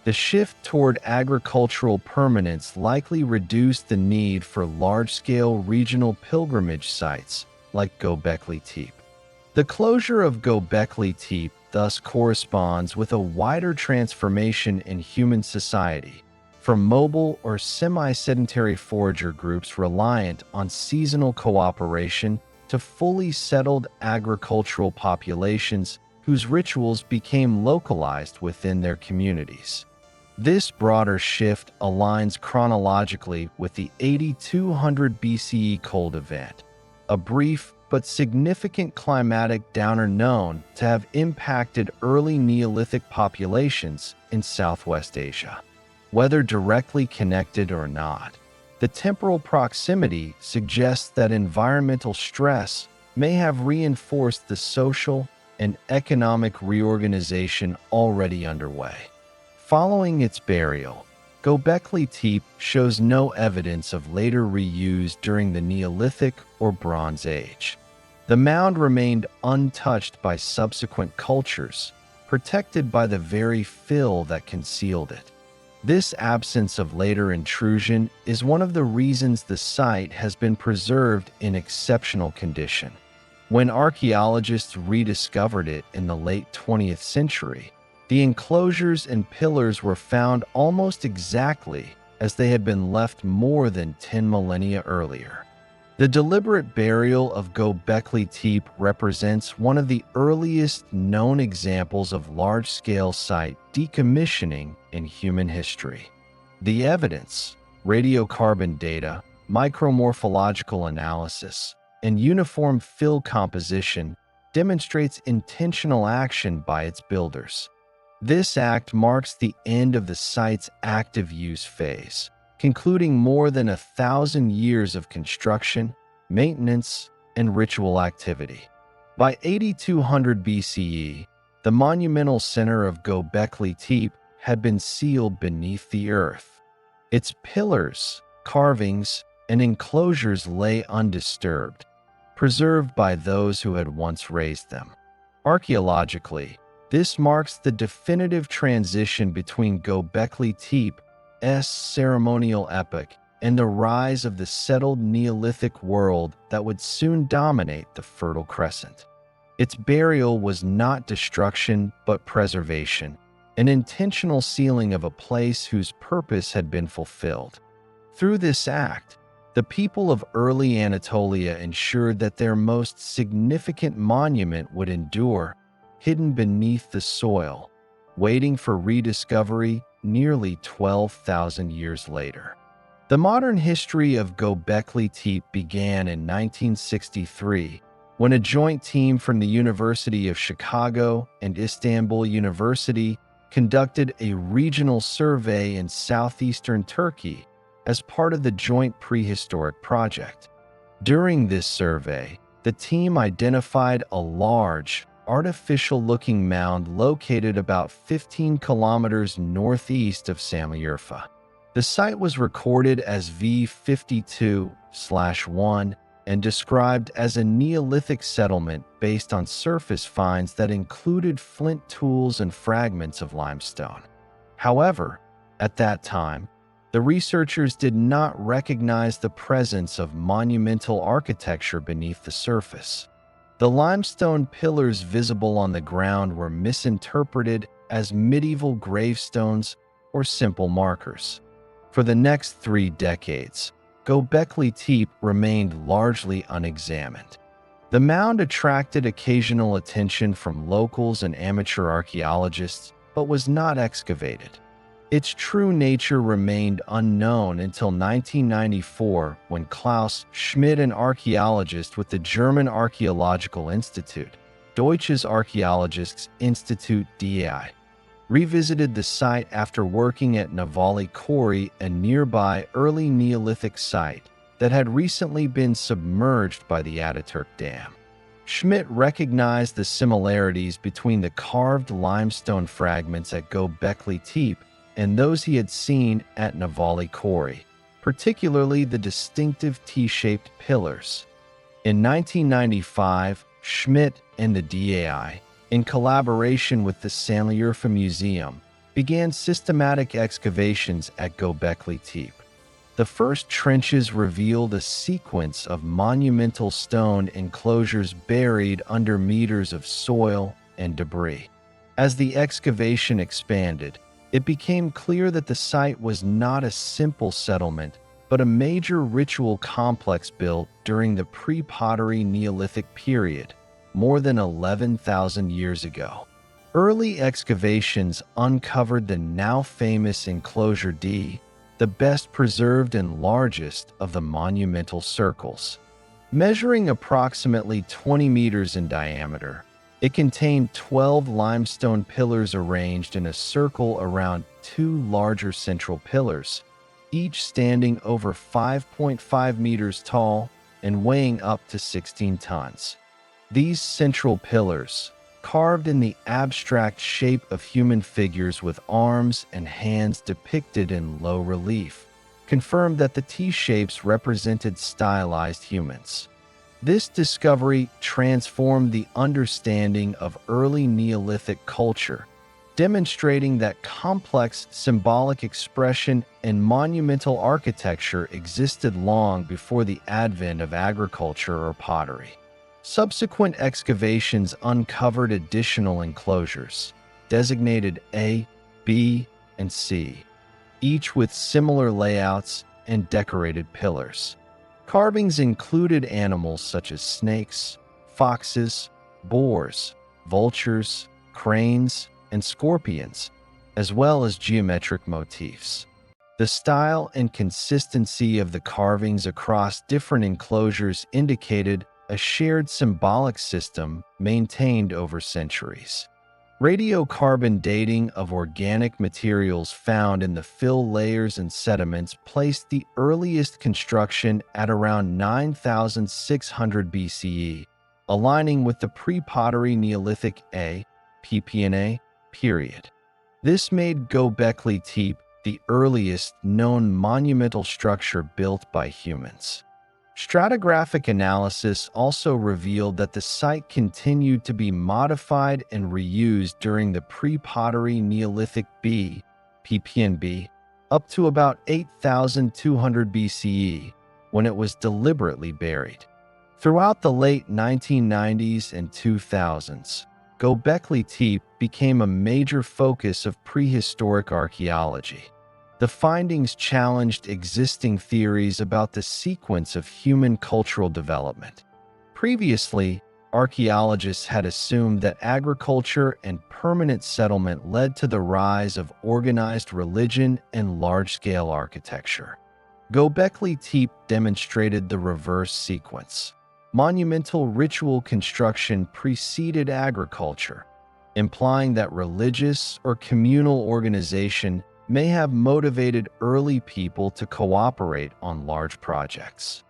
The shift toward agricultural permanence likely reduced the need for large-scale regional pilgrimage sites like Göbekli Tepe. The closure of Göbekli Tepe thus corresponds with a wider transformation in human society, from mobile or semi-sedentary forager groups reliant on seasonal cooperation to fully settled agricultural populations whose rituals became localized within their communities. This broader shift aligns chronologically with the 8200 BCE cold event, a brief but significant climatic downer known to have impacted early Neolithic populations in Southwest Asia. Whether directly connected or not, the temporal proximity suggests that environmental stress may have reinforced the social and economic reorganization already underway. Following its burial, Göbekli Tepe shows no evidence of later reuse during the Neolithic or Bronze Age. The mound remained untouched by subsequent cultures, protected by the very fill that concealed it. This absence of later intrusion is one of the reasons the site has been preserved in exceptional condition. When archaeologists rediscovered it in the late 20th century, the enclosures and pillars were found almost exactly as they had been left more than 10 millennia earlier. The deliberate burial of Göbekli Tepe represents one of the earliest known examples of large-scale site decommissioning in human history. The evidence, radiocarbon data, micromorphological analysis, and uniform fill composition demonstrates intentional action by its builders. This act marks the end of the site's active use phase, concluding more than 1,000 years of construction, maintenance, and ritual activity. By 8200 BCE, the monumental center of Göbekli Tepe had been sealed beneath the earth. Its pillars, carvings, and enclosures lay undisturbed, preserved by those who had once raised them. Archaeologically, this marks the definitive transition between Göbekli Tepe's ceremonial epoch and the rise of the settled Neolithic world that would soon dominate the Fertile Crescent. Its burial was not destruction but preservation, an intentional sealing of a place whose purpose had been fulfilled. Through this act, The people of early Anatolia ensured that their most significant monument would endure, hidden beneath the soil, waiting for rediscovery nearly 12,000 years later. The modern history of Göbekli Tepe began in 1963 when a joint team from the University of Chicago and Istanbul University conducted a regional survey in southeastern Turkey as part of the joint prehistoric project. During this survey, the team identified a large, artificial-looking mound located about 15 kilometers northeast of Şanlıurfa. The site was recorded as V52/1 and described as a Neolithic settlement based on surface finds that included flint tools and fragments of limestone. However, at that time, the researchers did not recognize the presence of monumental architecture beneath the surface. The limestone pillars visible on the ground were misinterpreted as medieval gravestones or simple markers. For the next 3 decades, Göbekli Tepe remained largely unexamined. The mound attracted occasional attention from locals and amateur archaeologists, but was not excavated. Its true nature remained unknown until 1994 when Klaus Schmidt, an archaeologist with the German Archaeological Institute, Deutsches Archaeologisches Institut DAI, revisited the site after working at Navali Quarry, a nearby early Neolithic site that had recently been submerged by the Ataturk Dam. Schmidt recognized the similarities between the carved limestone fragments at Göbekli Tepe and those he had seen at Navali Quarry, particularly the distinctive T-shaped pillars. In 1995, Schmidt and the DAI, in collaboration with the Şanlıurfa Museum, began systematic excavations at Göbekli Tepe. The first trenches revealed a sequence of monumental stone enclosures buried under meters of soil and debris. As the excavation expanded, it became clear that the site was not a simple settlement, but a major ritual complex built during the Pre-Pottery Neolithic period, more than 11,000 years ago. Early excavations uncovered the now famous Enclosure D, the best preserved and largest of the monumental circles. Measuring approximately 20 meters in diameter, it contained 12 limestone pillars arranged in a circle around 2 larger central pillars, each standing over 5.5 meters tall and weighing up to 16 tons. These central pillars, carved in the abstract shape of human figures with arms and hands depicted in low relief, confirmed that the T-shapes represented stylized humans. This discovery transformed the understanding of early Neolithic culture, demonstrating that complex symbolic expression and monumental architecture existed long before the advent of agriculture or pottery. Subsequent excavations uncovered additional enclosures, designated A, B, and C, each with similar layouts and decorated pillars. Carvings included animals such as snakes, foxes, boars, vultures, cranes, and scorpions, as well as geometric motifs. The style and consistency of the carvings across different enclosures indicated a shared symbolic system maintained over centuries. Radiocarbon dating of organic materials found in the fill layers and sediments placed the earliest construction at around 9,600 BCE, aligning with the Pre-Pottery Neolithic A, PPNA, period. This made Göbekli Tepe the earliest known monumental structure built by humans. Stratigraphic analysis also revealed that the site continued to be modified and reused during the Pre-Pottery Neolithic B, PPNB, up to about 8,200 BCE, when it was deliberately buried. Throughout the late 1990s and 2000s, Göbekli Tepe became a major focus of prehistoric archaeology. The findings challenged existing theories about the sequence of human cultural development. Previously, archaeologists had assumed that agriculture and permanent settlement led to the rise of organized religion and large-scale architecture. Göbekli Tepe demonstrated the reverse sequence. Monumental ritual construction preceded agriculture, implying that religious or communal organization may have motivated early people to cooperate on large projects.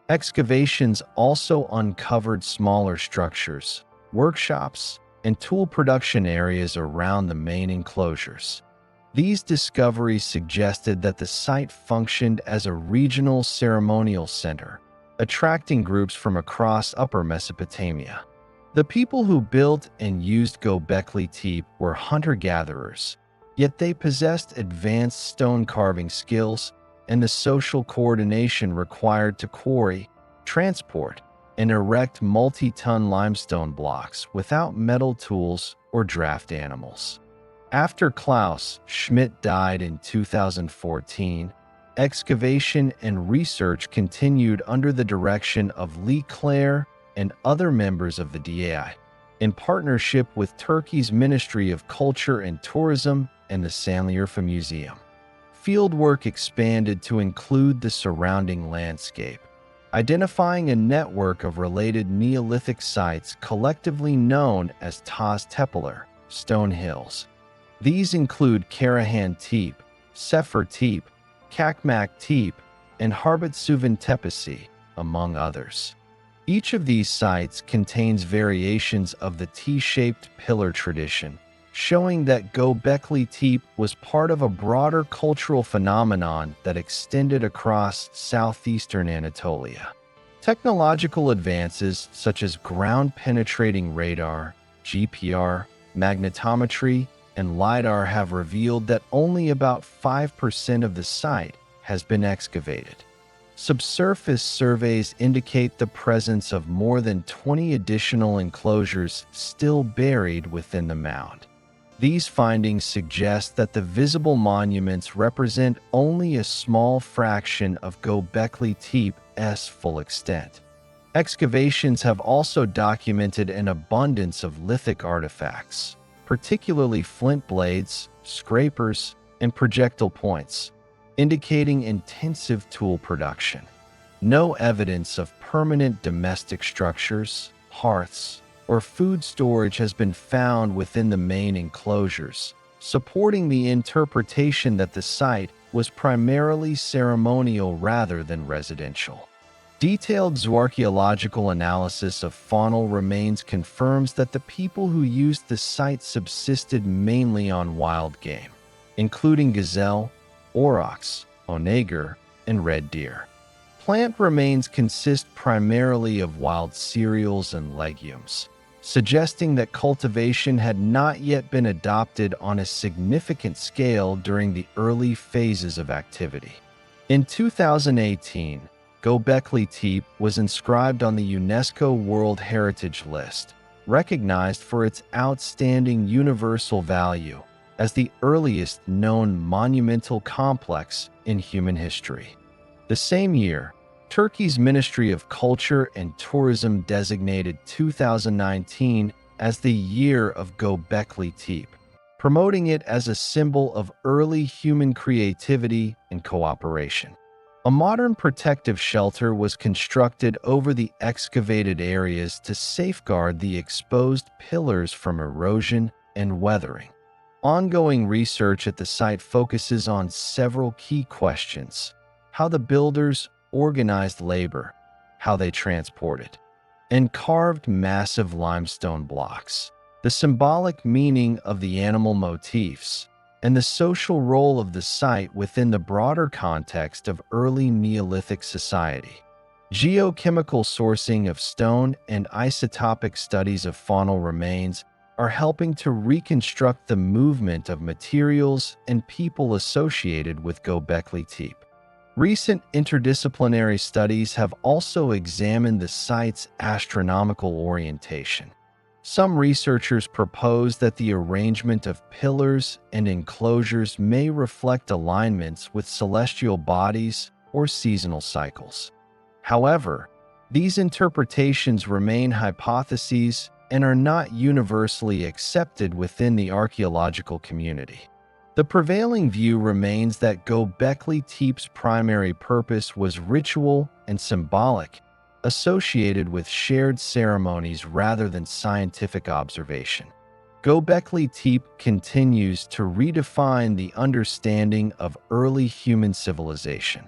Excavations also uncovered smaller structures, workshops, and tool production areas around the main enclosures. These discoveries suggested that the site functioned as a regional ceremonial center, attracting groups from across Upper Mesopotamia. The people who built and used Göbekli Tepe were hunter-gatherers, yet they possessed advanced stone carving skills and the social coordination required to quarry, transport, and erect multi-ton limestone blocks without metal tools or draft animals. After Klaus Schmidt died in 2014, excavation and research continued under the direction of Lee Clare and other members of the DAI, in partnership with Turkey's Ministry of Culture and Tourism and the Şanlıurfa Museum. Fieldwork expanded to include the surrounding landscape, identifying a network of related Neolithic sites collectively known as Taz Tepeler, Stone Hills. These include Karahan Tepe, Sefer Tepe, Çakmak Tepe, and Harbutsuvan Tepesi, among others. Each of these sites contains variations of the T-shaped pillar tradition, showing that Göbekli Tepe was part of a broader cultural phenomenon that extended across southeastern Anatolia. Technological advances such as ground-penetrating radar, GPR, magnetometry, and LiDAR have revealed that only about 5% of the site has been excavated. Subsurface surveys indicate the presence of more than 20 additional enclosures still buried within the mound. These findings suggest that the visible monuments represent only a small fraction of Göbekli Tepe's full extent. Excavations have also documented an abundance of lithic artifacts, particularly flint blades, scrapers, and projectile points, indicating intensive tool production. No evidence of permanent domestic structures, hearths, or food storage has been found within the main enclosures, supporting the interpretation that the site was primarily ceremonial rather than residential. Detailed zooarchaeological analysis of faunal remains confirms that the people who used the site subsisted mainly on wild game, including gazelle, aurochs, onager, and red deer. Plant remains consist primarily of wild cereals and legumes, suggesting that cultivation had not yet been adopted on a significant scale during the early phases of activity. In 2018, Göbekli Tepe was inscribed on the UNESCO World Heritage List, recognized for its outstanding universal value as the earliest known monumental complex in human history. The same year, Turkey's Ministry of Culture and Tourism designated 2019 as the Year of Göbekli Tepe, promoting it as a symbol of early human creativity and cooperation. A modern protective shelter was constructed over the excavated areas to safeguard the exposed pillars from erosion and weathering. Ongoing research at the site focuses on several key questions: how the builders organized labor, how they transported, and carved massive limestone blocks, the symbolic meaning of the animal motifs, and the social role of the site within the broader context of early Neolithic society. Geochemical sourcing of stone and isotopic studies of faunal remains are helping to reconstruct the movement of materials and people associated with Göbekli Tepe. Recent interdisciplinary studies have also examined the site's astronomical orientation. Some researchers propose that the arrangement of pillars and enclosures may reflect alignments with celestial bodies or seasonal cycles. However, these interpretations remain hypotheses and are not universally accepted within the archaeological community. The prevailing view remains that Göbekli Tepe's primary purpose was ritual and symbolic, associated with shared ceremonies rather than scientific observation. Göbekli Tepe continues to redefine the understanding of early human civilization.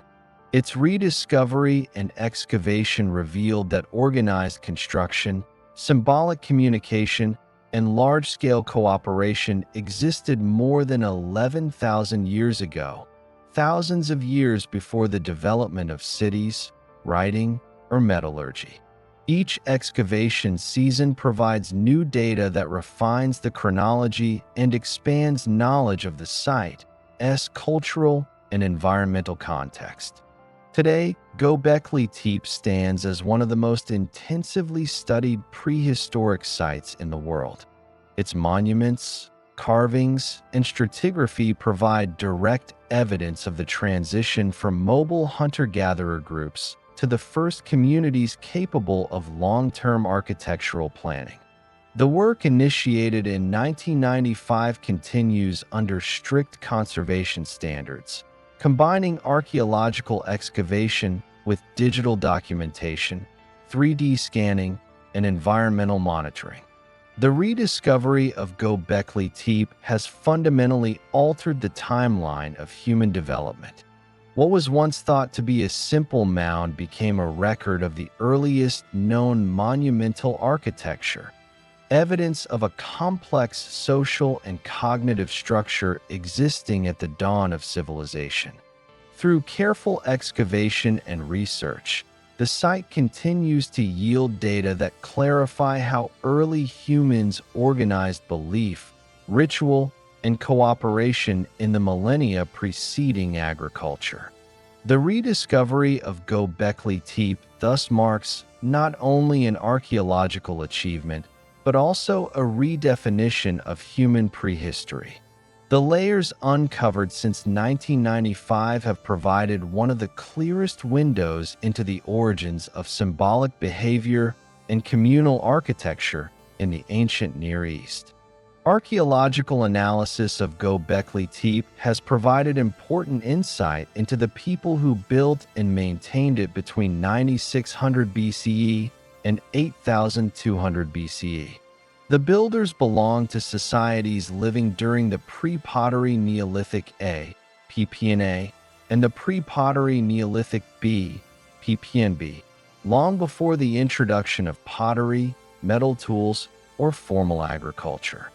Its rediscovery and excavation revealed that organized construction, symbolic communication, and large-scale cooperation existed more than 11,000 years ago, thousands of years before the development of cities, writing, or metallurgy. Each excavation season provides new data that refines the chronology and expands knowledge of the site's cultural and environmental context. Today, Göbekli Tepe stands as one of the most intensively studied prehistoric sites in the world. Its monuments, carvings, and stratigraphy provide direct evidence of the transition from mobile hunter-gatherer groups to the first communities capable of long-term architectural planning. The work initiated in 1995 continues under strict conservation standards, combining archaeological excavation with digital documentation, 3D scanning, and environmental monitoring. The rediscovery of Göbekli Tepe has fundamentally altered the timeline of human development. What was once thought to be a simple mound became a record of the earliest known monumental architecture, evidence of a complex social and cognitive structure existing at the dawn of civilization. Through careful excavation and research, the site continues to yield data that clarify how early humans organized belief, ritual, and cooperation in the millennia preceding agriculture. The rediscovery of Göbekli Tepe thus marks not only an archaeological achievement, but also a redefinition of human prehistory. The layers uncovered since 1995 have provided one of the clearest windows into the origins of symbolic behavior and communal architecture in the ancient Near East. Archaeological analysis of Göbekli Tepe has provided important insight into the people who built and maintained it between 9600 BCE and 8200 BCE. The builders belonged to societies living during the Pre-Pottery Neolithic A, PPNA, and the Pre-Pottery Neolithic B, PPNB, long before the introduction of pottery, metal tools, or formal agriculture.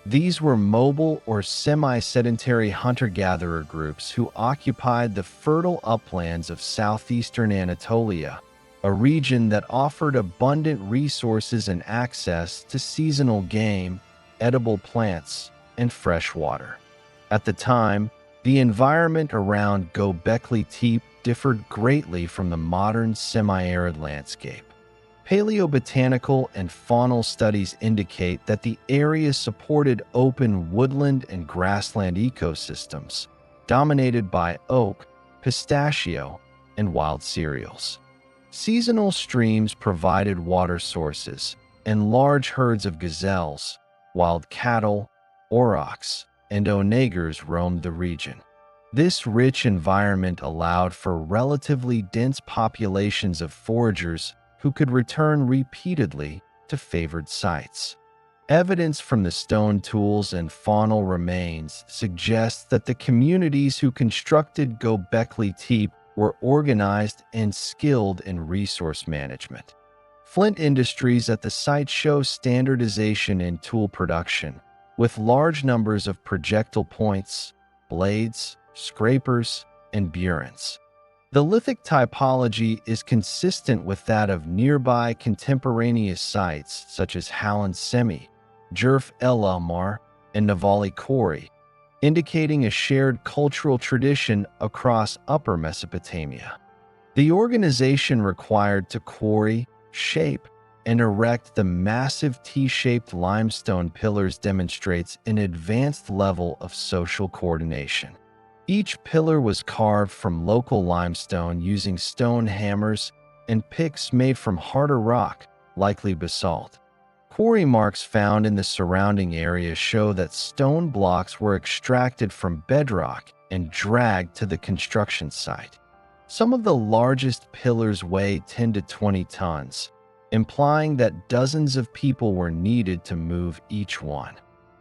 These were mobile or semi-sedentary hunter-gatherer groups who occupied the fertile uplands of southeastern Anatolia, a region that offered abundant resources and access to seasonal game, edible plants, and fresh water. At the time, the environment around Göbekli Tepe differed greatly from the modern semi-arid landscape. Paleobotanical and faunal studies indicate that the area supported open woodland and grassland ecosystems, dominated by oak, pistachio, and wild cereals. Seasonal streams provided water sources, and large herds of gazelles, wild cattle, aurochs, and onagers roamed the region. This rich environment allowed for relatively dense populations of foragers who could return repeatedly to favored sites. Evidence from the stone tools and faunal remains suggests that the communities who constructed Göbekli Tepe were organized and skilled in resource management. Flint industries at the site show standardization in tool production, with large numbers of projectile points, blades, scrapers, and burins. The lithic typology is consistent with that of nearby contemporaneous sites such as Halland Semi, Jerf El Elmar, and Navali Quarry, indicating a shared cultural tradition across Upper Mesopotamia. The organization required to quarry, shape, and erect the massive T-shaped limestone pillars demonstrates an advanced level of social coordination. Each pillar was carved from local limestone using stone hammers and picks made from harder rock, likely basalt. Quarry marks found in the surrounding area show that stone blocks were extracted from bedrock and dragged to the construction site. Some of the largest pillars weigh 10 to 20 tons, implying that dozens of people were needed to move each one.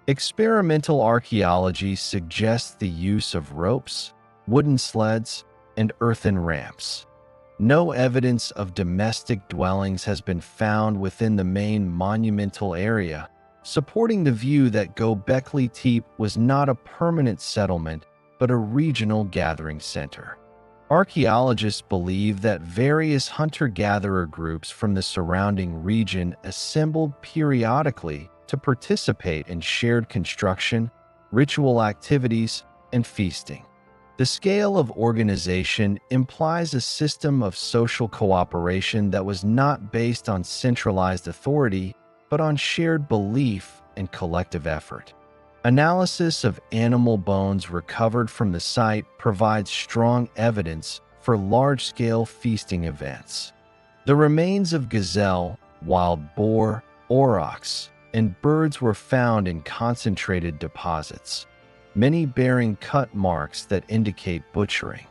Experimental archaeology suggests the use of ropes, wooden sleds, and earthen ramps. No evidence of domestic dwellings has been found within the main monumental area, supporting the view that Göbekli Tepe was not a permanent settlement but a regional gathering center. Archaeologists believe that various hunter-gatherer groups from the surrounding region assembled periodically to participate in shared construction, ritual activities, and feasting. The scale of organization implies a system of social cooperation that was not based on centralized authority, but on shared belief and collective effort. Analysis of animal bones recovered from the site provides strong evidence for large-scale feasting events. The remains of gazelle, wild boar, aurochs, and birds were found in concentrated deposits, many bearing cut marks that indicate butchering.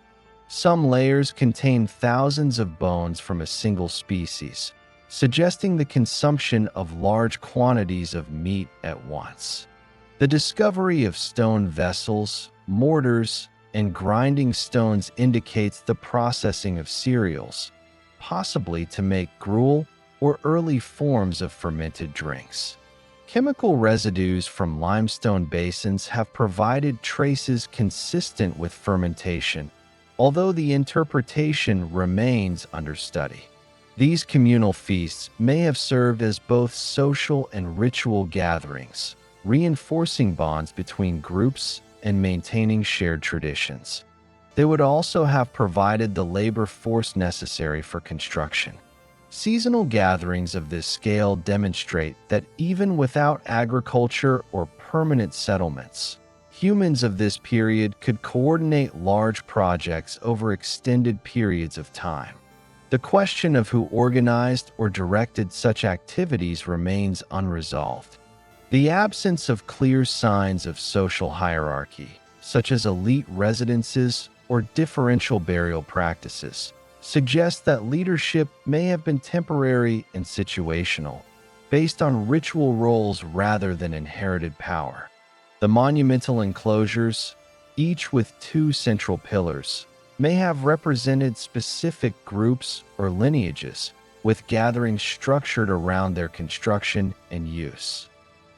Some layers contain thousands of bones from a single species, suggesting the consumption of large quantities of meat at once. The discovery of stone vessels, mortars, and grinding stones indicates the processing of cereals, possibly to make gruel or early forms of fermented drinks. Chemical residues from limestone basins have provided traces consistent with fermentation, although the interpretation remains under study. These communal feasts may have served as both social and ritual gatherings, reinforcing bonds between groups and maintaining shared traditions. They would also have provided the labor force necessary for construction. Seasonal gatherings of this scale demonstrate that even without agriculture or permanent settlements, humans of this period could coordinate large projects over extended periods of time. The question of who organized or directed such activities remains unresolved. The absence of clear signs of social hierarchy, such as elite residences or differential burial practices, suggests that leadership may have been temporary and situational, based on ritual roles rather than inherited power. The monumental enclosures, each with 2 central pillars, may have represented specific groups or lineages, with gatherings structured around their construction and use.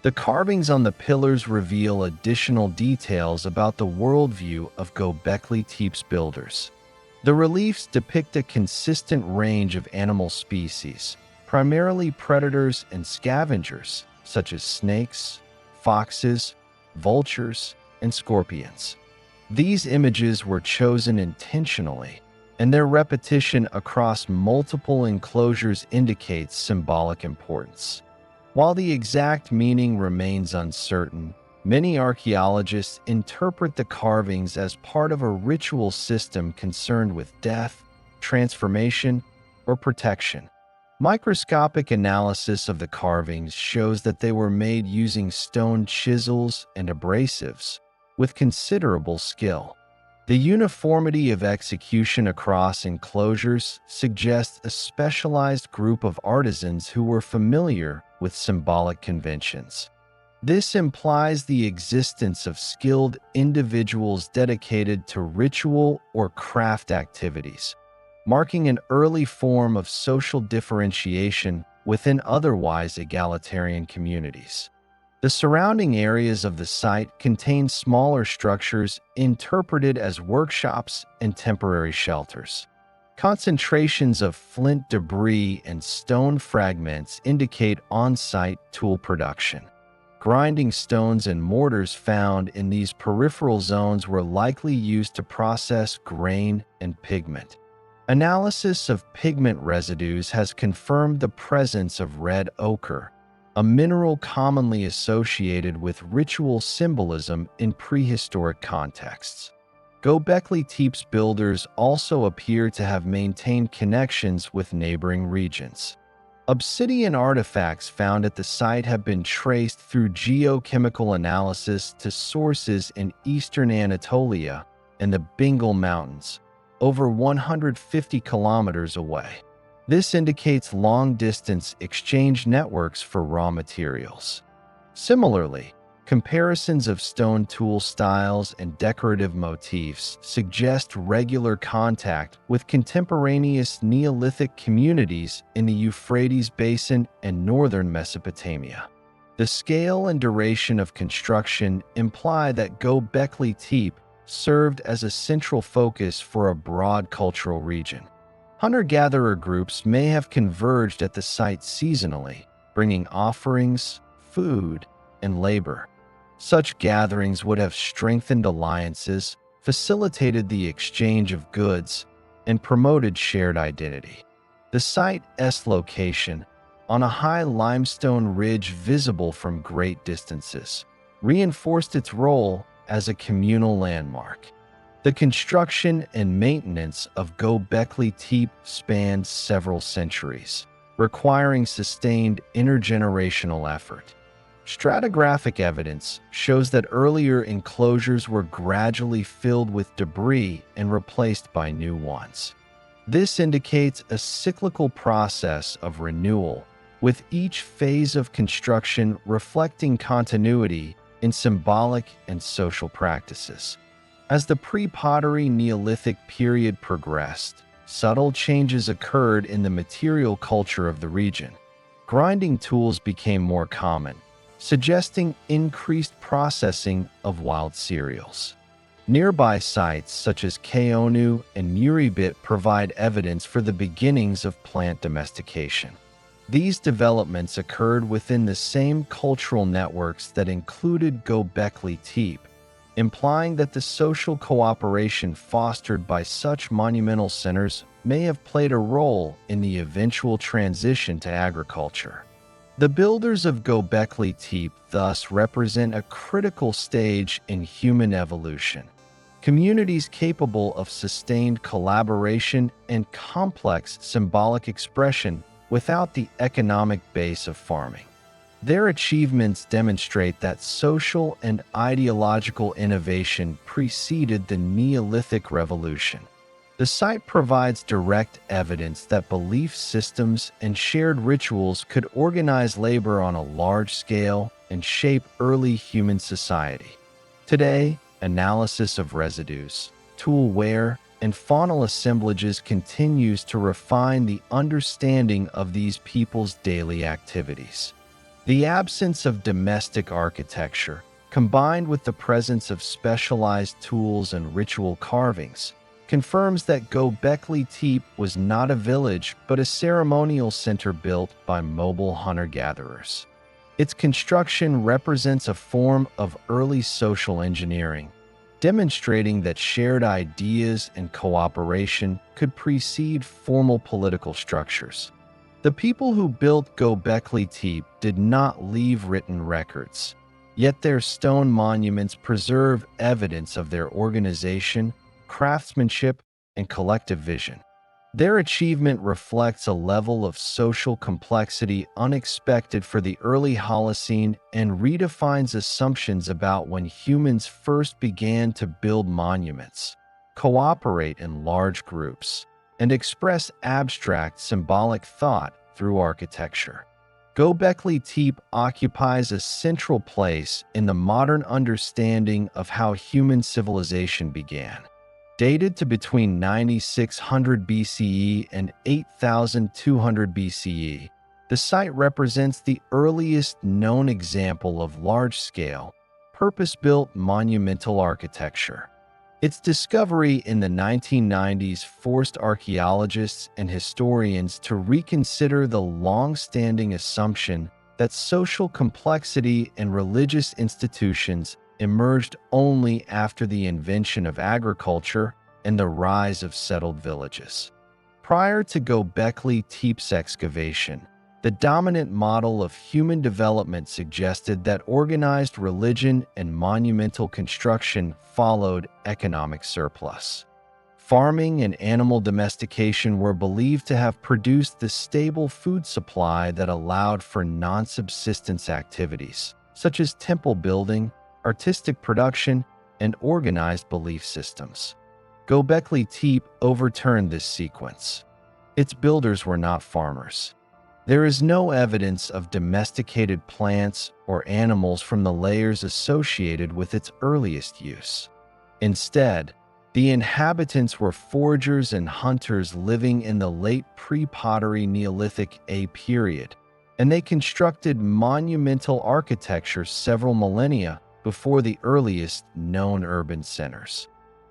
The carvings on the pillars reveal additional details about the worldview of Göbekli Tepe's builders. The reliefs depict a consistent range of animal species, primarily predators and scavengers, such as snakes, foxes, vultures, and scorpions. These images were chosen intentionally, and their repetition across multiple enclosures indicates symbolic importance. While the exact meaning remains uncertain, many archaeologists interpret the carvings as part of a ritual system concerned with death, transformation, or protection. Microscopic analysis of the carvings shows that they were made using stone chisels and abrasives, with considerable skill. The uniformity of execution across enclosures suggests a specialized group of artisans who were familiar with symbolic conventions. This implies the existence of skilled individuals dedicated to ritual or craft activities, marking an early form of social differentiation within otherwise egalitarian communities. The surrounding areas of the site contain smaller structures interpreted as workshops and temporary shelters. Concentrations of flint debris and stone fragments indicate on-site tool production. Grinding stones and mortars found in these peripheral zones were likely used to process grain and pigment. Analysis of pigment residues has confirmed the presence of red ochre, a mineral commonly associated with ritual symbolism in prehistoric contexts. Göbekli Tepe's builders also appear to have maintained connections with neighboring regions. Obsidian artifacts found at the site have been traced through geochemical analysis to sources in eastern Anatolia and the Bengal Mountains, over 150 kilometers away. This indicates long-distance exchange networks for raw materials. Similarly, comparisons of stone tool styles and decorative motifs suggest regular contact with contemporaneous Neolithic communities in the Euphrates Basin and northern Mesopotamia. The scale and duration of construction imply that Göbekli Tepe served as a central focus for a broad cultural region. Hunter-gatherer groups may have converged at the site seasonally, bringing offerings, food, and labor. Such gatherings would have strengthened alliances, facilitated the exchange of goods, and promoted shared identity. The site's location, on a high limestone ridge visible from great distances, reinforced its role as a communal landmark. The construction and maintenance of Göbekli Tepe spanned several centuries, requiring sustained intergenerational effort. Stratigraphic evidence shows that earlier enclosures were gradually filled with debris and replaced by new ones. This indicates a cyclical process of renewal, with each phase of construction reflecting continuity in symbolic and social practices. As the pre-pottery Neolithic period progressed, subtle changes occurred in the material culture of the region. Grinding tools became more common, suggesting increased processing of wild cereals. Nearby sites such as Keonu and Muribit provide evidence for the beginnings of plant domestication. These developments occurred within the same cultural networks that included Göbekli Tepe, implying that the social cooperation fostered by such monumental centers may have played a role in the eventual transition to agriculture. The builders of Göbekli Tepe thus represent a critical stage in human evolution. Communities capable of sustained collaboration and complex symbolic expression without the economic base of farming. Their achievements demonstrate that social and ideological innovation preceded the Neolithic Revolution. The site provides direct evidence that belief systems and shared rituals could organize labor on a large scale and shape early human society. Today, analysis of residues, tool wear, and faunal assemblages continues to refine the understanding of these people's daily activities. The absence of domestic architecture, combined with the presence of specialized tools and ritual carvings, confirms that Göbekli Tepe was not a village but a ceremonial center built by mobile hunter-gatherers. Its construction represents a form of early social engineering, demonstrating that shared ideas and cooperation could precede formal political structures. The people who built Göbekli Tepe did not leave written records, yet their stone monuments preserve evidence of their organization, craftsmanship, and collective vision. Their achievement reflects a level of social complexity unexpected for the early Holocene and redefines assumptions about when humans first began to build monuments, cooperate in large groups, and express abstract symbolic thought through architecture. Göbekli Tepe occupies a central place in the modern understanding of how human civilization began. Dated to between 9600 BCE and 8200 BCE, the site represents the earliest known example of large-scale, purpose-built monumental architecture. Its discovery in the 1990s forced archaeologists and historians to reconsider the long-standing assumption that social complexity and religious institutions emerged only after the invention of agriculture and the rise of settled villages. Prior to Göbekli Tepe's excavation, the dominant model of human development suggested that organized religion and monumental construction followed economic surplus. Farming and animal domestication were believed to have produced the stable food supply that allowed for non-subsistence activities, such as temple building, artistic production, and organized belief systems. Göbekli Tepe overturned this sequence. Its builders were not farmers. There is no evidence of domesticated plants or animals from the layers associated with its earliest use. Instead, the inhabitants were foragers and hunters living in the late Pre-Pottery Neolithic A period, and they constructed monumental architecture several millennia before the earliest known urban centers.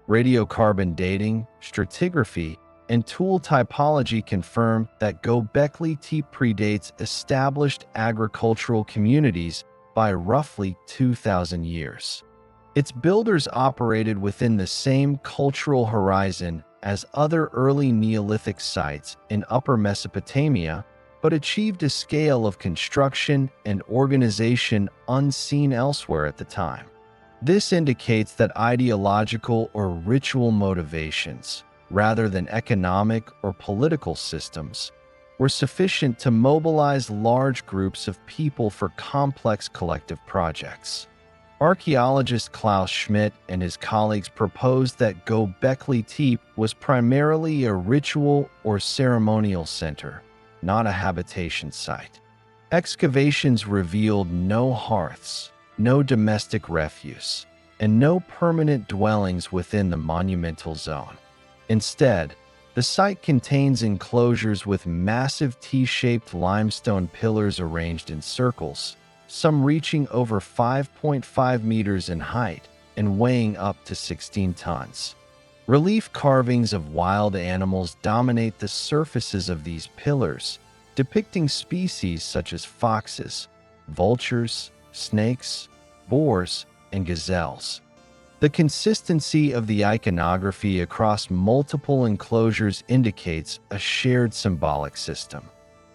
Radiocarbon dating, stratigraphy, and tool typology confirm that Göbekli Tepe predates established agricultural communities by roughly 2,000 years. Its builders operated within the same cultural horizon as other early Neolithic sites in Upper Mesopotamia, but achieved a scale of construction and organization unseen elsewhere at the time. This indicates that ideological or ritual motivations, rather than economic or political systems, were sufficient to mobilize large groups of people for complex collective projects. Archaeologist Klaus Schmidt and his colleagues proposed that Göbekli Tepe was primarily a ritual or ceremonial center, not a habitation site. Excavations revealed no hearths, no domestic refuse, and no permanent dwellings within the monumental zone. Instead, the site contains enclosures with massive T-shaped limestone pillars arranged in circles, some reaching over 5.5 meters in height and weighing up to 16 tons. Relief carvings of wild animals dominate the surfaces of these pillars, depicting species such as foxes, vultures, snakes, boars, and gazelles. The consistency of the iconography across multiple enclosures indicates a shared symbolic system.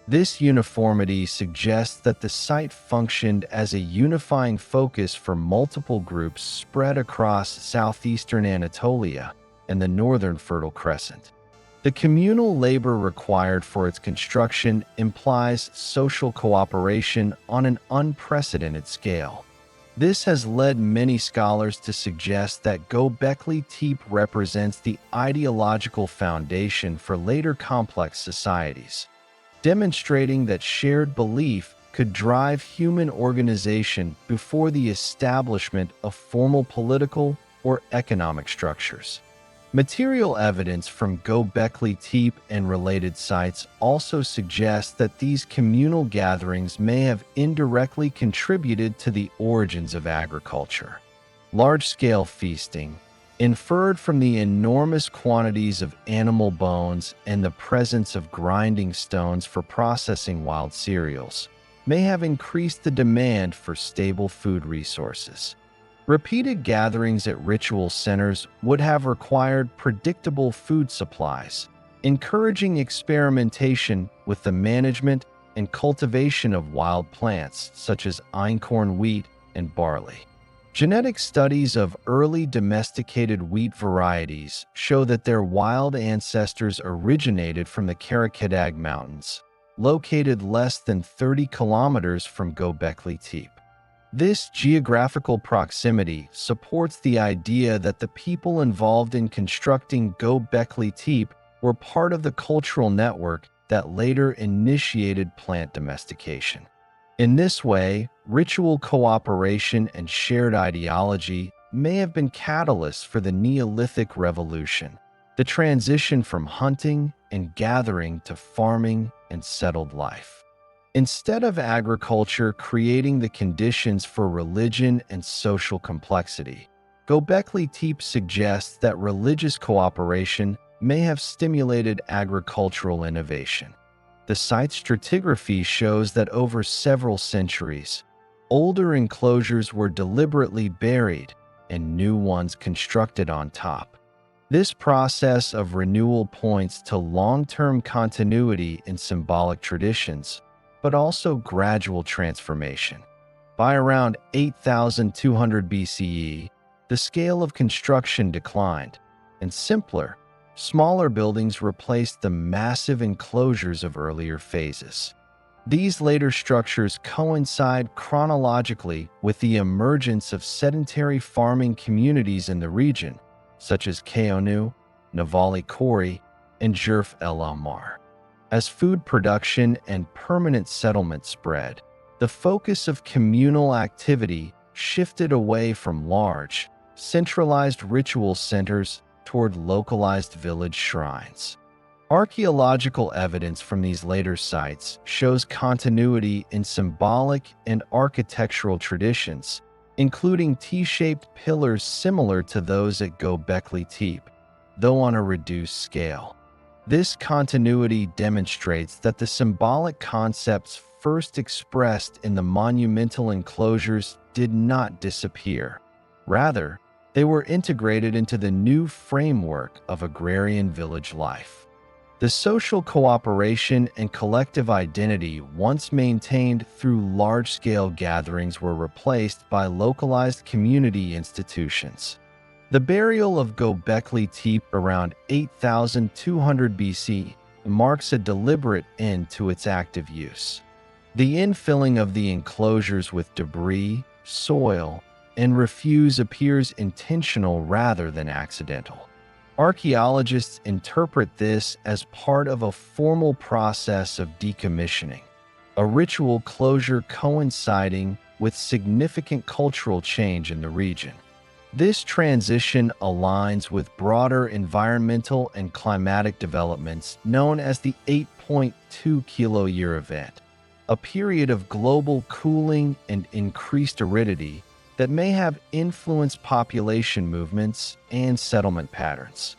This uniformity suggests that the site functioned as a unifying focus for multiple groups spread across southeastern Anatolia and the northern Fertile Crescent. The communal labor required for its construction implies social cooperation on an unprecedented scale. This has led many scholars to suggest that Göbekli Tepe represents the ideological foundation for later complex societies, demonstrating that shared belief could drive human organization before the establishment of formal political or economic structures. Material evidence from Göbekli Tepe and related sites also suggests that these communal gatherings may have indirectly contributed to the origins of agriculture. Large-scale feasting, inferred from the enormous quantities of animal bones and the presence of grinding stones for processing wild cereals, may have increased the demand for stable food resources. Repeated gatherings at ritual centers would have required predictable food supplies, encouraging experimentation with the management and cultivation of wild plants such as einkorn wheat and barley. Genetic studies of early domesticated wheat varieties show that their wild ancestors originated from the Karakidag Mountains, located less than 30 kilometers from Göbekli Tepe. This geographical proximity supports the idea that the people involved in constructing Göbekli Tepe were part of the cultural network that later initiated plant domestication. In this way, ritual cooperation and shared ideology may have been catalysts for the Neolithic Revolution, the transition from hunting and gathering to farming and settled life. Instead of agriculture creating the conditions for religion and social complexity, Göbekli Tepe suggests that religious cooperation may have stimulated agricultural innovation. The site's stratigraphy shows that over several centuries, older enclosures were deliberately buried and new ones constructed on top. This process of renewal points to long-term continuity in symbolic traditions, but also gradual transformation. By around 8,200 BCE, the scale of construction declined, and simpler, smaller buildings replaced the massive enclosures of earlier phases. These later structures coincide chronologically with the emergence of sedentary farming communities in the region, such as Keonu, Navali Kori, and Jerf El Almar. As food production and permanent settlement spread, the focus of communal activity shifted away from large, centralized ritual centers toward localized village shrines. Archaeological evidence from these later sites shows continuity in symbolic and architectural traditions, including T-shaped pillars similar to those at Göbekli Tepe, though on a reduced scale. This continuity demonstrates that the symbolic concepts first expressed in the monumental enclosures did not disappear. Rather, they were integrated into the new framework of agrarian village life. The social cooperation and collective identity once maintained through large-scale gatherings were replaced by localized community institutions. The burial of Göbekli Tepe around 8,200 BC marks a deliberate end to its active use. The infilling of the enclosures with debris, soil, and refuse appears intentional rather than accidental. Archaeologists interpret this as part of a formal process of decommissioning, a ritual closure coinciding with significant cultural change in the region. This transition aligns with broader environmental and climatic developments known as the 8.2 kiloyear event, a period of global cooling and increased aridity that may have influenced population movements and settlement patterns.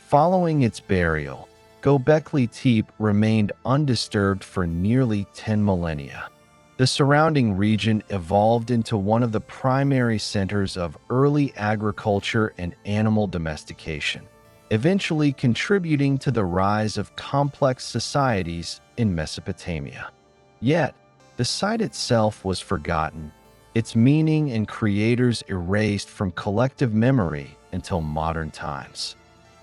Following its burial, Göbekli Tepe remained undisturbed for nearly 10 millennia. The surrounding region evolved into one of the primary centers of early agriculture and animal domestication, eventually contributing to the rise of complex societies in Mesopotamia. Yet, the site itself was forgotten, its meaning and creators erased from collective memory until modern times.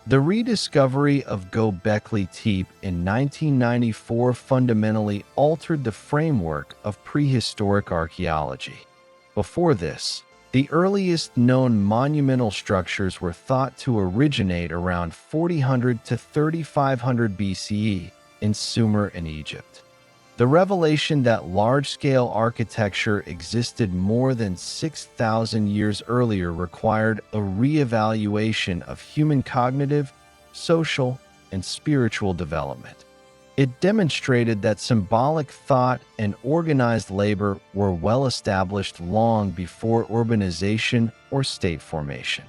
The rediscovery of Göbekli Tepe in 1994 fundamentally altered the framework of prehistoric archaeology. Before this, the earliest known monumental structures were thought to originate around 400 to 3500 BCE in Sumer and Egypt. The revelation that large-scale architecture existed more than 6,000 years earlier required a re-evaluation of human cognitive, social, and spiritual development. It demonstrated that symbolic thought and organized labor were well established long before urbanization or state formation.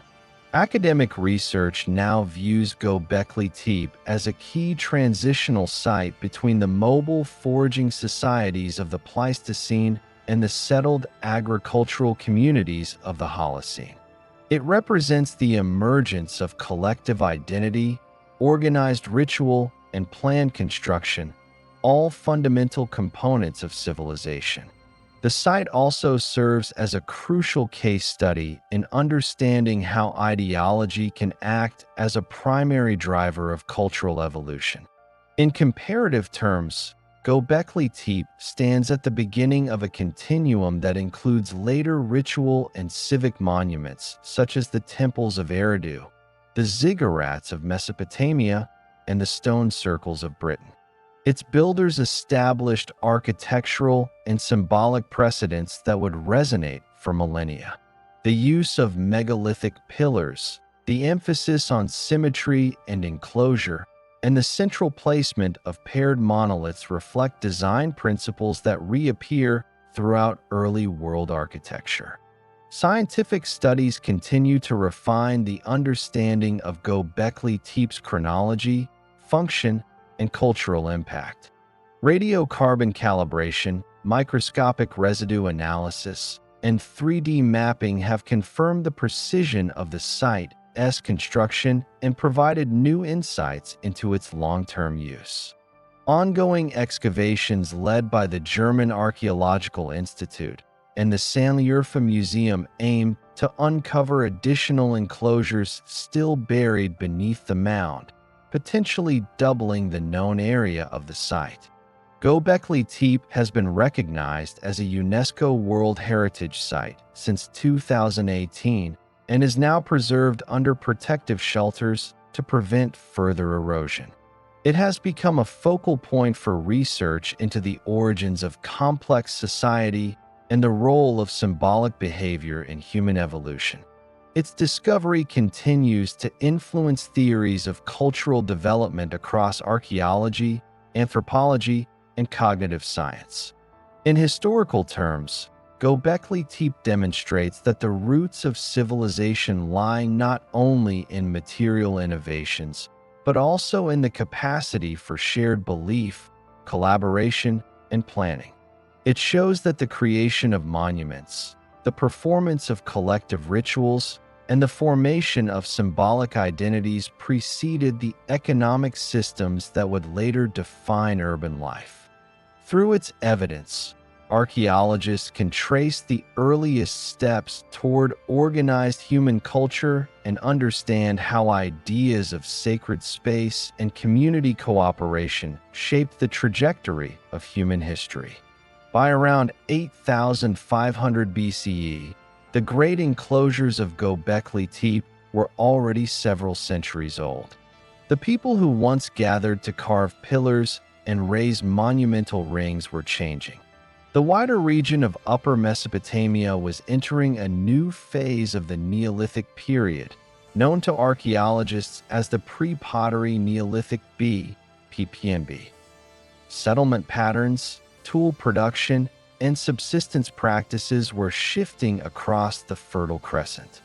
Academic research now views Göbekli Tepe as a key transitional site between the mobile foraging societies of the Pleistocene and the settled agricultural communities of the Holocene. It represents the emergence of collective identity, organized ritual, and planned construction, all fundamental components of civilization. The site also serves as a crucial case study in understanding how ideology can act as a primary driver of cultural evolution. In comparative terms, Göbekli Tepe stands at the beginning of a continuum that includes later ritual and civic monuments such as the temples of Eridu, the ziggurats of Mesopotamia, and the stone circles of Britain. Its builders established architectural and symbolic precedents that would resonate for millennia. The use of megalithic pillars, the emphasis on symmetry and enclosure, and the central placement of paired monoliths reflect design principles that reappear throughout early world architecture. Scientific studies continue to refine the understanding of Göbekli Tepe's chronology, function, and cultural impact. Radiocarbon calibration, microscopic residue analysis, and 3D mapping have confirmed the precision of the site Tepe's construction and provided new insights into its long-term use. Ongoing excavations led by the German Archaeological Institute and the Şanlıurfa Museum aim to uncover additional enclosures still buried beneath the mound, potentially doubling the known area of the site. Göbekli Tepe has been recognized as a UNESCO World Heritage Site since 2018 and is now preserved under protective shelters to prevent further erosion. It has become a focal point for research into the origins of complex society and the role of symbolic behavior in human evolution. Its discovery continues to influence theories of cultural development across archaeology, anthropology, and cognitive science. In historical terms, Göbekli Tepe demonstrates that the roots of civilization lie not only in material innovations, but also in the capacity for shared belief, collaboration, and planning. It shows that the creation of monuments, the performance of collective rituals, and the formation of symbolic identities preceded the economic systems that would later define urban life. Through its evidence, archaeologists can trace the earliest steps toward organized human culture and understand how ideas of sacred space and community cooperation shaped the trajectory of human history. By around 8,500 BCE, the great enclosures of Göbekli Tepe were already several centuries old. The people who once gathered to carve pillars and raise monumental rings were changing. The wider region of Upper Mesopotamia was entering a new phase of the Neolithic period, known to archaeologists as the Pre-Pottery Neolithic (PPNB). Settlement patterns, tool production, and subsistence practices were shifting across the Fertile Crescent.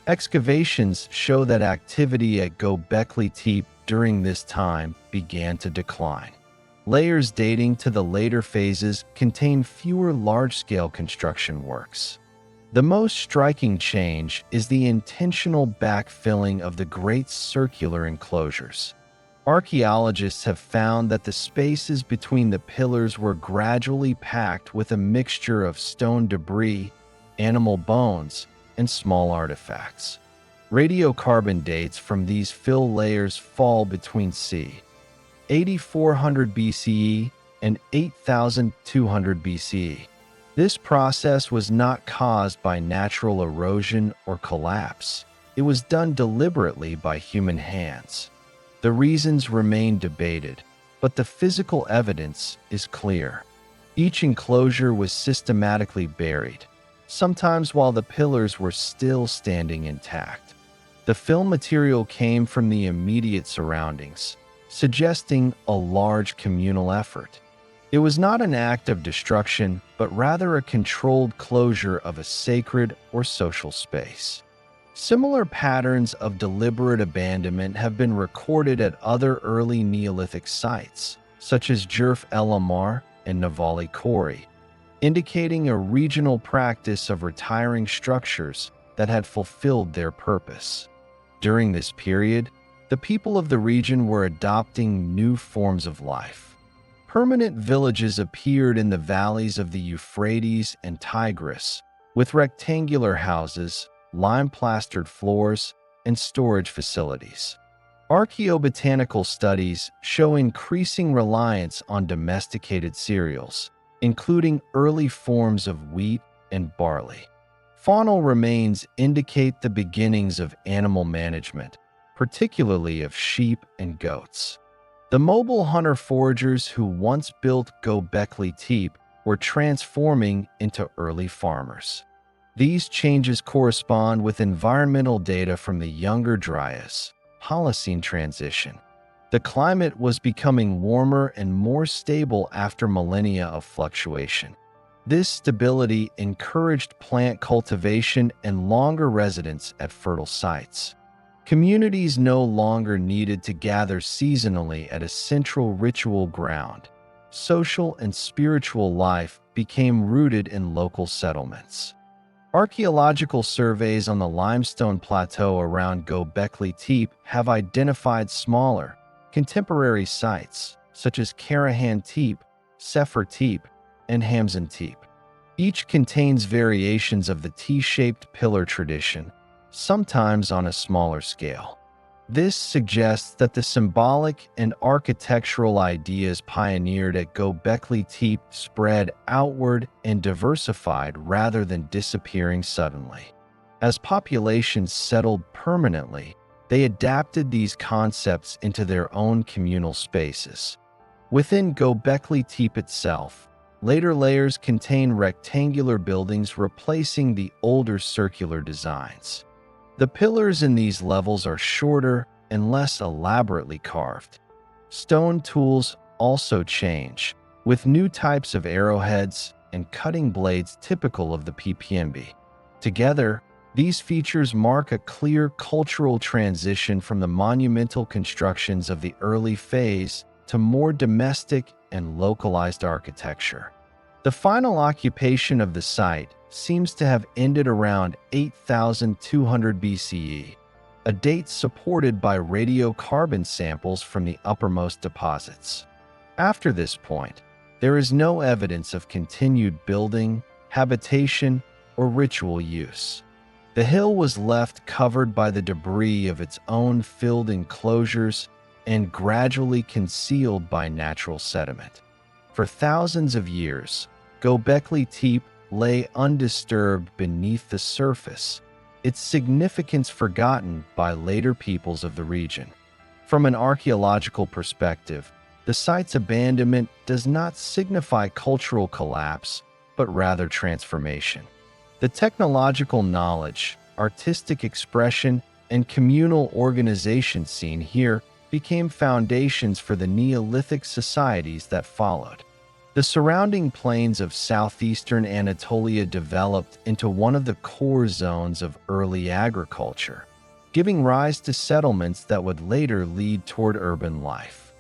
Excavations show that activity at Göbekli Tepe during this time began to decline. Layers dating to the later phases contain fewer large-scale construction works. The most striking change is the intentional backfilling of the great circular enclosures. Archaeologists have found that the spaces between the pillars were gradually packed with a mixture of stone debris, animal bones, and small artifacts. Radiocarbon dates from these fill layers fall between c. 8400 BCE and 8200 BCE. This process was not caused by natural erosion or collapse. It was done deliberately by human hands. The reasons remain debated, but the physical evidence is clear. Each enclosure was systematically buried, sometimes while the pillars were still standing intact. The fill material came from the immediate surroundings, suggesting a large communal effort. It was not an act of destruction, but rather a controlled closure of a sacred or social space. Similar patterns of deliberate abandonment have been recorded at other early Neolithic sites, such as Jerf El Amar and Navali Kori, indicating a regional practice of retiring structures that had fulfilled their purpose. During this period, the people of the region were adopting new forms of life. Permanent villages appeared in the valleys of the Euphrates and Tigris, with rectangular houses, lime-plastered floors, and storage facilities. Archaeobotanical studies show increasing reliance on domesticated cereals, including early forms of wheat and barley. Faunal remains indicate the beginnings of animal management, particularly of sheep and goats. The mobile hunter-foragers who once built Göbekli Tepe were transforming into early farmers. These changes correspond with environmental data from the Younger Dryas, Holocene transition. The climate was becoming warmer and more stable after millennia of fluctuation. This stability encouraged plant cultivation and longer residence at fertile sites. Communities no longer needed to gather seasonally at a central ritual ground. Social and spiritual life became rooted in local settlements. Archaeological surveys on the limestone plateau around Göbekli Tepe have identified smaller, contemporary sites such as Karahan Tepe, Sefer Tepe, and Hamzin Tepe. Each contains variations of the T-shaped pillar tradition, sometimes on a smaller scale. This suggests that the symbolic and architectural ideas pioneered at Göbekli Tepe spread outward and diversified rather than disappearing suddenly. As populations settled permanently, they adapted these concepts into their own communal spaces. Within Göbekli Tepe itself, later layers contain rectangular buildings replacing the older circular designs. The pillars in these levels are shorter and less elaborately carved. Stone tools also change, with new types of arrowheads and cutting blades typical of the PPMB. Together, these features mark a clear cultural transition from the monumental constructions of the early phase to more domestic and localized architecture. The final occupation of the site seems to have ended around 8,200 BCE, a date supported by radiocarbon samples from the uppermost deposits. After this point, there is no evidence of continued building, habitation, or ritual use. The hill was left covered by the debris of its own filled enclosures and gradually concealed by natural sediment. For thousands of years, Göbekli Tepe lay undisturbed beneath the surface, its significance forgotten by later peoples of the region. From an archaeological perspective, the site's abandonment does not signify cultural collapse, but rather transformation. The technological knowledge, artistic expression, and communal organization seen here became foundations for the Neolithic societies that followed. The surrounding plains of southeastern Anatolia developed into one of the core zones of early agriculture, giving rise to settlements that would later lead toward urban life.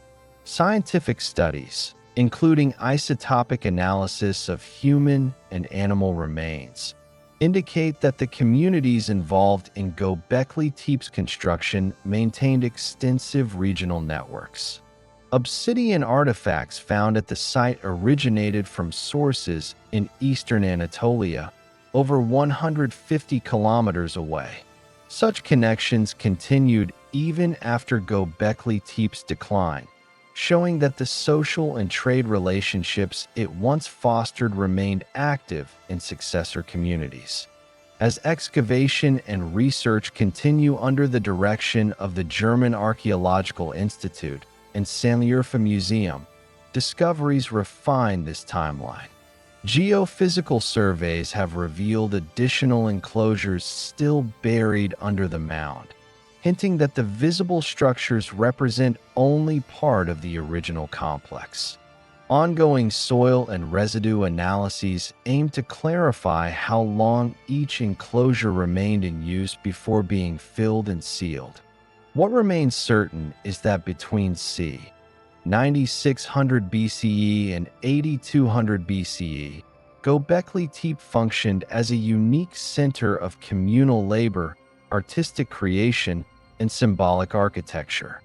Scientific studies, including isotopic analysis of human and animal remains, indicate that the communities involved in Göbekli Tepe's construction maintained extensive regional networks. Obsidian artifacts found at the site originated from sources in eastern Anatolia, over 150 kilometers away. Such connections continued even after Göbekli Tepe's decline, showing that the social and trade relationships it once fostered remained active in successor communities. As excavation and research continue under the direction of the German Archaeological Institute and Şanlıurfa Museum, discoveries refine this timeline. Geophysical surveys have revealed additional enclosures still buried under the mound, hinting that the visible structures represent only part of the original complex. Ongoing soil and residue analyses aim to clarify how long each enclosure remained in use before being filled and sealed. What remains certain is that between c. 9600 BCE and 8200 BCE, Göbekli Tepe functioned as a unique center of communal labor, artistic creation, and symbolic architecture.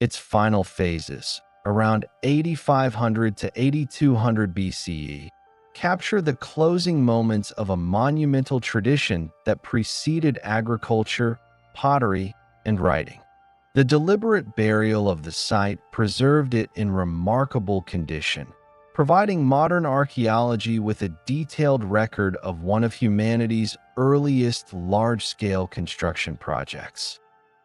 Its final phases, around 8500 to 8200 BCE, capture the closing moments of a monumental tradition that preceded agriculture, pottery, and writing. The deliberate burial of the site preserved it in remarkable condition, providing modern archaeology with a detailed record of one of humanity's earliest large-scale construction projects.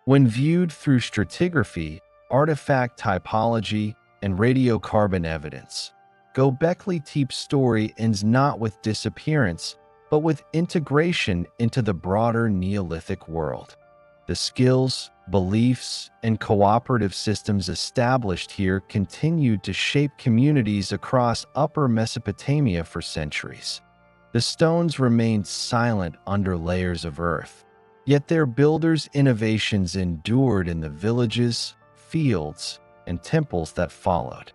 When viewed through stratigraphy, artifact typology, and radiocarbon evidence, Göbekli Tepe's story ends not with disappearance, but with integration into the broader Neolithic world. The skills, beliefs, and cooperative systems established here continued to shape communities across Upper Mesopotamia for centuries. The stones remained silent under layers of earth, yet their builders' innovations endured in the villages, fields, and temples that followed.